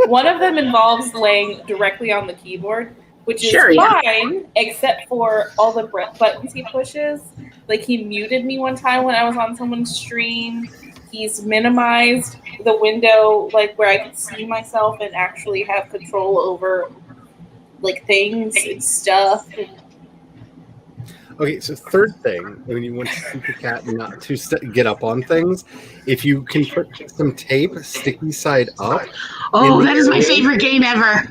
One of them involves laying directly on the keyboard, which is fine, except for all the buttons he pushes. Like, he muted me one time when I was on someone's stream. He's minimized the window, like, where I could see myself and actually have control over like things and stuff. Okay, so third thing, when you want to keep your cat not to get up on things, if you can put some tape sticky side up. Oh, that is my favorite game ever.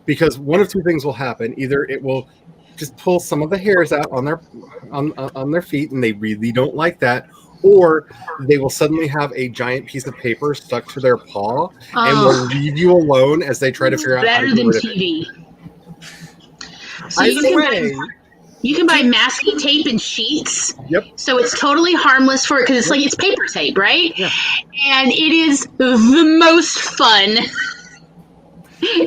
Because one of two things will happen: either it will just pull some of the hairs out on their feet, and they really don't like that, or they will suddenly have a giant piece of paper stuck to their paw and will leave you alone as they try to figure out how to better get than rid of TV. it. So you can buy masking tape and sheets. Yep. So it's totally harmless for it because it's like it's paper tape, right? Yeah. And it is the most fun.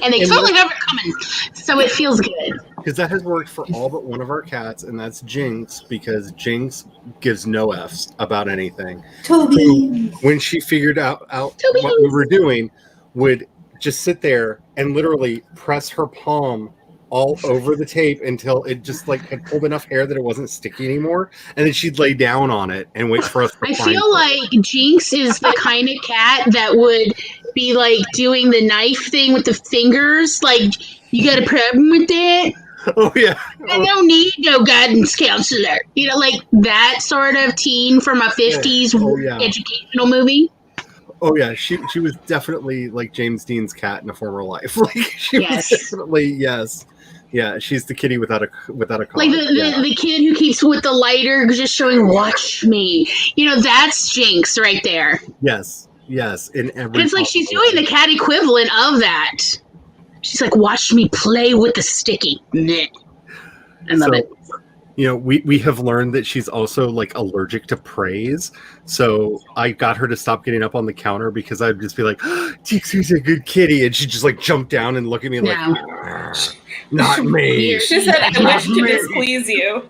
And they totally have it coming. So it feels good. because that has worked for all but one of our cats, and that's Jinx, because Jinx gives no F's about anything. Toby. When she figured out Toby. what we were doing, would just sit there and literally press her palm all over the tape until it just like had pulled enough hair that it wasn't sticky anymore, and then she'd lay down on it and wait for us to I find feel it. like Jinx is the kind of cat that would be like doing the knife thing with the fingers. Like, you got a problem with that? Oh yeah. I don't need no guidance counselor. You know, like that sort of teen from a 50s Oh, yeah. educational movie. Oh yeah, she was definitely like James Dean's cat in a former life. Like she Yes. was definitely yeah. She's the kitty without a collar. Like the kid who keeps with the lighter just showing, watch me. You know, that's Jinx right there. Yes. In every. It's like she's possible doing the cat equivalent of that. She's like, watch me play with the sticky. Meh. I love it. You know, we have learned that she's also like allergic to praise. So I got her to stop getting up on the counter because I'd just be like, Jinxie's a good kitty. And she'd just like jump down and look at me like, not me. She said, I wish to displease you.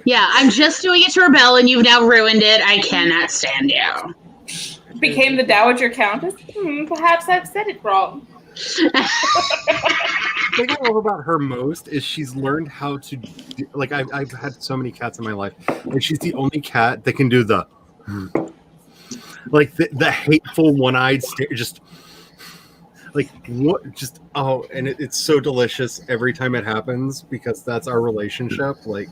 Yeah, I'm just doing it to rebel, and you've now ruined it. I cannot stand you. Became the Dowager Countess? Perhaps I've said it wrong. The thing I love about her most is she's learned how to do, like I've had so many cats in my life, and she's the only cat that can do the like the hateful one-eyed stare, just like what, just and it's so delicious every time it happens because that's our relationship. Like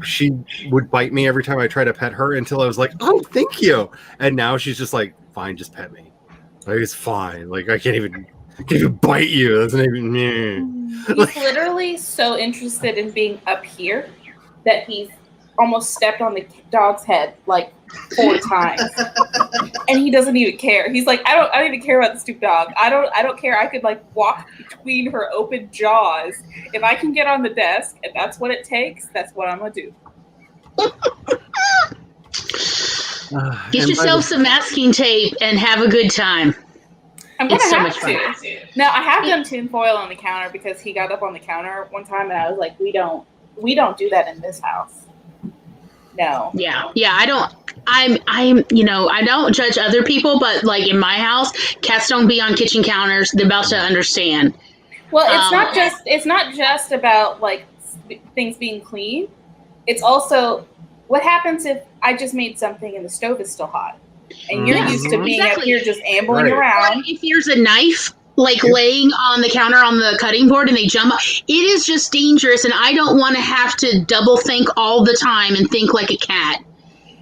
she would bite me every time I try to pet her until I was like, oh, thank you, and now she's just like, fine, just pet me. Like, it's fine. Like I can't even bite you. That's not even. He's literally so interested in being up here that he's almost stepped on the dog's head like 4 times, and he doesn't even care. He's like, I don't even care about the stupid dog. I don't care. I could like walk between her open jaws if I can get on the desk, and that's what it takes. That's what I'm gonna do. Get yourself some masking tape and have a good time. I'm gonna It's so have much fun. to. Now I have done tinfoil on the counter because he got up on the counter one time, and I was like, we don't do that in this house. No. Yeah, I'm you know, I don't judge other people, but like in my house, cats don't be on kitchen counters. They're about to understand. Well, it's not just about like things being clean. It's also what happens if I just made something and the stove is still hot, and you're used to being up here just ambling around. Or if there's a knife like laying on the counter on the cutting board and they jump up, it is just dangerous, and I don't want to have to double think all the time and think like a cat.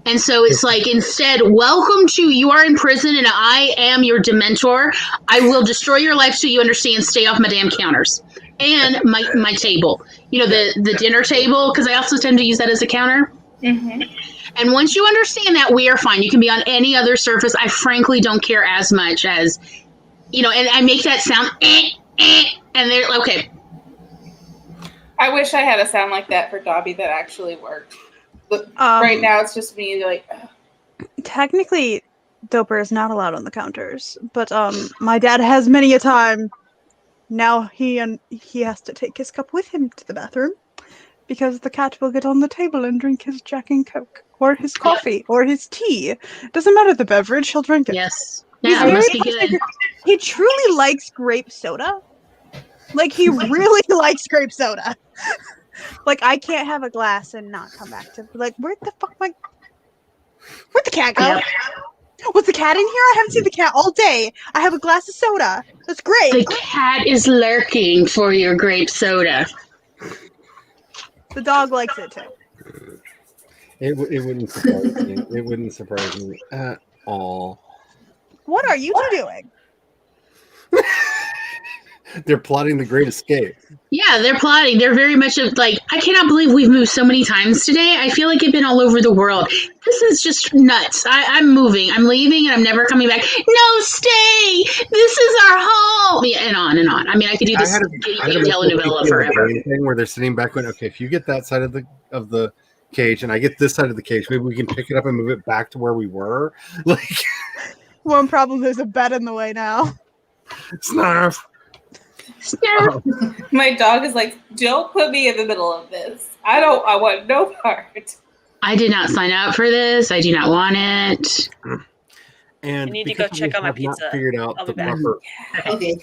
And so it's like, instead, welcome to, you are in prison and I am your Dementor. I will destroy your life so you understand, stay off my damn counters. And my table. You know, the dinner table, because I also tend to use that as a counter. Mm-hmm. And once you understand that, we are fine. You can be on any other surface. I frankly don't care as much as, you know, and I make that sound, and they're okay. I wish I had a sound like that for Dobby that actually worked. But right now, it's just me like. Technically, Doper is not allowed on the counters, but my dad has many a time. Now he has to take his cup with him to the bathroom because the cat will get on the table and drink his Jack and Coke or his coffee or his tea. Doesn't matter the beverage, he'll drink it. Yes. He's Yeah, it must be very- good. He truly likes grape soda. Like, he really likes grape soda. Like, I can't have a glass and not come back to, like, where'd the cat go? Yeah. Was the cat in here? I haven't seen the cat all day. I have a glass of soda. That's great. The cat is lurking for your grape soda. The dog likes it too. It wouldn't surprise me. It wouldn't surprise me at all. What are you two doing? They're plotting the Great Escape. Yeah, they're plotting. They're very much like, I cannot believe we've moved so many times today. I feel like I've been all over the world. This is just nuts. I'm moving. I'm leaving and I'm never coming back. No, stay. This is our home. Yeah, and on and on. I mean, I could do this telenovela forever. Thing where they're sitting back going, okay, if you get that side of the cage and I get this side of the cage, maybe we can pick it up and move it back to where we were. Like, One problem, there's a bed in the way now. Snarf. Snurf. My dog is like, don't put me in the middle of this. I want no part. I did not sign up for this. I do not want it. And I need to because go check we on my have not pizza. figured out I'll the be back. proper, Okay.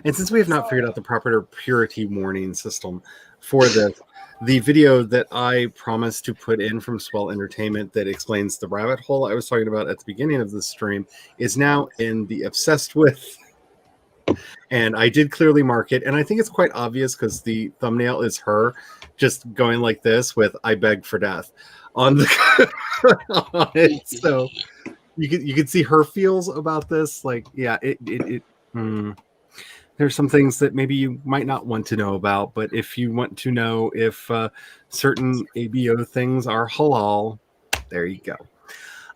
and since we have not figured out the proper purity warning system for this, the video that I promised to put in from Swell Entertainment that explains the rabbit hole I was talking about at the beginning of the stream is now in the obsessed with. And I did clearly mark it, and I think it's quite obvious because the thumbnail is her just going like this with "I beg for death" on the on it. So you can see her feels about this. Like, yeah, there's some things that maybe you might not want to know about, but if you want to know if certain ABO things are halal, there you go.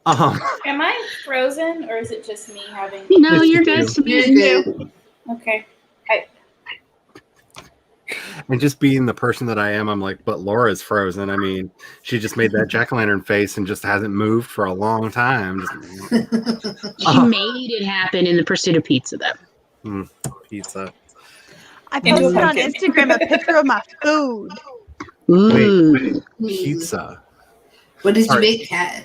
Am I frozen or is it just me having? No, you're Just good. You're good. Okay. And just being the person that I am, I'm like, but Laura's frozen. I mean, she just made that jack-o'-lantern face and just hasn't moved for a long time. She made it happen in the pursuit of pizza, though. Pizza. I Into a posted on pumpkin. Instagram a picture of my food. Ooh. Pizza. What did you Sorry. make, Kat?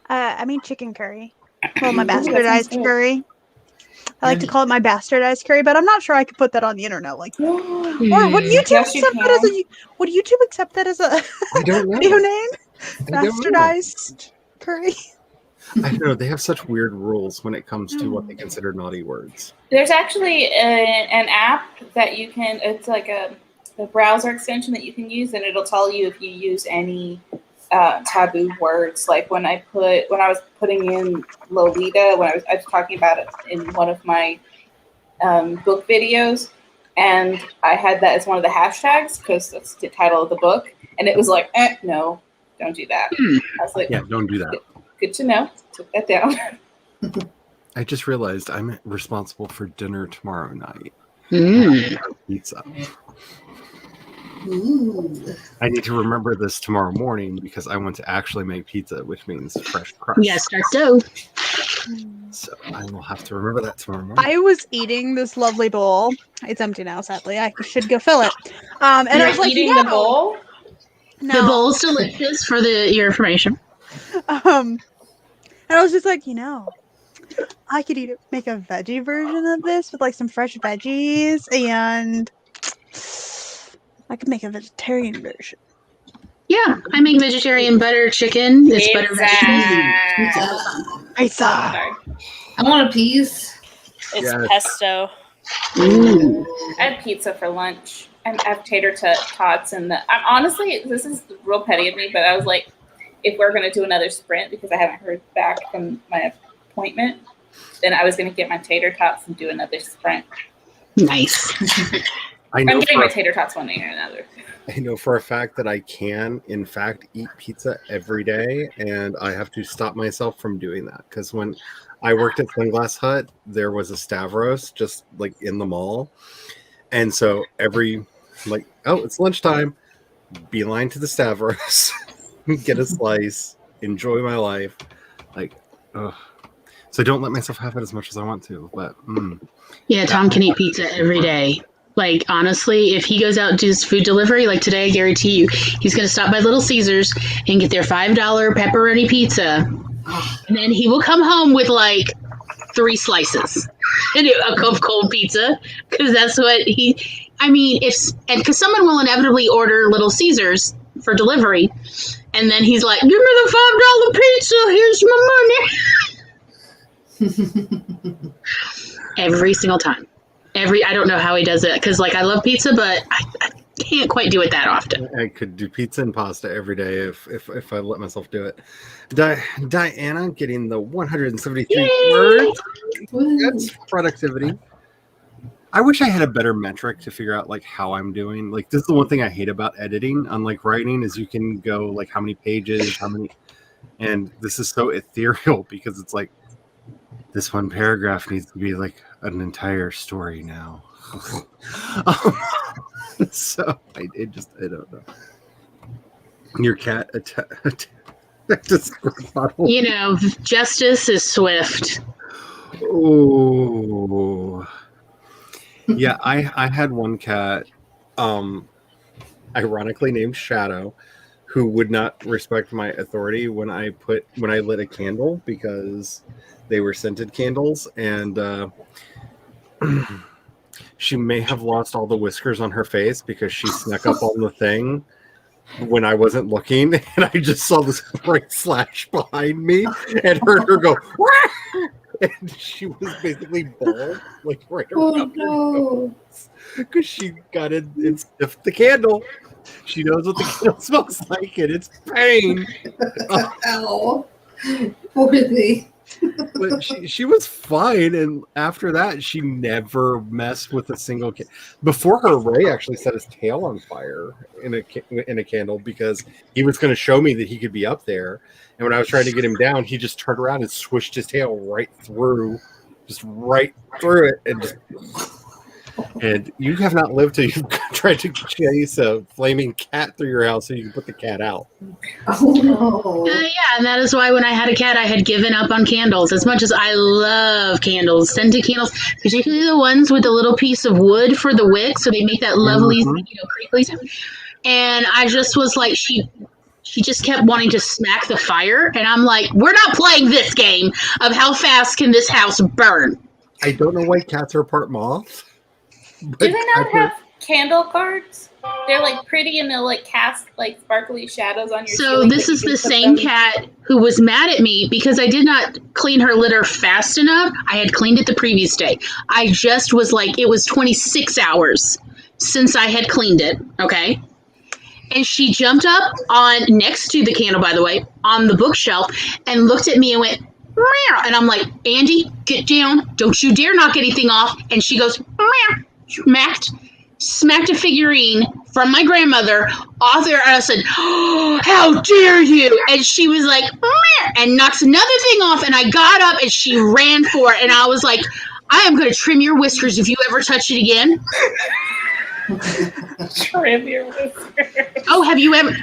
I mean chicken curry. Well, my Ooh, that sounds bastardized good. curry. I like to call it my bastardized curry, but I'm not sure I could put that on the internet. Like, or would YouTube Yes, you accept that as can. a? Would YouTube accept that as a I don't know. video name? I don't know. Bastardized curry. I don't know. They have such weird rules when it comes to what they consider naughty words. There's actually an app that you can. It's like a browser extension that you can use, and it'll tell you if you use any taboo words. Like when I was putting in Lolita, when I was talking about it in one of my book videos, and I had that as one of the hashtags because that's the title of the book, and it was like, no, don't do that. I was like, Yeah, don't do that. good to know. Took that down. I just realized I'm responsible for dinner tomorrow night. Pizza. Ooh. I need to remember this tomorrow morning because I want to actually make pizza, which means fresh crust. Yeah, start dough. So I will have to remember that tomorrow morning. I was eating this lovely bowl. It's empty now, sadly. I should go fill it. And I You're was like, eating no. the bowl. No. The bowl's delicious for your information. And I was just like, I could make a veggie version of this with like some fresh veggies, and I could make a vegetarian version. Yeah, I make vegetarian butter chicken. It's butter vegetables. Pizza. Pizza. Sorry. I want a piece. It's Yes. pesto. Ooh. I had pizza for lunch. I have tater tots and I'm honestly, this is real petty of me, but I was like, if we're going to do another sprint because I haven't heard back from my appointment, then I was going to get my tater tots and do another sprint. Nice. I I'm know getting for my a tater tots one way or another. I know for a fact that I can, in fact, eat pizza every day, and I have to stop myself from doing that because when I worked at Sunglass Hut, there was a Stavros just like in the mall, and so it's lunchtime, beeline to the Stavros, get a slice, enjoy my life, So don't let myself have it as much as I want to, but. Yeah, Tom can eat pizza every day. Like, honestly, if he goes out and does food delivery, like today, I guarantee you, he's going to stop by Little Caesars and get their $5 pepperoni pizza. And then he will come home with like 3 slices and a cup of cold pizza. Because that's what because someone will inevitably order Little Caesars for delivery. And then he's like, give me the $5 pizza. Here's my money. Every single time. I don't know how he does it because I love pizza, but I can't quite do it that often. I could do pizza and pasta every day if I let myself do it. Diana getting the 173 words. That's productivity. I wish I had a better metric to figure out how I'm doing. This is the one thing I hate about editing, unlike writing, is you can go how many pages, and this is so ethereal because it's this one paragraph needs to be an entire story now. So I don't know. Your cat attacked a squirt bottle. Justice is swift. Oh. Yeah, I had one cat, ironically named Shadow, who would not respect my authority when I lit a candle because they were scented candles, and she may have lost all the whiskers on her face because she snuck up on the thing when I wasn't looking, and I just saw this bright slash behind me and heard her go, "Wah!" And she was basically bald, like right around her nose, because she got in and sniffed the candle. She knows what the candle smells like, and it's pain. Ow. Poor thing. But she was fine, and after that, she never messed with a single candle. Before her, Ray actually set his tail on fire in a candle because he was going to show me that he could be up there. And when I was trying to get him down, he just turned around and swished his tail right through it, and you have not lived till you've tried to chase a flaming cat through your house so you can put the cat out. Oh no. Yeah, and that is why when I had a cat, I had given up on candles. As much as I love candles, scented candles, particularly the ones with a little piece of wood for the wick, so they make that lovely, crinkly sound. And I just was like, she just kept wanting to smack the fire, and I'm like, we're not playing this game of how fast can this house burn. I don't know why cats are part moth. Do they not have candle cards? They're like pretty and they'll like cast like sparkly shadows on your So ceiling this that is you the can put same them- cat who was mad at me because I did not clean her litter fast enough. I had cleaned it the previous day. I just was like, it was 26 hours since I had cleaned it, okay? And she jumped up on, next to the candle, by the way, on the bookshelf and looked at me and went, meow. And I'm like, Andy, get down. Don't you dare knock anything off. And she goes, meow. Smacked a figurine from my grandmother off there, and I said, oh, how dare you? And she was like, meow, and knocks another thing off, and I got up and she ran for it, and I was like, I am going to trim your whiskers if you ever touch it again. Trim your whiskers. Oh, have you ever?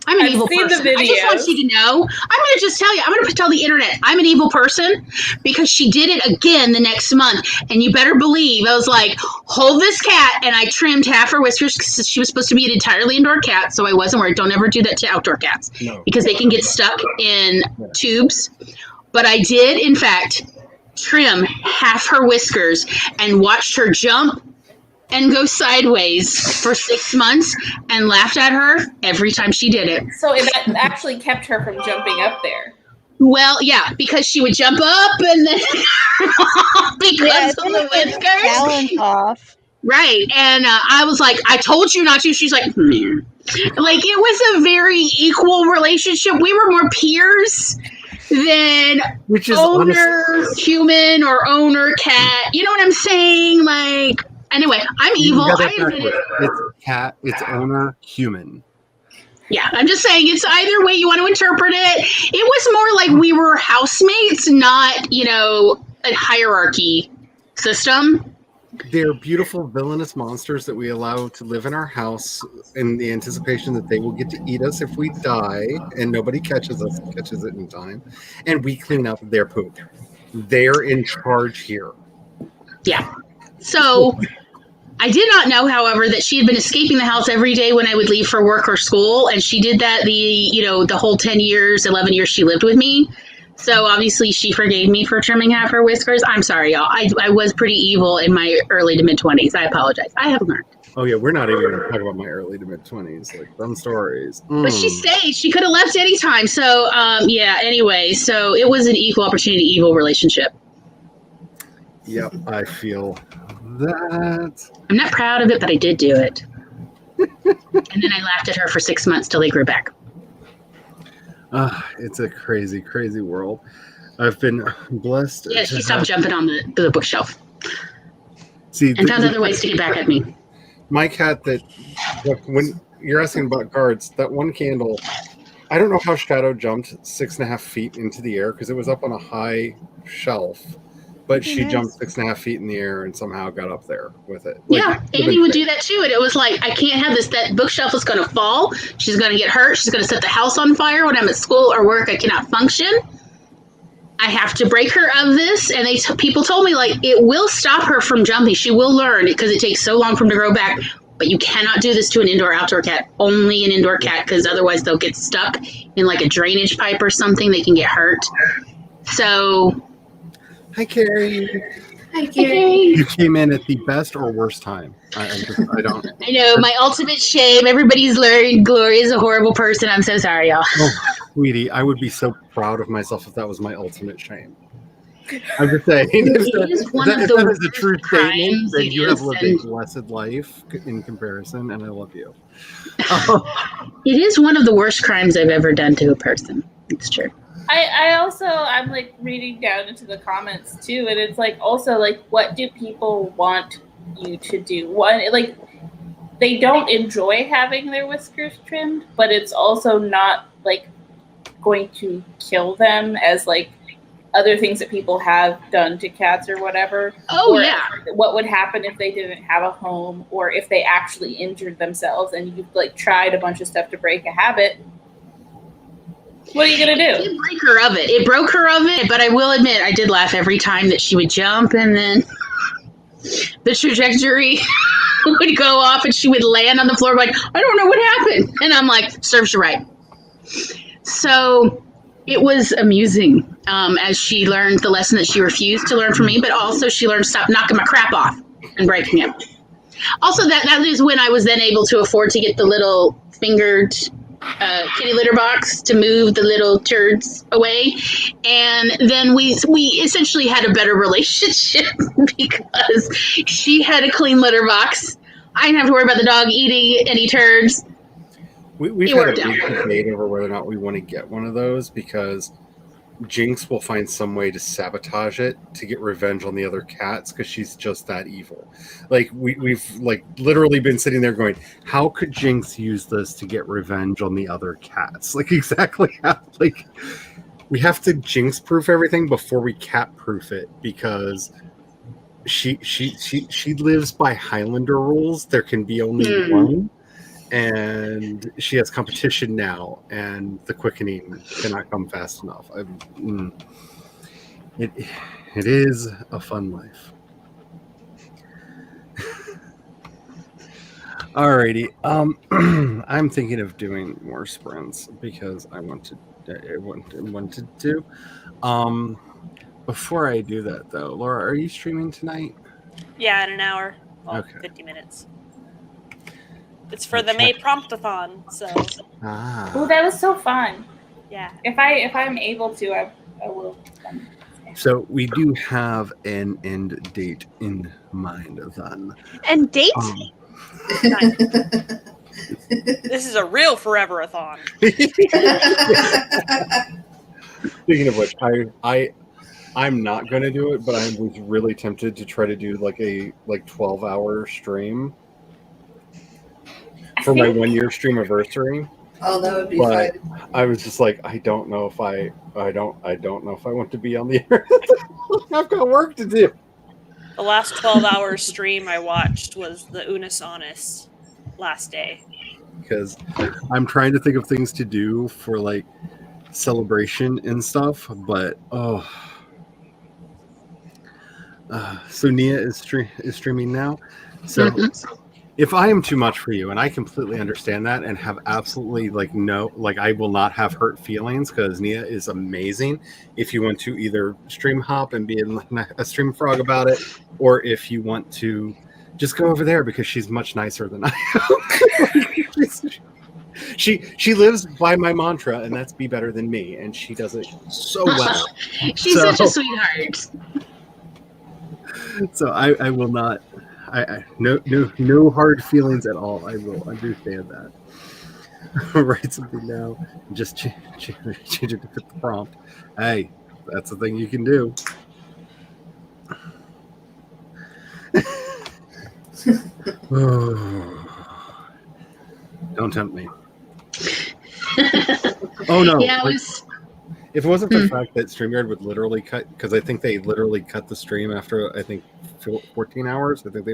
I'm an I've evil seen the person. I just want videos. you to know. I'm going to just tell you. I'm going to tell the internet. I'm an evil person because she did it again the next month. And you better believe I was like, hold this cat. And I trimmed half her whiskers because she was supposed to be an entirely indoor cat. So I wasn't worried. Don't ever do that to outdoor cats because they can get stuck in tubes. But I did, in fact, trim half her whiskers and watched her jump and go sideways for 6 months and laughed at her every time she did it. So it actually kept her from jumping up there. Well, yeah, because she would jump up and then because of the whiskers. Balance off. Right. And I was like, I told you not to. She's like, hmm. Like, it was a very equal relationship. We were more peers than Which is owner human or owner cat. You know what I'm saying? Like, anyway, I'm evil. I admit it. It's cat, it's owner, human. Yeah, I'm just saying it's either way you want to interpret it. It was more like we were housemates, not, a hierarchy system. They're beautiful villainous monsters that we allow to live in our house in the anticipation that they will get to eat us if we die and nobody catches it in time. And we clean up their poop. They're in charge here. Yeah. So I did not know, however, that she had been escaping the house every day when I would leave for work or school. And she did that the whole 10 years, 11 years she lived with me. So obviously she forgave me for trimming half her whiskers. I'm sorry, y'all. I was pretty evil in my early to mid 20s. I apologize. I have learned. Oh yeah, we're not even going to talk about my early to mid 20s, like fun stories. But she stayed. She could have left anytime. So anyway, so it was an equal opportunity, evil relationship. Yep, I feel that. I'm not proud of it, but I did do it. And then I laughed at her for 6 months till they grew back. It's a crazy, crazy world. I've been blessed. Yeah, she stopped jumping on the bookshelf See, and found other ways to get back at me. my cat when you're asking about guards, that one candle, I don't know how Shadow jumped 6.5 feet into the air because it was up on a high shelf, but she jumped 6.5 feet in the air and somehow got up there with it. Yeah, Andy would do that too. And it was like, I can't have this. That bookshelf is going to fall. She's going to get hurt. She's going to set the house on fire when I'm at school or work. I cannot function. I have to break her of this, and people told me like it will stop her from jumping. She will learn because it takes so long for them to grow back. But you cannot do this to an indoor-outdoor cat. Only an indoor cat, because otherwise they'll get stuck in like a drainage pipe or something. They can get hurt. So, Hi, Carrie. Hi, Gary. You came in at the best or worst time. I don't. I know my ultimate shame. Everybody's learned Gloria's a horrible person. I'm so sorry, y'all. Oh, sweetie, I would be so proud of myself if that was my ultimate shame. I'm just saying, It is one of the that is a true worst statement, crimes that you have lived a against- blessed life in comparison, and I love you. It is one of the worst crimes I've ever done to a person. It's true. I'm like reading down into the comments too, and it's like also like, what do people want you to do? One, like, they don't enjoy having their whiskers trimmed, but it's also not like going to kill them as like other things that people have done to cats or whatever. Oh, Or yeah. what would happen if they didn't have a home, or if they actually injured themselves and you've like tried a bunch of stuff to break a habit. What are you gonna do? It broke her of it. It broke her of it, but I will admit I did laugh every time that she would jump and then the trajectory would go off and she would land on the floor like, I don't know what happened. And I'm like, serves you right. So it was amusing as she learned the lesson that she refused to learn from me, but also she learned to stop knocking my crap off and breaking it. Also, that is when I was then able to afford to get the little fingered kitty litter box to move the little turds away, and then we essentially had a better relationship because she had a clean litter box. I didn't have to worry about the dog eating any turds. We've It had worked a big out. debate over whether or not we want to get one of those, because Jinx will find some way to sabotage it to get revenge on the other cats because she's just that evil. Like we've like literally been sitting there going, how could Jinx use this to get revenge on the other cats? Like exactly how, like we have to Jinx proof everything before we cat proof it, because she lives by Highlander rules. There can be only one. And she has competition now, and the quickening cannot come fast enough. It is a fun life. Alrighty, I'm thinking of doing more sprints because I wanted to. Before I do that, though, Laura, are you streaming tonight? Yeah, in an hour. Well, Okay. 50 minutes. It's for the May Promptathon, so Ah. Oh, that was so fun. yeah. If I'm able to, I will. So we do have an end date in mind, then. And date? This is a real forever-a-thon. Speaking of which, I'm not going to do it, but I was really tempted to try to do like a 12-hour stream for my 1-year stream anniversary. Oh, that would be But fun. I was just like, I don't know if I don't know if I want to be on the air. I've got work to do. The last 12-hour stream I watched was the Unis Honest last day. Because I'm trying to think of things to do for like celebration and stuff, but so Nia is streaming now. So if I am too much for you, and I completely understand that and have absolutely I will not have hurt feelings because Nia is amazing. If you want to either stream hop and be a stream frog about it, or if you want to just go over there because she's much nicer than I am. She lives by my mantra, and that's be better than me, and she does it so well. She's such a sweetheart. So I will not. No hard feelings at all. I will understand that. Write something now. Just change it to fit the prompt. Hey, that's the thing you can do. Don't tempt me. Oh no! Yeah, If it wasn't for the fact that StreamYard would literally cut, because I think they literally cut the stream after 14 hours. I think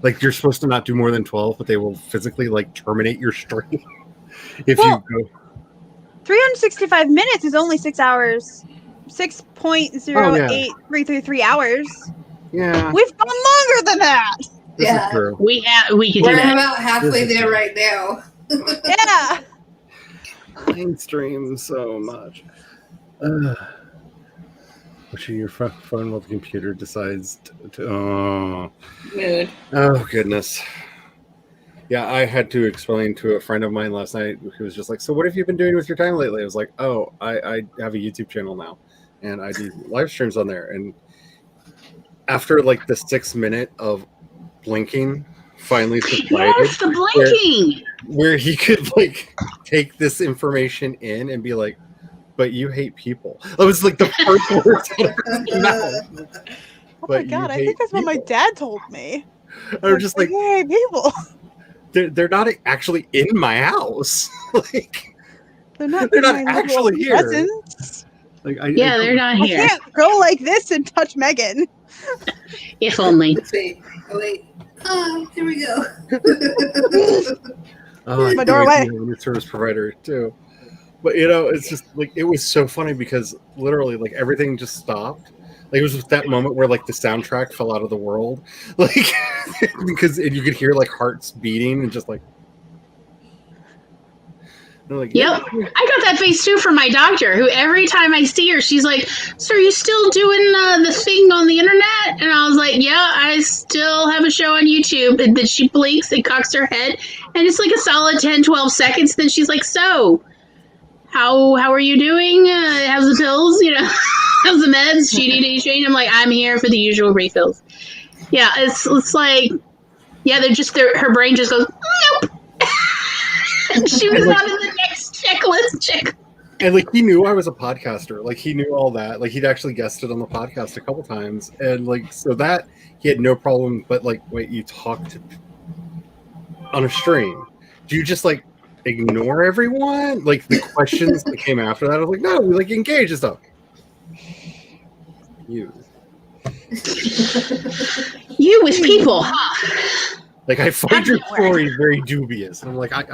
they you're supposed to not do more than 12, but they will physically terminate your stream if you go. 365 minutes is only 6 hours. 6.08333 hours. Yeah, We've gone longer than that. this Yeah. is true. We could do We're that. about halfway there right now. Yeah. Mainstream so much. Watching your phone while the computer decides to. Mood. Oh goodness. Yeah, I had to explain to a friend of mine last night who was just like, "So what have you been doing with your time lately?" I was like, "Oh, I have a YouTube channel now, and I do live streams on there." And after like the 6 minute of blinking, finally subsided, Yes, the blinking. where he could like take this information in and be like, "But you hate people." That was like the first words out of his mouth. Oh But my you god, I hate think that's what my people. dad told me. I was just like, hey, people. they're not actually in my house. Like, They're not They're not in my level of actually here. presence. like Yeah, they're not I here. can't go like this and touch Megan. If only. Let's wait. Oh, wait. Oh, here we go. Oh, My doorway. Your service provider too. But it's just like it was so funny because literally like everything just stopped. Like it was just that moment where like the soundtrack fell out of the world, like because you could hear like hearts beating and just like. Like, Yep. I got that face too from my doctor, who every time I see her, she's like, "So are you still doing the thing on the internet?" And I was like, "Yeah, I still have a show on YouTube." And then she blinks and cocks her head, and it's like a solid 10, 12 seconds. Then she's like, "So, how are you doing? How's the pills? How's the meds? Do you need any change?" I'm like, "I'm here for the usual refills." Yeah, it's like, yeah, her brain just goes, "Nope." She was on the next checklist check. And like he knew I was a podcaster. Like he knew all that. Like he'd actually guested on the podcast a couple times, and like so that he had no problem. But like, wait, you talked on a stream? Do you just like ignore everyone? Like the questions that came after that, I was like, no, we like engage and stuff. You with people, huh? like I find your story very dubious, and I'm like, I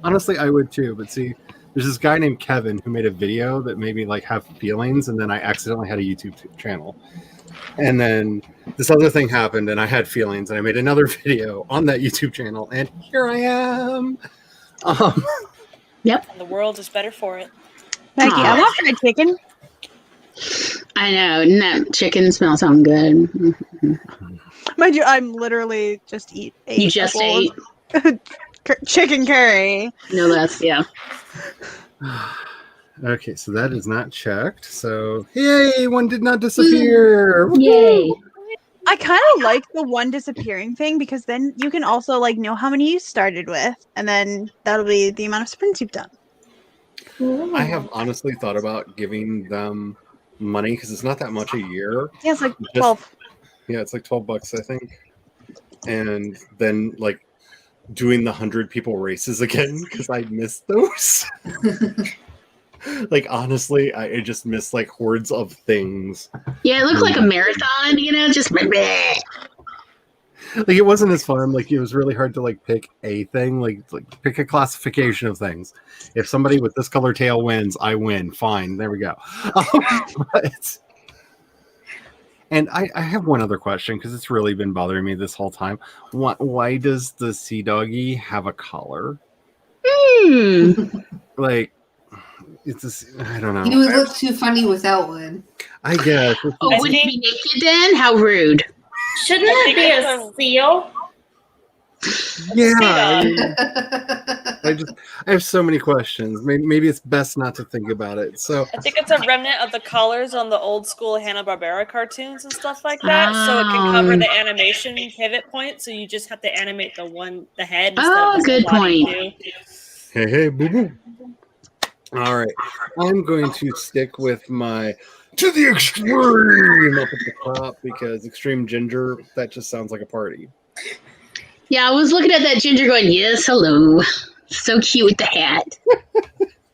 honestly I would too. But see, there's this guy named Kevin who made a video that made me like have feelings, and then I accidentally had a YouTube channel, and then this other thing happened, and I had feelings, and I made another video on that YouTube channel, and here I am. Yep. And the world is better for it. Thank you. I want fried chicken. I know. And that chicken smells so good. Mind you, I'm literally just ate. You just ate? Chicken curry. No less, yeah. Okay, so that is not checked. So yay, one did not disappear. Yay. I kind of like the one disappearing thing because then you can also like know how many you started with, and then that'll be the amount of sprints you've done. I have honestly thought about giving them money because it's not that much a year. Yeah, it's like 12. Yeah, it's like $12, I think. And then like doing the 100 people races again because I missed those. Like honestly, I just miss like hordes of things. Yeah, it looked like a marathon, just Like it wasn't as fun. Like it was really hard to like pick a thing, like pick a classification of things. If somebody with this color tail wins, I win. Fine, there we go. And I have one other question because it's really been bothering me this whole time. Why does the sea doggy have a collar? Like it's just, I don't know. You would look too funny without one. I guess. Oh, would it be naked then? How rude. Shouldn't it be a seal? Yeah. I have so many questions. Maybe it's best not to think about it. So I think it's a remnant of the collars on the old school Hanna-Barbera cartoons and stuff like that. So it can cover the animation pivot point. So you just have to animate the head. Oh, instead of the good body point. too. Hey, boo boo. All right. I'm going to stick with my to the extreme up at the top because extreme ginger, that just sounds like a party. Yeah, I was looking at that ginger going, yes, hello. So cute with the hat.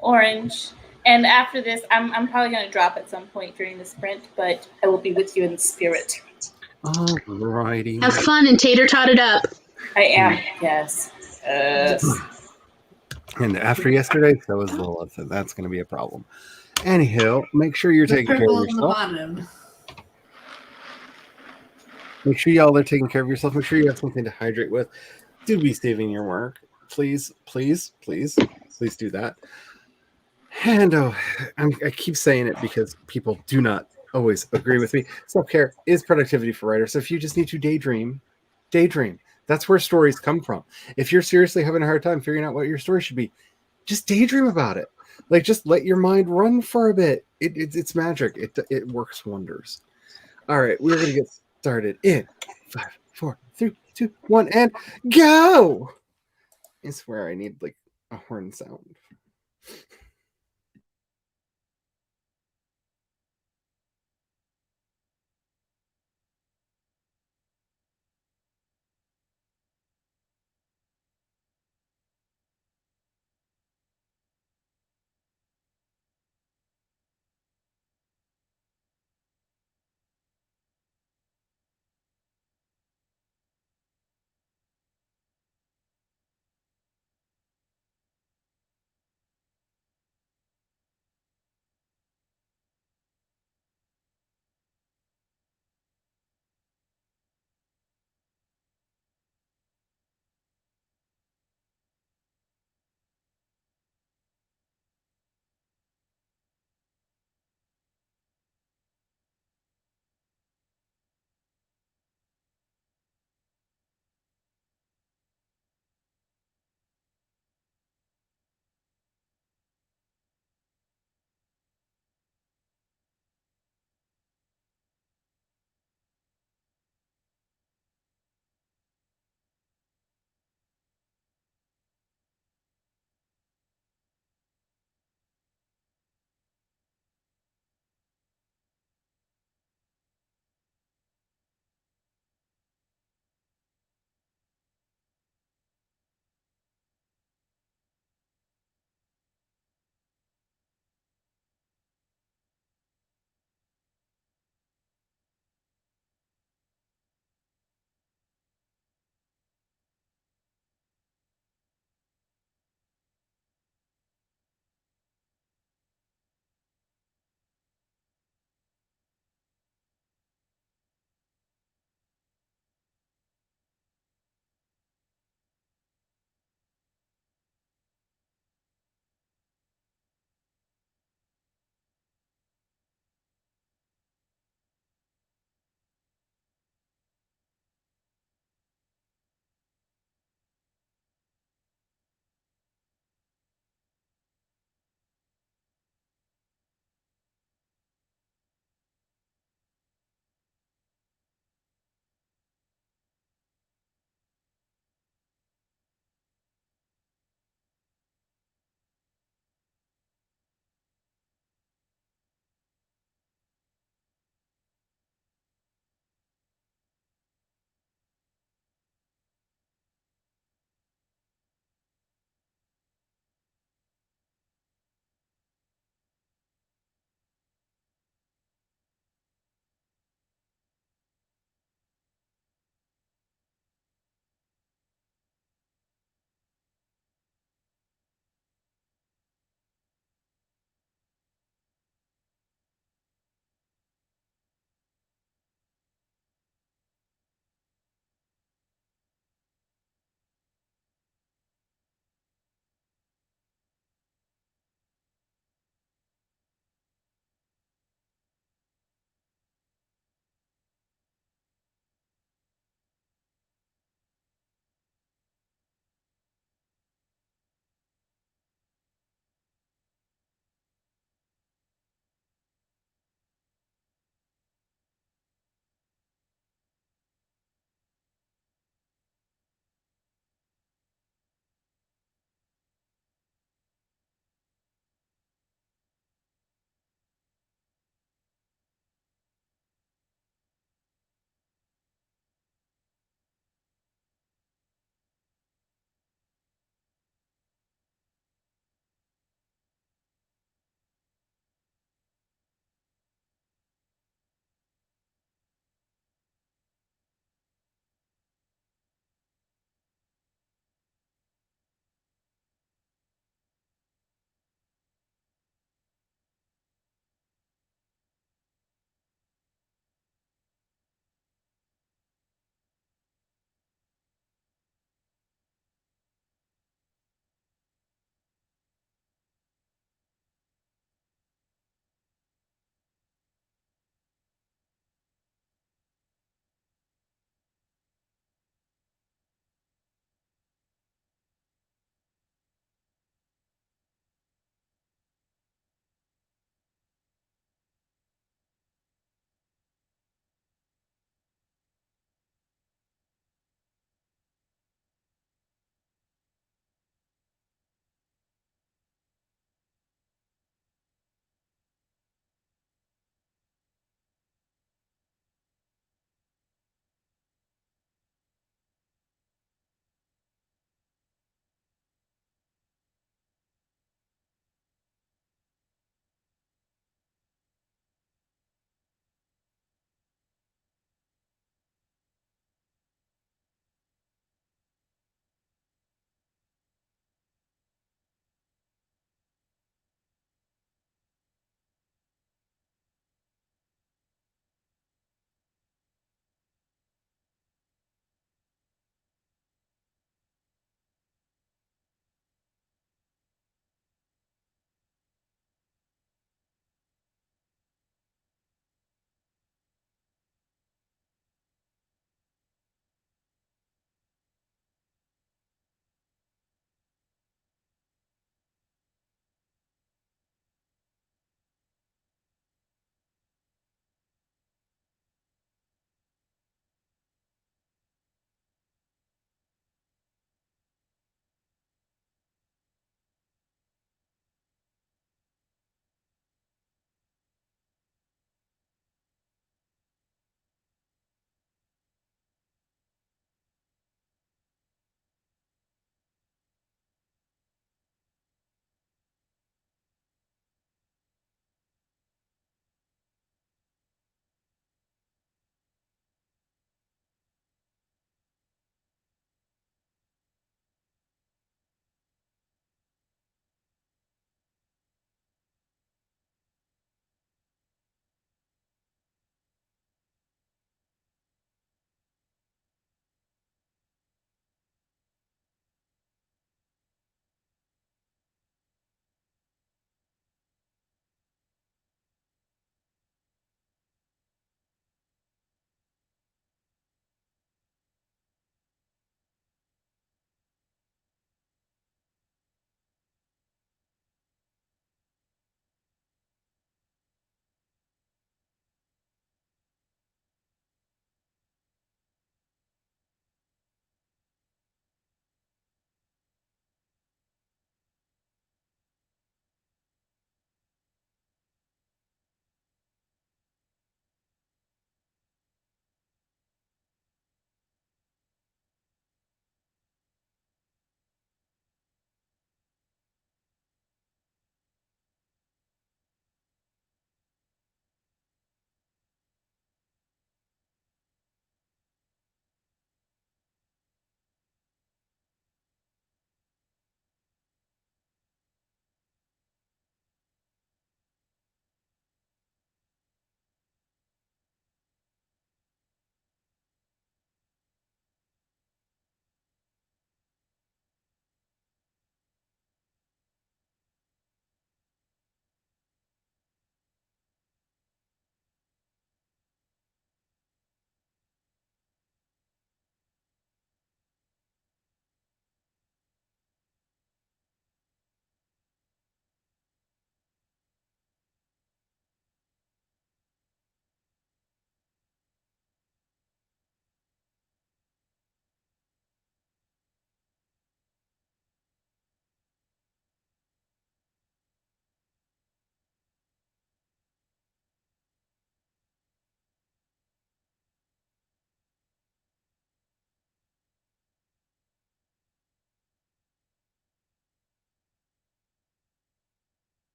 Orange. And after this, I'm probably going to drop at some point during the sprint, but I will be with you in spirit. All righty. Have fun and tater tot it up. I am. Yes. And after yesterday, so was Lilith, and that's going to be a problem. Anyhow, make sure you're The taking care of purple on the yourself. bottom. Make sure y'all are taking care of yourself. Make sure you have something to hydrate with. Do be saving your work. Please, please, please, please do that. And I keep saying it because people do not always agree with me. Self-care is productivity for writers. So if you just need to daydream. That's where stories come from. If you're seriously having a hard time figuring out what your story should be, just daydream about it. Like, just let your mind run for a bit. It's magic. It works wonders. All right, we're going to get started in 5, 4, 3, 2, 1, and go! I swear I need, like, a horn sound.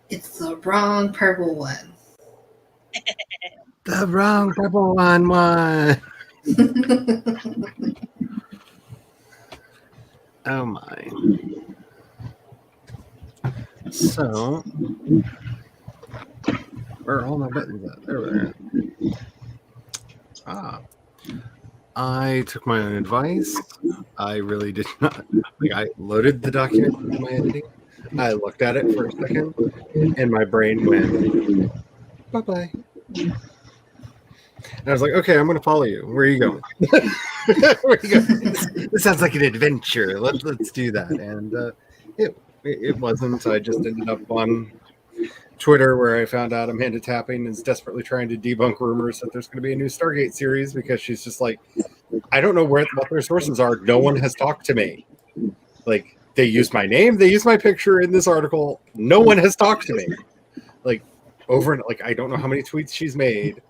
It's the wrong purple one. The wrong purple one. Oh my. So, where are all my buttons at? There we are. I took my own advice. I really did not. Like, I loaded the document into my editing. I looked at it for a second, and my brain went, bye-bye. And I was like, okay, I'm going to follow you. Where are you going? Where are you going? This sounds like an adventure. Let's do that. And it wasn't. I just ended up on Twitter where I found out Amanda Tapping is desperately trying to debunk rumors that there's going to be a new Stargate series because she's just like, I don't know what their sources are. No one has talked to me. Like, they used my name. They used my picture in this article. No one has talked to me. Like, over and like, I don't know how many tweets she's made.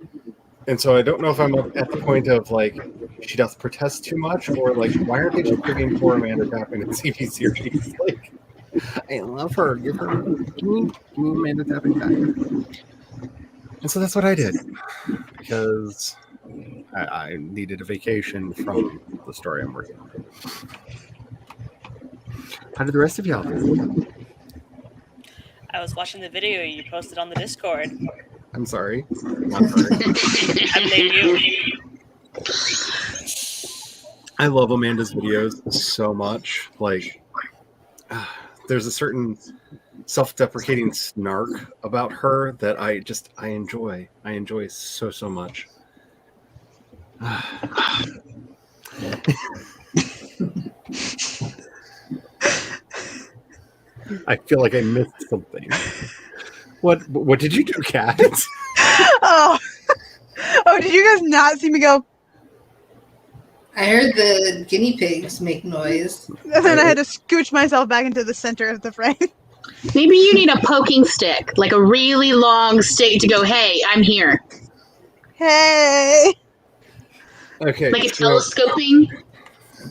And so I don't know if I'm at the point of like, she does protest too much or like, why aren't they just giving poor Amanda Tapping a TV series? Like, I love her. Give me Amanda Tapping back. And so that's what I did because I needed a vacation from the story I'm working on. How did the rest of y'all do? I was watching the video you posted on the Discord. I'm sorry. I blame you. I love Amanda's videos so much. Like, there's a certain self-deprecating snark about her that I enjoy. I enjoy so much. I feel like I missed something. What did you do, Kat? Oh, did you guys not see me go? I heard the guinea pigs make noise. And then I had to scooch myself back into the center of the frame. Maybe you need a poking stick, like a really long stick to go, hey, I'm here. Hey. Okay. Like a telescoping.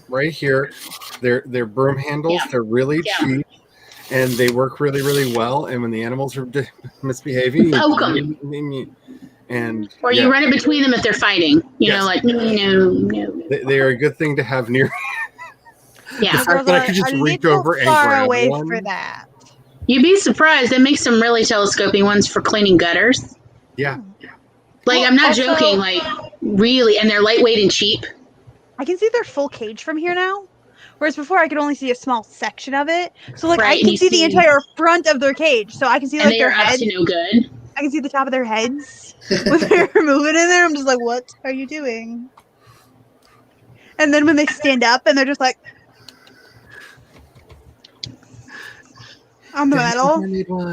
Right here, they're broom handles. Yeah. They're really cheap. And they work really, really well. And when the animals are misbehaving, poke them. And or you run it between them if they're fighting. You know, like no. They are a good thing to have near. Yeah, the fact that I could just reach over and far grab away one. for that. You'd be surprised. They make some really telescoping ones for cleaning gutters. Yeah. Like, I'm not joking. Like, really, and they're lightweight and cheap. I can see their full cage from here now. Whereas before, I could only see a small section of it. So, like, Right, I can see the entire front of their cage. So I can see, And like, they are their up heads. to no good. I can see the top of their heads when they're moving in there. I'm just like, what are you doing? And then when they stand up and they're just like on the metal.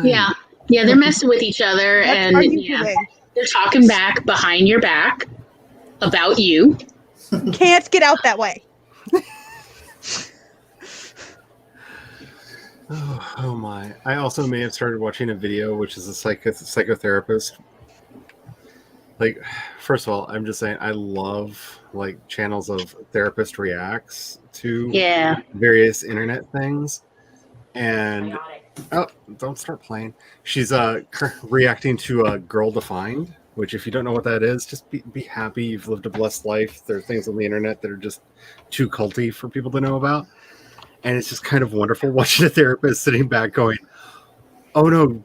Yeah, they're messing with each other, What and are you doing? they're talking back behind your back about you. Can't get out that way. Oh my. I also may have started watching a video, which is a psychotherapist. Like, first of all, I'm just saying I love like channels of therapist reacts to various internet things. And don't start playing. She's reacting to Girl Defined, which if you don't know what that is, just be happy you've lived a blessed life. There are things on the internet that are just too culty for people to know about. And it's just kind of wonderful watching a therapist sitting back going, oh no,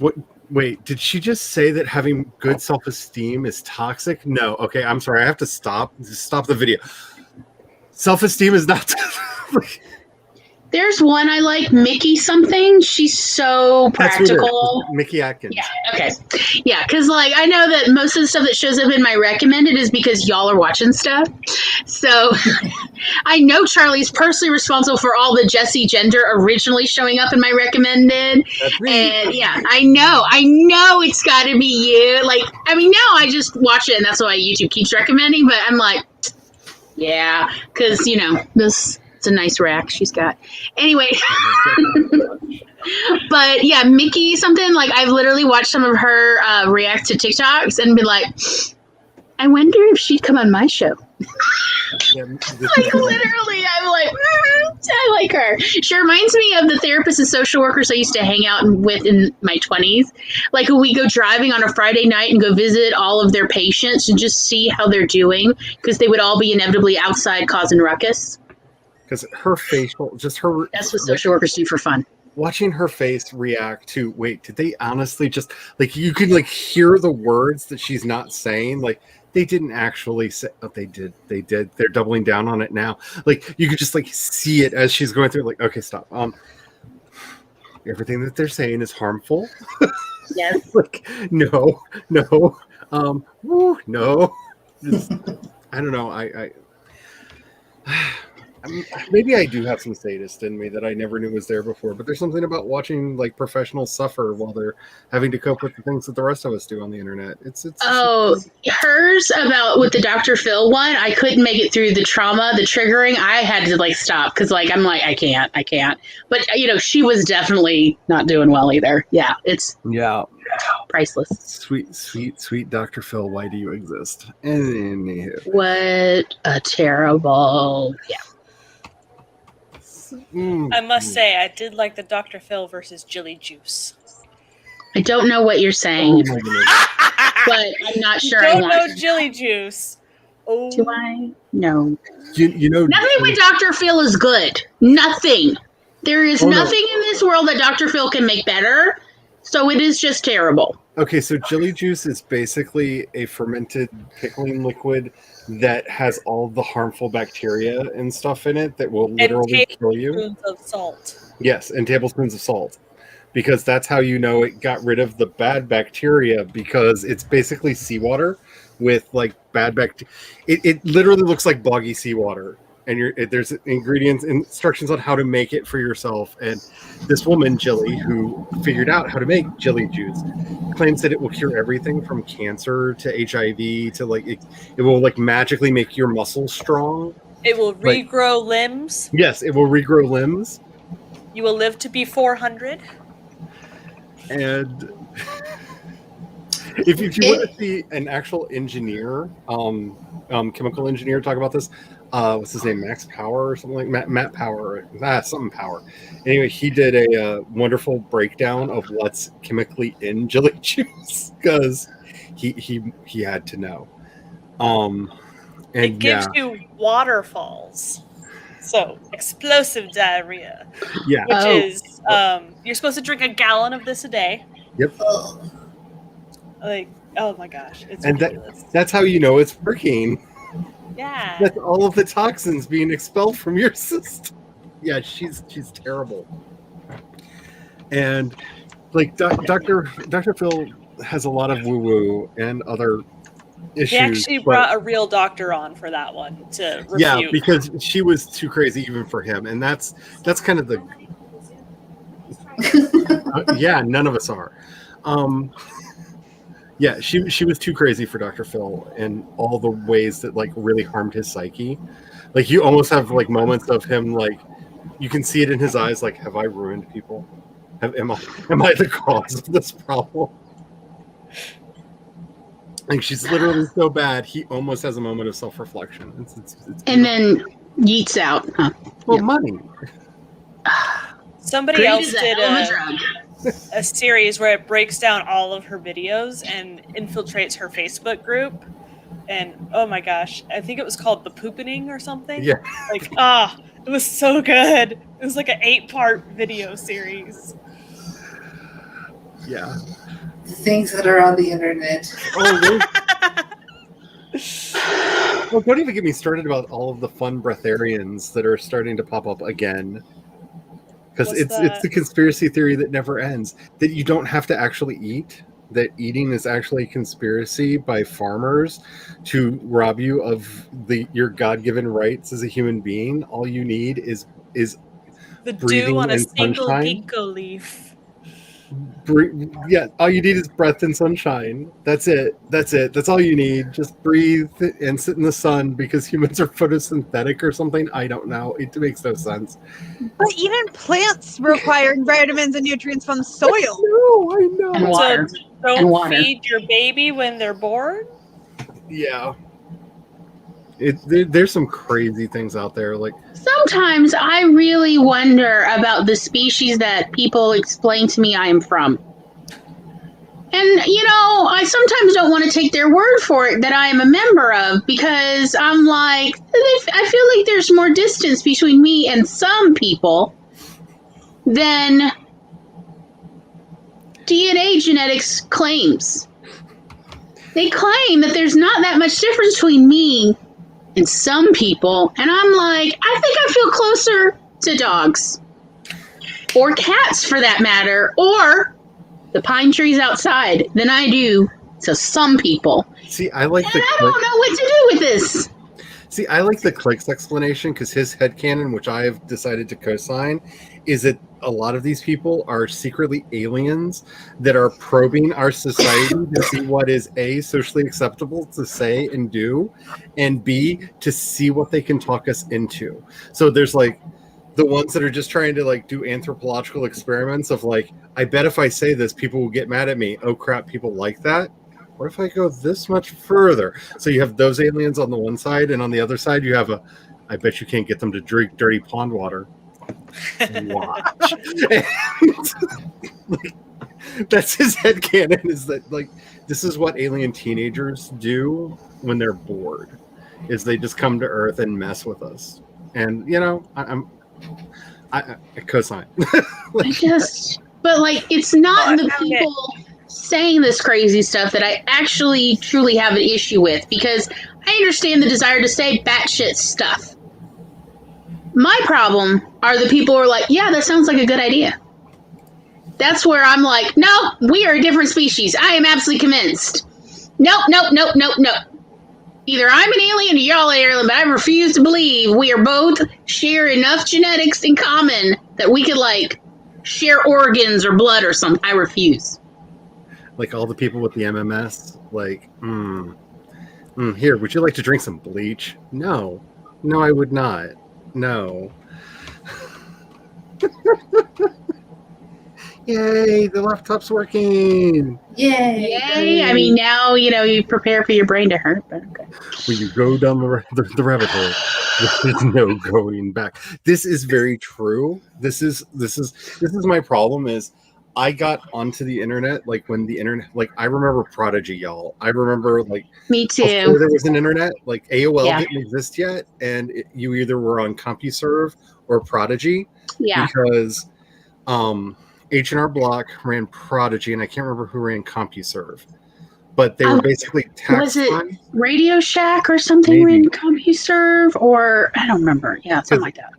wait, did she just say that having good self-esteem is toxic? No. Okay, I'm sorry. I have to stop the video. Self-esteem is not There's one I like, Mickey something. She's so practical. Mickey Atkins. Yeah, okay. Yeah, because like I know that most of the stuff that shows up in my recommended is because y'all are watching stuff. So I know Charlie's personally responsible for all the Jesse gender originally showing up in my recommended. That's me. And yeah, I know it's got to be you. Like, I mean, now I just watch it and that's why YouTube keeps recommending. But I'm like, yeah, because, you know, it's a nice rack she's got. Anyway, but yeah, Mickey something, like I've literally watched some of her react to TikToks and been like, I wonder if she'd come on my show. Yeah, Like literally, I'm like, I like her. She reminds me of the therapists and social workers I used to hang out with in my 20s. Like when we go driving on a Friday night and go visit all of their patients and just see how they're doing, because they would all be inevitably outside causing ruckus. Because her facial, just her. That's what social workers do for fun. Watching her face react to, wait, did they honestly just, like, you could, like, hear the words that she's not saying, like, they didn't actually say, oh, they did, they're doubling down on it now. Like, you could just, like, see it as she's going through, like, okay, stop. Everything that they're saying is harmful. Yes. Like, no. No. Just, I don't know, I mean, maybe I do have some sadist in me that I never knew was there before, but there's something about watching like professionals suffer while they're having to cope with the things that the rest of us do on the internet. It's hers about with the Dr. Phil one, I couldn't make it through the trauma, the triggering. I had to like stop because like I'm like I can't. But you know, she was definitely not doing well either. Yeah, it's priceless. Sweet Dr. Phil, why do you exist? Anywho. What a terrible I must say, I did like the Dr. Phil versus Jilly Juice. I don't know what you're saying, Oh my goodness. but I'm not sure You I don't want know to. Jilly Juice. Oh. Do I? No. You know, Nothing with Dr. Phil is good. Nothing. There is Oh, no. nothing in this world that Dr. Phil can make better. So it is just terrible. Okay, so Jilly Juice is basically a fermented pickling liquid that has all the harmful bacteria and stuff in it that will literally kill you. Tablespoons of salt. Yes, and tablespoons of salt. Because that's how you know it got rid of the bad bacteria, because it's basically seawater with like bad bacteria. It literally looks like boggy seawater. And there's ingredients, instructions on how to make it for yourself. And this woman, Jilly, who figured out how to make Jilly Juice, claims that it will cure everything from cancer to HIV to like it will like magically make your muscles strong. It will regrow limbs. Yes, it will regrow limbs. You will live to be 400. And if you want to see an actual engineer, chemical engineer talk about this, what's his name, Max Power or something like Matt Power, something Power. Anyway, he did a wonderful breakdown of what's chemically in Jilly Juice because he had to know. And It gives you waterfalls. So explosive diarrhea. Yeah. Which is you're supposed to drink a gallon of this a day. Yep. Like, oh my gosh, it's and ridiculous. That's how you know it's working. Yeah. That's all of the toxins being expelled from your system. Yeah, she's terrible. And like Dr. Phil has a lot of woo-woo and other issues. He actually brought a real doctor on for that one to refute. Yeah, because she was too crazy even for him, and that's kind of the yeah, none of us are. Yeah, she was too crazy for Dr. Phil in all the ways that like really harmed his psyche. Like you almost have like moments of him like you can see it in his eyes like, have I ruined people? Am I the cause of this problem? Like she's literally so bad, he almost has a moment of self-reflection. It's and then yeets out. Huh? Well, money. Somebody Greed else is a did hell of a drug. a series where it breaks down all of her videos and infiltrates her Facebook group. And oh my gosh, I think it was called The Poopening or something. Yeah. Like, it was so good. It was like an 8-part video series. Yeah. Things that are on the internet. Oh, well, don't even get me started about all of the fun breatharians that are starting to pop up again. Because it's the conspiracy theory that never ends. That you don't have to actually eat. That eating is actually a conspiracy by farmers to rob you of your God-given rights as a human being. All you need is the breathing dew on a and single sunshine. ginkgo leaf. Yeah, all you need is breath and sunshine. That's it. That's all you need. Just breathe and sit in the sun because humans are photosynthetic or something. I don't know. It makes no sense. But even plants require vitamins and nutrients from the soil. I know. And water. So don't And water. feed your baby when they're born? Yeah. There's some crazy things out there. Like, Sometimes I really wonder about the species that people explain to me I am from. And, I sometimes don't want to take their word for it that I am a member of, because I'm like, I feel like there's more distance between me and some people than DNA genetics claims. They claim that there's not that much difference between me and some people, and I'm like, I think I feel closer to dogs. Or cats, for that matter, or the pine trees outside than I do to some people. see, I like And the I don't know what to do with this. See, I like the Clicks explanation, because his headcanon, which I have decided to co-sign, is that a lot of these people are secretly aliens that are probing our society to see what is A, socially acceptable to say and do, and B, to see what they can talk us into. So there's like the ones that are just trying to like do anthropological experiments of like, I bet if I say this, people will get mad at me. Oh crap, people like that. What if I go this much further? So you have those aliens on the one side, and on the other side you have I bet you can't get them to drink dirty pond water. Watch. That's his headcanon, is that like this is what alien teenagers do when they're bored, is they just come to Earth and mess with us. And I co-sign. But like, it's not the people saying this crazy stuff that I actually truly have an issue with, because I understand the desire to say batshit stuff. My problem are the people who are like, yeah, that sounds like a good idea. That's where I'm like, no, we are a different species. I am absolutely convinced. Nope. Either I'm an alien or y'all are alien, but I refuse to believe we are both share enough genetics in common that we could like share organs or blood or something. I refuse. Like all the people with the MMS, like, here, would you like to drink some bleach? No, I would not. No. Yay, the laptop's working. Yay. I mean, now, you prepare for your brain to hurt, but okay. When you go down the rabbit hole, there's no going back. This is very true. This is my problem is I got onto the internet, like when the internet, like I remember Prodigy, y'all. I remember like Me too. before there was an internet, like AOL didn't exist yet, and you either were on CompuServe or Prodigy. Yeah. Because H&R Block ran Prodigy, and I can't remember who ran CompuServe, but they were basically tax Was it time. Radio Shack or something Maybe. ran CompuServe, or I don't remember. Yeah, something like that.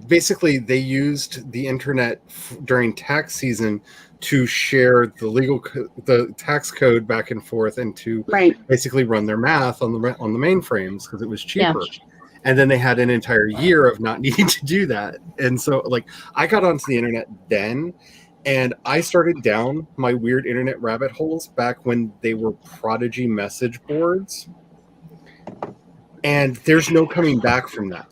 Basically, they used the internet during tax season to share the tax code back and forth, and to basically run their math on the mainframes because it was cheaper. Yeah. And then they had an entire year of not needing to do that. And so, like, I got onto the internet then, and I started down my weird internet rabbit holes back when they were Prodigy message boards. And there's no coming back from that.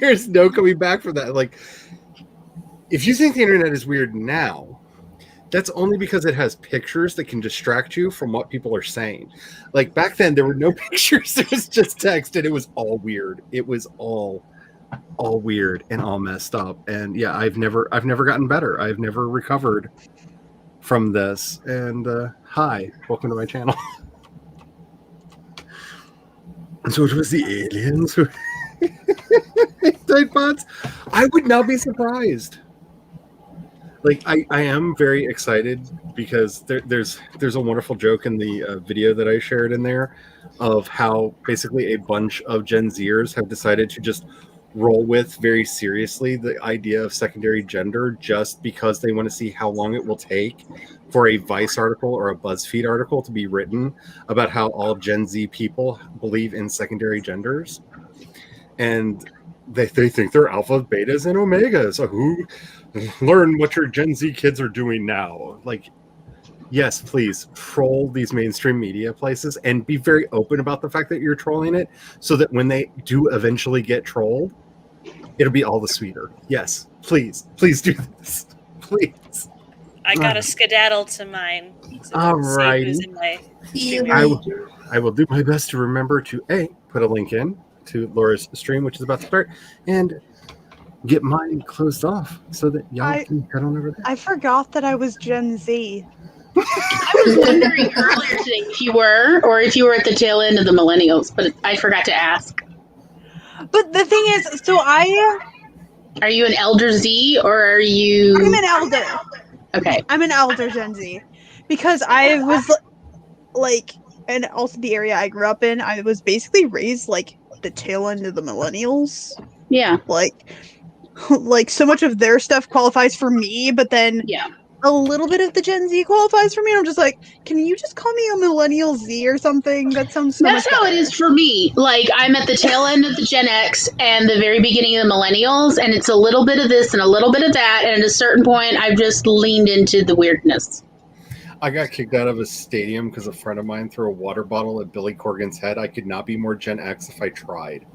There's no coming back from that. Like, if you think the internet is weird now, that's only because it has pictures that can distract you from what people are saying. Like back then, there were no pictures; it was just text, and it was all weird. It was all weird and all messed up. And yeah, I've never gotten better. I've never recovered from this. And hi, welcome to my channel. So it was the aliens who bots. I would not be surprised. Like I am very excited because there's a wonderful joke in the video that I shared in there of how basically a bunch of Gen Zers have decided to just roll with very seriously the idea of secondary gender just because they want to see how long it will take for a Vice article or a BuzzFeed article to be written about how all Gen Z people believe in secondary genders. And they think they're alphas, betas, and omegas. So who learn what your Gen Z kids are doing now? Like, yes, please troll these mainstream media places and be very open about the fact that you're trolling it so that when they do eventually get trolled, it'll be all the sweeter. Yes, please do this. Please. I gotta skedaddle to mine. So Alrighty. who's in my See you stream. later. I will do my best to remember to put a link in to Laura's stream, which is about to start, and get mine closed off so that y'all can head on over there. I forgot that I was Gen Z. I was wondering earlier today if you were, or if you were at the tail end of the millennials, but I forgot to ask. But the thing is, so Are you an elder Z, or are you? I'm an elder. Okay. I'm an elder Gen Z because I was like, and also the area I grew up in, I was basically raised like the tail end of the millennials. Yeah. Like so much of their stuff qualifies for me, but then Yeah. a little bit of the Gen Z qualifies for me. And I'm just like, can you just call me a millennial Z or something? That sounds so That's much how better. it is for me. Like, I'm at the tail end of the Gen X and the very beginning of the millennials, and it's a little bit of this and a little bit of that, and at a certain point, I've just leaned into the weirdness. I got kicked out of a stadium because a friend of mine threw a water bottle at Billy Corgan's head. I could not be more Gen X if I tried.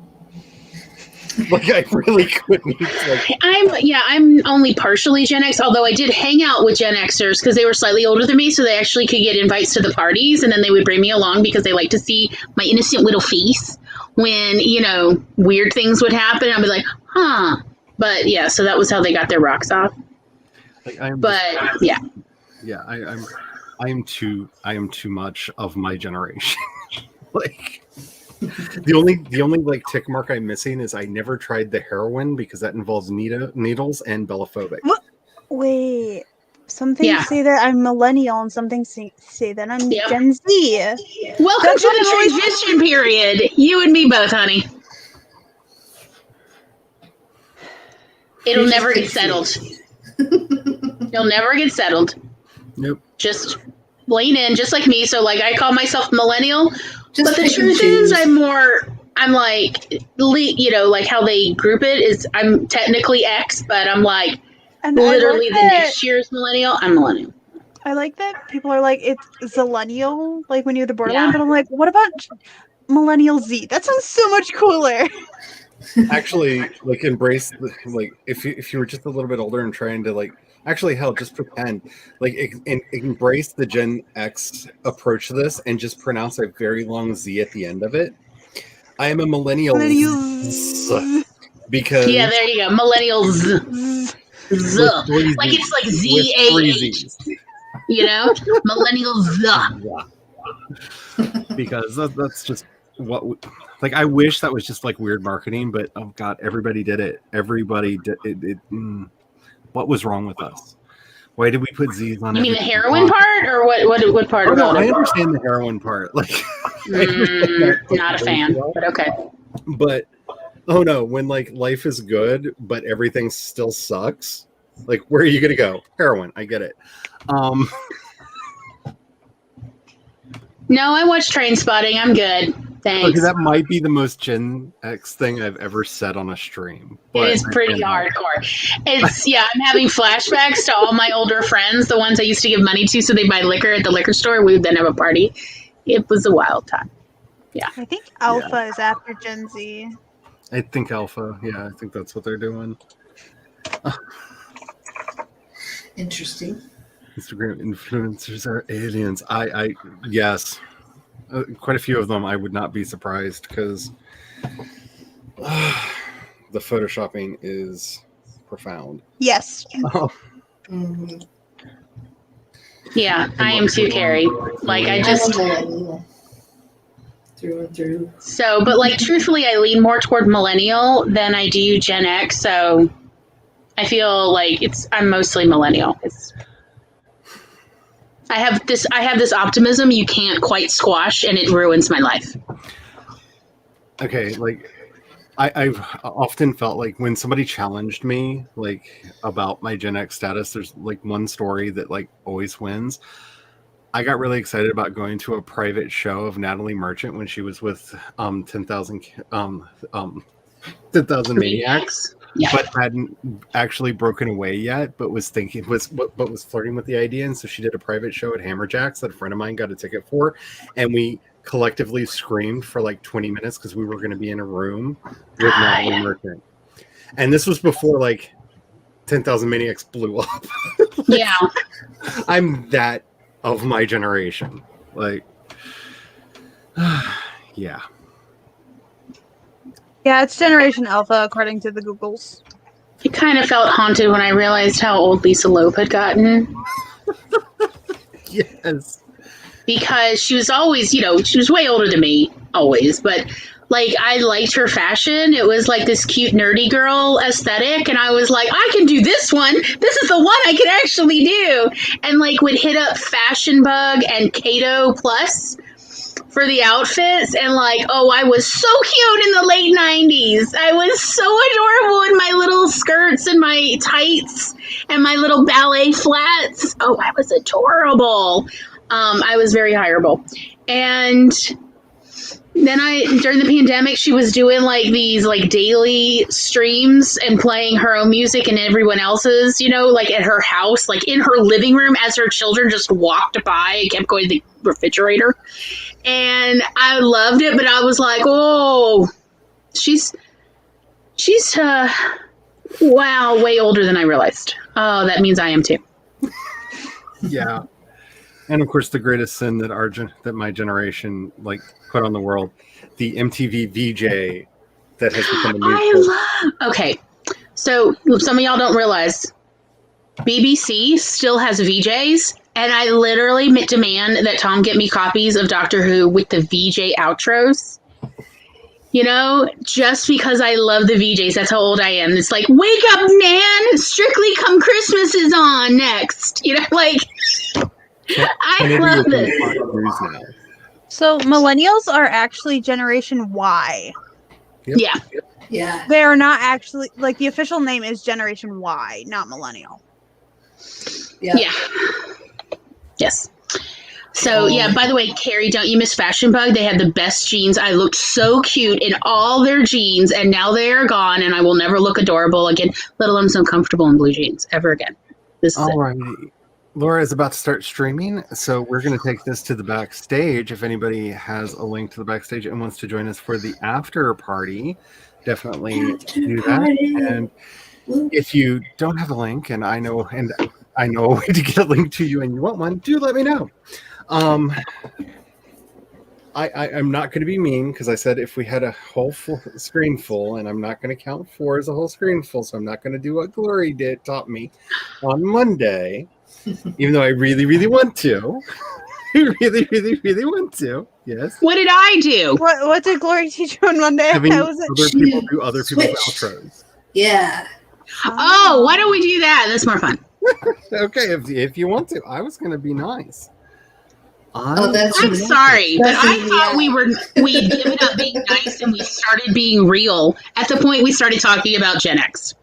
Like, I really couldn't. Like, I'm only partially Gen X, although I did hang out with Gen Xers because they were slightly older than me, so they actually could get invites to the parties, and then they would bring me along because they like to see my innocent little face when, weird things would happen. I'd be like, huh. But yeah, so that was how they got their rocks off. like I am too much of my generation. Like, the only like tick mark I'm missing is I never tried the heroin because that involves needles and Belophobic. What? Wait, some things Yeah. say that I'm millennial, and some things say that I'm Yeah. Gen Z. Welcome That's to what the I'm always- transition period. You and me both, honey. It'll Here's never the get thing. settled. You'll never get settled. Yep. Just lean in, just like me. So, like, I call myself millennial, Just but the pick and truth choose. is, I'm like, like how they group it is, I'm technically X, but I'm like And literally I the like that, next year's millennial. I'm millennial. I like that people are like, it's zillennial, like when you're the borderline, Yeah. but I'm like, what about millennial Z? That sounds so much cooler. Actually, like, embrace like if you were just a little bit older and trying to like actually hell just pretend like embrace the Gen X approach to this and just pronounce a very long Z at the end of it. I am a millennial Millennials. because Yeah, there you go. Millennials. Z. Z. with three Like Zs. it's like With three Z-A-H. Zs. Millennials. Because that's just what like I wish that was just like weird marketing, but oh god, everybody did it. Everybody did it. What was wrong with us? Why did we put Z's on? You mean the everything? heroin part, or what part Oh, no, about I it? understand the heroin part. Like, Not a fan, but okay. But oh no, when like life is good, but everything still sucks. Like, where are you gonna go? Heroin. I get it. No, I watched Train Spotting. I'm good. Thanks. Okay, that might be the most Gen X thing I've ever said on a stream. But It is pretty hardcore. I'm having flashbacks to all my older friends, the ones I used to give money to so they buy liquor at the liquor store. We would then have a party. It was a wild time. I think Alpha is after Gen Z. I think Alpha. Yeah, I think that's what they're doing. Interesting. Instagram influencers are aliens. I yes, quite a few of them. I would not be surprised because the photoshopping is profound. Yes. Mhm. Yeah, I am too, Carrie. Like, I I'm just. a millennial. Through and through. So, but like, truthfully, I lean more toward millennial than I do Gen X. So I feel like I'm mostly millennial. I have this optimism you can't quite squash, and it ruins my life. Okay, like I've often felt like when somebody challenged me like about my Gen X status, there's like one story that like always wins. I got really excited about going to a private show of Natalie Merchant when she was with 10,000 Maniacs, Yeah. but hadn't actually broken away yet, but was flirting with the idea, and so she did a private show at Hammerjacks that a friend of mine got a ticket for, and we collectively screamed for like 20 minutes because we were going to be in a room with Natalie Merchant. And this was before like 10,000 Maniacs blew up. Yeah. I'm that of my generation. Like, yeah. Yeah, it's Generation Alpha according to the Googles. I kind of felt haunted when I realized how old Lisa Loeb had gotten. Yes. Because she was always, she was way older than me, always. But, like, I liked her fashion. It was like this cute, nerdy girl aesthetic. And I was like, I can do this one. This is the one I can actually do. And, like, would hit up Fashion Bug and Kato Plus for the outfits. And, like, oh, I was so cute in the late 90s. I was so adorable in my little skirts and my tights and my little ballet flats. Oh, I was adorable. I was very hireable. And then during the pandemic, she was doing like these like daily streams and playing her own music and everyone else's, like at her house, like in her living room as her children just walked by and kept going to the refrigerator. And I loved it, but I was like, oh, she's wow, way older than I realized. Oh, that means I am too. Yeah. And of course, the greatest sin that that my generation like put on the world, the MTV VJ that has become a new. Okay, so some of y'all don't realize BBC still has VJs, and I literally demand that Tom get me copies of Doctor Who with the VJ outros. Just because I love the VJs. That's how old I am. It's like, wake up, man! Strictly Come Christmas is on next. I love this. So millennials are actually Generation Y. Yep. Yeah. Yeah. They are not actually, like, the official name is Generation Y, not Millennial. Yeah. Yeah. Yes. So, yeah, by the way, Carrie, don't you miss Fashion Bug? They had the best jeans. I looked so cute in all their jeans, and now they are gone, and I will never look adorable again, let alone so comfortable in blue jeans ever again. This is All it. right. Laura is about to start streaming, so we're going to take this to the backstage. If anybody has a link to the backstage and wants to join us for the after party, definitely do that. And if you don't have a link, and I know a way to get a link to you and you want one, do let me know. I'm not going to be mean because I said if we had a whole full screen full, and I'm not going to count 4 as a whole screen full, so I'm not going to do what Glory taught me on Monday. Even though I really, really want to. really, really, really want to. Yes. What did I do? What did Glory teach you on Monday? Having How was it? other people do other people's Switch. outros. Yeah. Oh, why don't we do that? That's more fun. Okay, if you want to. I was going to be nice. Oh, that's I'm sorry, but That's I a- thought we'd given up being nice and we started being real at the point we started talking about Gen X.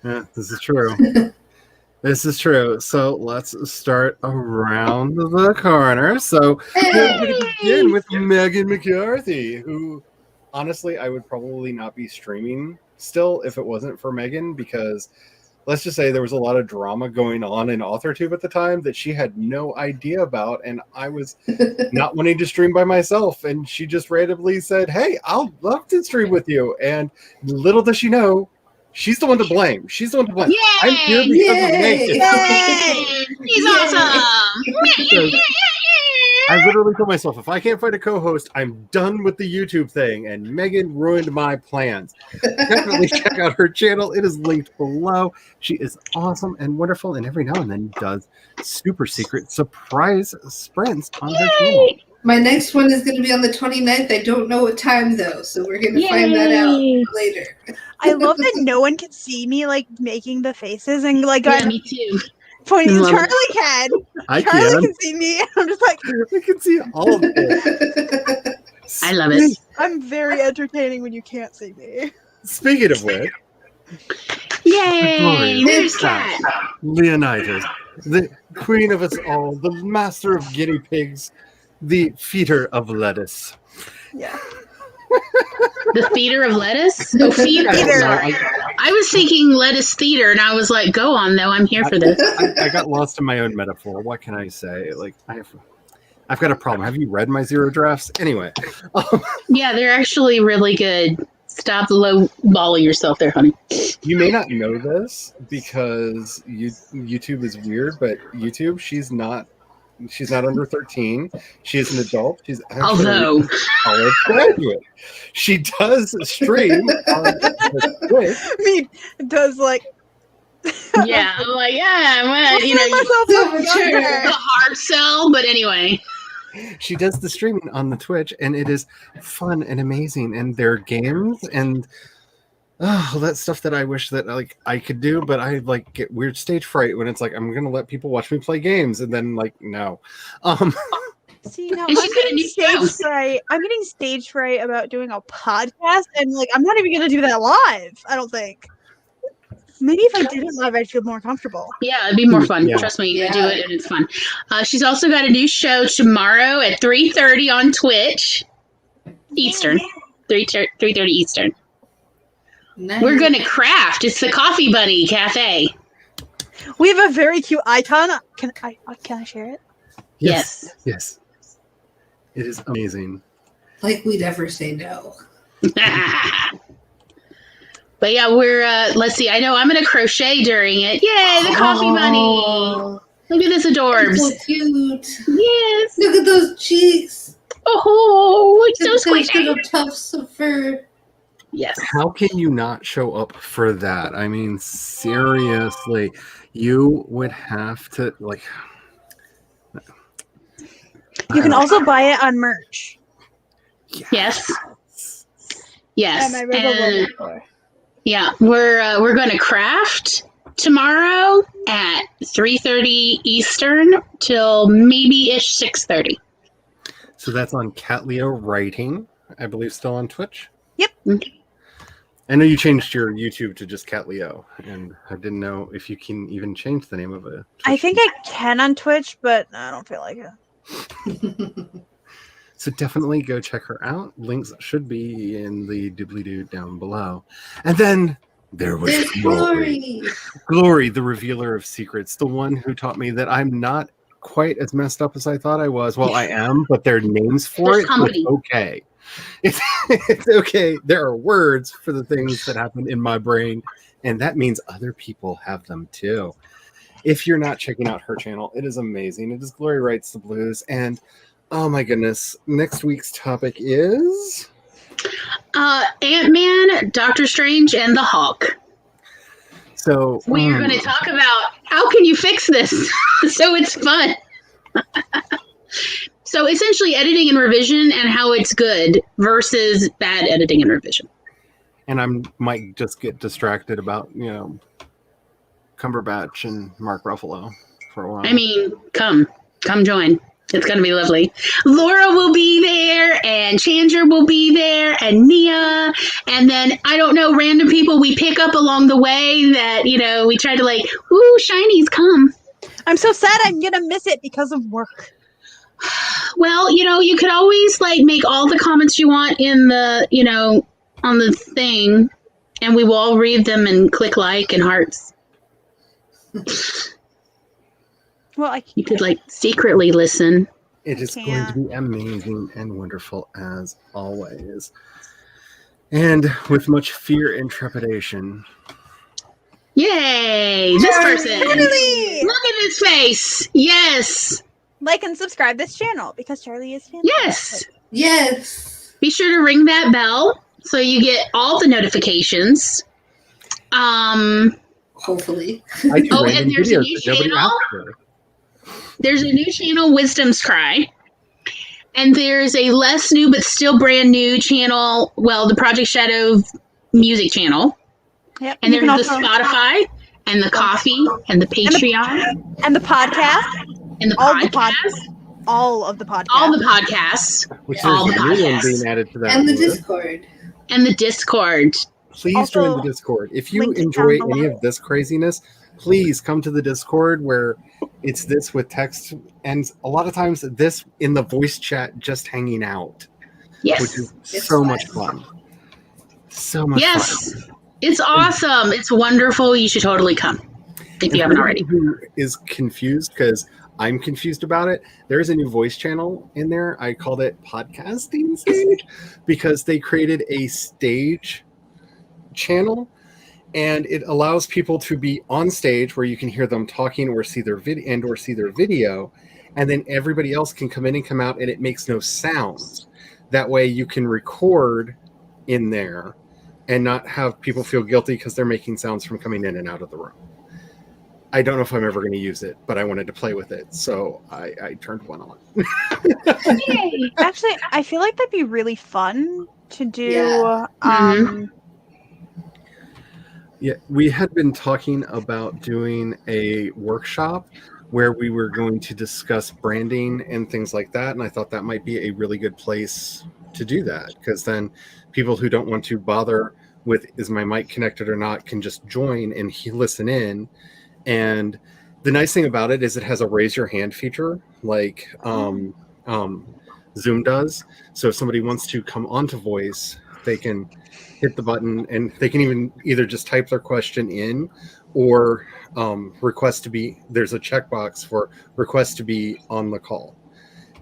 Yeah, this is true. This is true. So let's start around the corner. So we're going to begin with Megan McCarthy, who honestly I would probably not be streaming still if it wasn't for Megan, because let's just say there was a lot of drama going on in AuthorTube at the time that she had no idea about, and I was not wanting to stream by myself, and she just randomly said, "Hey, I'll love to stream with you." And little does she know, she's the one to blame. She's the one to blame. Yay! I'm here because of Megan. Yay! He's awesome! I literally told myself, if I can't find a co-host, I'm done with the YouTube thing, and Megan ruined my plans. Definitely check out her channel. It is linked below. She is awesome and wonderful, and every now and then does super secret surprise sprints on her channel. My next one is going to be on the 29th. I don't know what time, though, so we're going to find that out later. I love that no one can see me, like, making the faces and, like, Yeah, I'm me too. pointing. Love Charlie it. can. I Charlie can. can see me. I'm just like, I can see all of it. I love it. I'm very entertaining when you can't see me. Speaking of which, Yay! Glory. There's Cat. Leonidas, the queen of us all, the master of guinea pigs, the feeder of lettuce. Yeah. The theater of lettuce? Oh, theater. Theater. Sorry. I was thinking lettuce theater, and I was like, go on, though. I'm here for this. I got lost in my own metaphor. What can I say? Like, I've got a problem. Have you read my zero drafts? Anyway, Yeah, they're actually really good. Stop low-balling yourself there, honey. You may not know this because YouTube is weird, but YouTube, she's not under 13. She is an adult. She's actually Although, a college graduate. She does stream on Twitch. I mean, it does like. yeah, I'm like, yeah, I'm gonna, Consider you myself so a mature. younger. the hard sell, but anyway. She does the streaming on the Twitch, and it is fun and amazing. And there are games and that stuff that I wish that like I could do, but I like get weird stage fright when it's like I'm gonna let people watch me play games, and then like no. See, now And I'm she's got a getting new stage show. fright. I'm getting stage fright about doing a podcast, and like I'm not even gonna do that live. I don't think. Maybe if I did it live, I'd feel more comfortable. Yeah, it'd be more fun. Yeah. Trust me, I do Yeah. it and it's fun. She's also got a new show tomorrow at 3:30 on Twitch Eastern. 3:30 Eastern. Nice. We're gonna craft. It's the Coffee Bunny Cafe. We have a very cute icon. Can I share it? Yes. Yes. It is amazing. Like we'd ever say no. But yeah, we're let's see. I know I'm gonna crochet during it. Yay, the Coffee Bunny! Oh, Look at this adorbs. so cute. Yes. Look at those cheeks. Oh, it's so Those squishy. little tufts of fur. Yes. How can you not show up for that? I mean, seriously, you would have to like. You can also buy it on merch. Yes. Yes. At my Redbubble And, store. yeah, we're gonna craft tomorrow at 3:30 Eastern till maybe ish 6:30. So that's on Cat Leo Writing, I believe, still on Twitch. Yep. I know you changed your YouTube to just Cat Leo, and I didn't know if you can even change the name of it. I think I can on Twitch, but I don't feel like it. So definitely go check her out. Links should be in the doobly-doo down below. And then there was There's Glory. glory. Glory, the revealer of secrets, the one who taught me that I'm not quite as messed up as I thought I was. Well, I am, but there are names for There's it. So company. it's okay. It's okay. There are words for the things that happen in my brain, and that means other people have them too. If you're not checking out her channel, it is amazing. It is Glory Writes the Blues, and oh my goodness, next week's topic is Ant-Man, Doctor Strange, and the Hulk. so We are going to talk about how can you fix this so it's fun. So essentially editing and revision and how it's good versus bad editing and revision. and I might just get distracted about Cumberbatch and Mark Ruffalo for a while. I mean, come join. It's going to be lovely. Laura will be there, and Chandra will be there, and Nia, and then I don't know, random people we pick up along the way that we try to like, ooh, shinies, come. I'm so sad I'm gonna miss it because of work. Well, you could always like make all the comments you want in the on the thing, and we will all read them and click like and hearts. Well, You could like secretly listen. It is going to be amazing and wonderful as always. And with much fear and trepidation. Yay! This person. Charlie! Look at his face. Yes. Like and subscribe this channel because Charlie is fantastic. Yes. Yes. Be sure to ring that bell so you get all the notifications. Hopefully. I do Oh, random and there's a videos new that nobody channel? asked for. There's a new channel, Wisdom's Cry. And there's a less new but still brand new channel, well, the Project Shadow music channel. Yep. And you there's can the also Spotify and the Coffee and the Patreon and the podcast, and the all the podcast. all of the podcasts. All the podcasts Which All there's the a new one podcasts. being added to that And the list. Discord. and the Discord. Please Also, join the Discord. If you link it enjoy down any below. of this craziness, please come to the Discord where it's this with text and a lot of times this in the voice chat just hanging out, which Yes. is It's so fun. much fun. So much fun. Yes. It's awesome. It's wonderful. You should totally come if And you haven't for already. anybody who is confused because I'm confused about it, there's a new voice channel in there. I called it Podcasting Stage because they created a stage channel, and it allows people to be on stage where you can hear them talking or see their video, and then everybody else can come in and come out, and it makes no sounds. That way you can record in there and not have people feel guilty because they're making sounds from coming in and out of the room. I don't know if I'm ever going to use it, but I wanted to play with it, so I turned one on. Actually, I feel like that'd be really fun to do. Yeah. Yeah, we had been talking about doing a workshop where we were going to discuss branding and things like that, and I thought that might be a really good place to do that, because then people who don't want to bother with is my mic connected or not can just join and listen in. And the nice thing about it is it has a raise your hand feature like Zoom does. So if somebody wants to come onto voice, they can hit the button and they can even either just type their question in or request to be, there's a checkbox for request to be on the call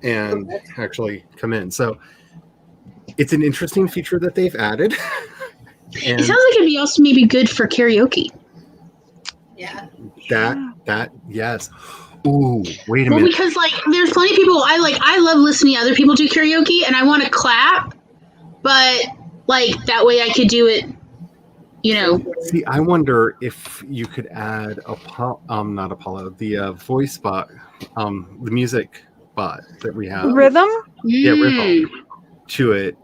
and actually come in. So it's an interesting feature that they've added. It sounds like it'd be also maybe good for karaoke. Yeah. That yes. Ooh, wait a Well, minute. because like there's plenty of people I love listening to other people do karaoke, and I want to clap, but like that way I could do it, you know. See, I wonder if you could add not Apollo, the voice bot, the music bot that we have. Rhythm? Yeah, Mm. Rhythm to it.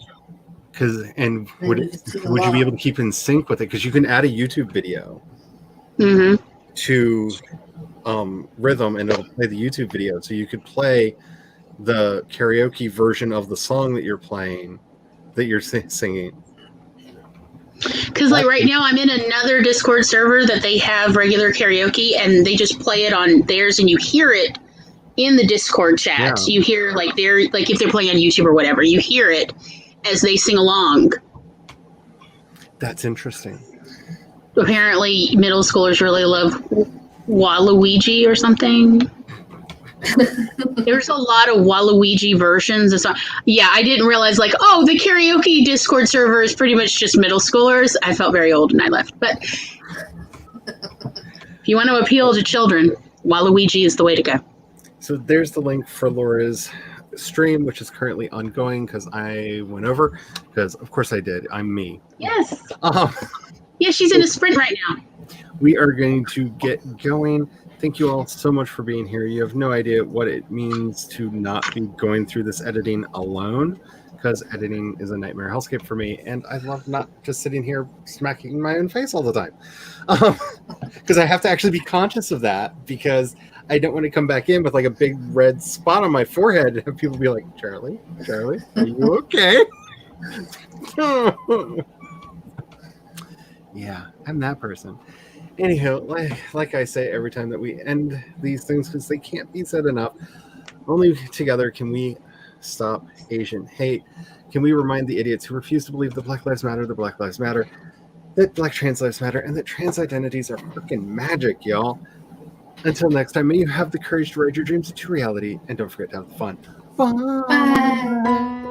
Would you be able to keep in sync with it? Because you can add a YouTube video Mm-hmm. to Rhythm and it'll play the YouTube video. So you could play the karaoke version of the song that you're playing, that you're singing. Because like right now I'm in another Discord server that they have regular karaoke, and they just play it on theirs, and you hear it in the Discord chat. Yeah. You hear like if they're playing on YouTube or whatever, you hear it as they sing along. That's interesting. Apparently middle schoolers really love Waluigi or something. There's a lot of Waluigi versions and so yeah, I didn't realize like, oh, the karaoke Discord server is pretty much just middle schoolers. I felt very old and I left. But if you want to appeal to children, Waluigi is the way to go. So there's the link for Laura's stream, which is currently ongoing because I went over, because of course I did. I'm me. Yes. Yeah, she's in a sprint right now. We are going to get going. Thank you all so much for being here. You have no idea what it means to not be going through this editing alone, because editing is a nightmare hellscape for me, and I love not just sitting here smacking my own face all the time. Because I have to actually be conscious of that, because I don't want to come back in with like a big red spot on my forehead and have people be like, Charlie, are you okay? Yeah, I'm that person. Anyhow, like I say every time that we end these things, because they can't be said enough, only together can we stop Asian hate. Can we remind the idiots who refuse to believe that Black Lives Matter, that Black Lives Matter, that Black trans lives matter, and that trans identities are freaking magic, y'all. Until next time, may you have the courage to ride your dreams into reality, and don't forget to have fun. Bye. Bye.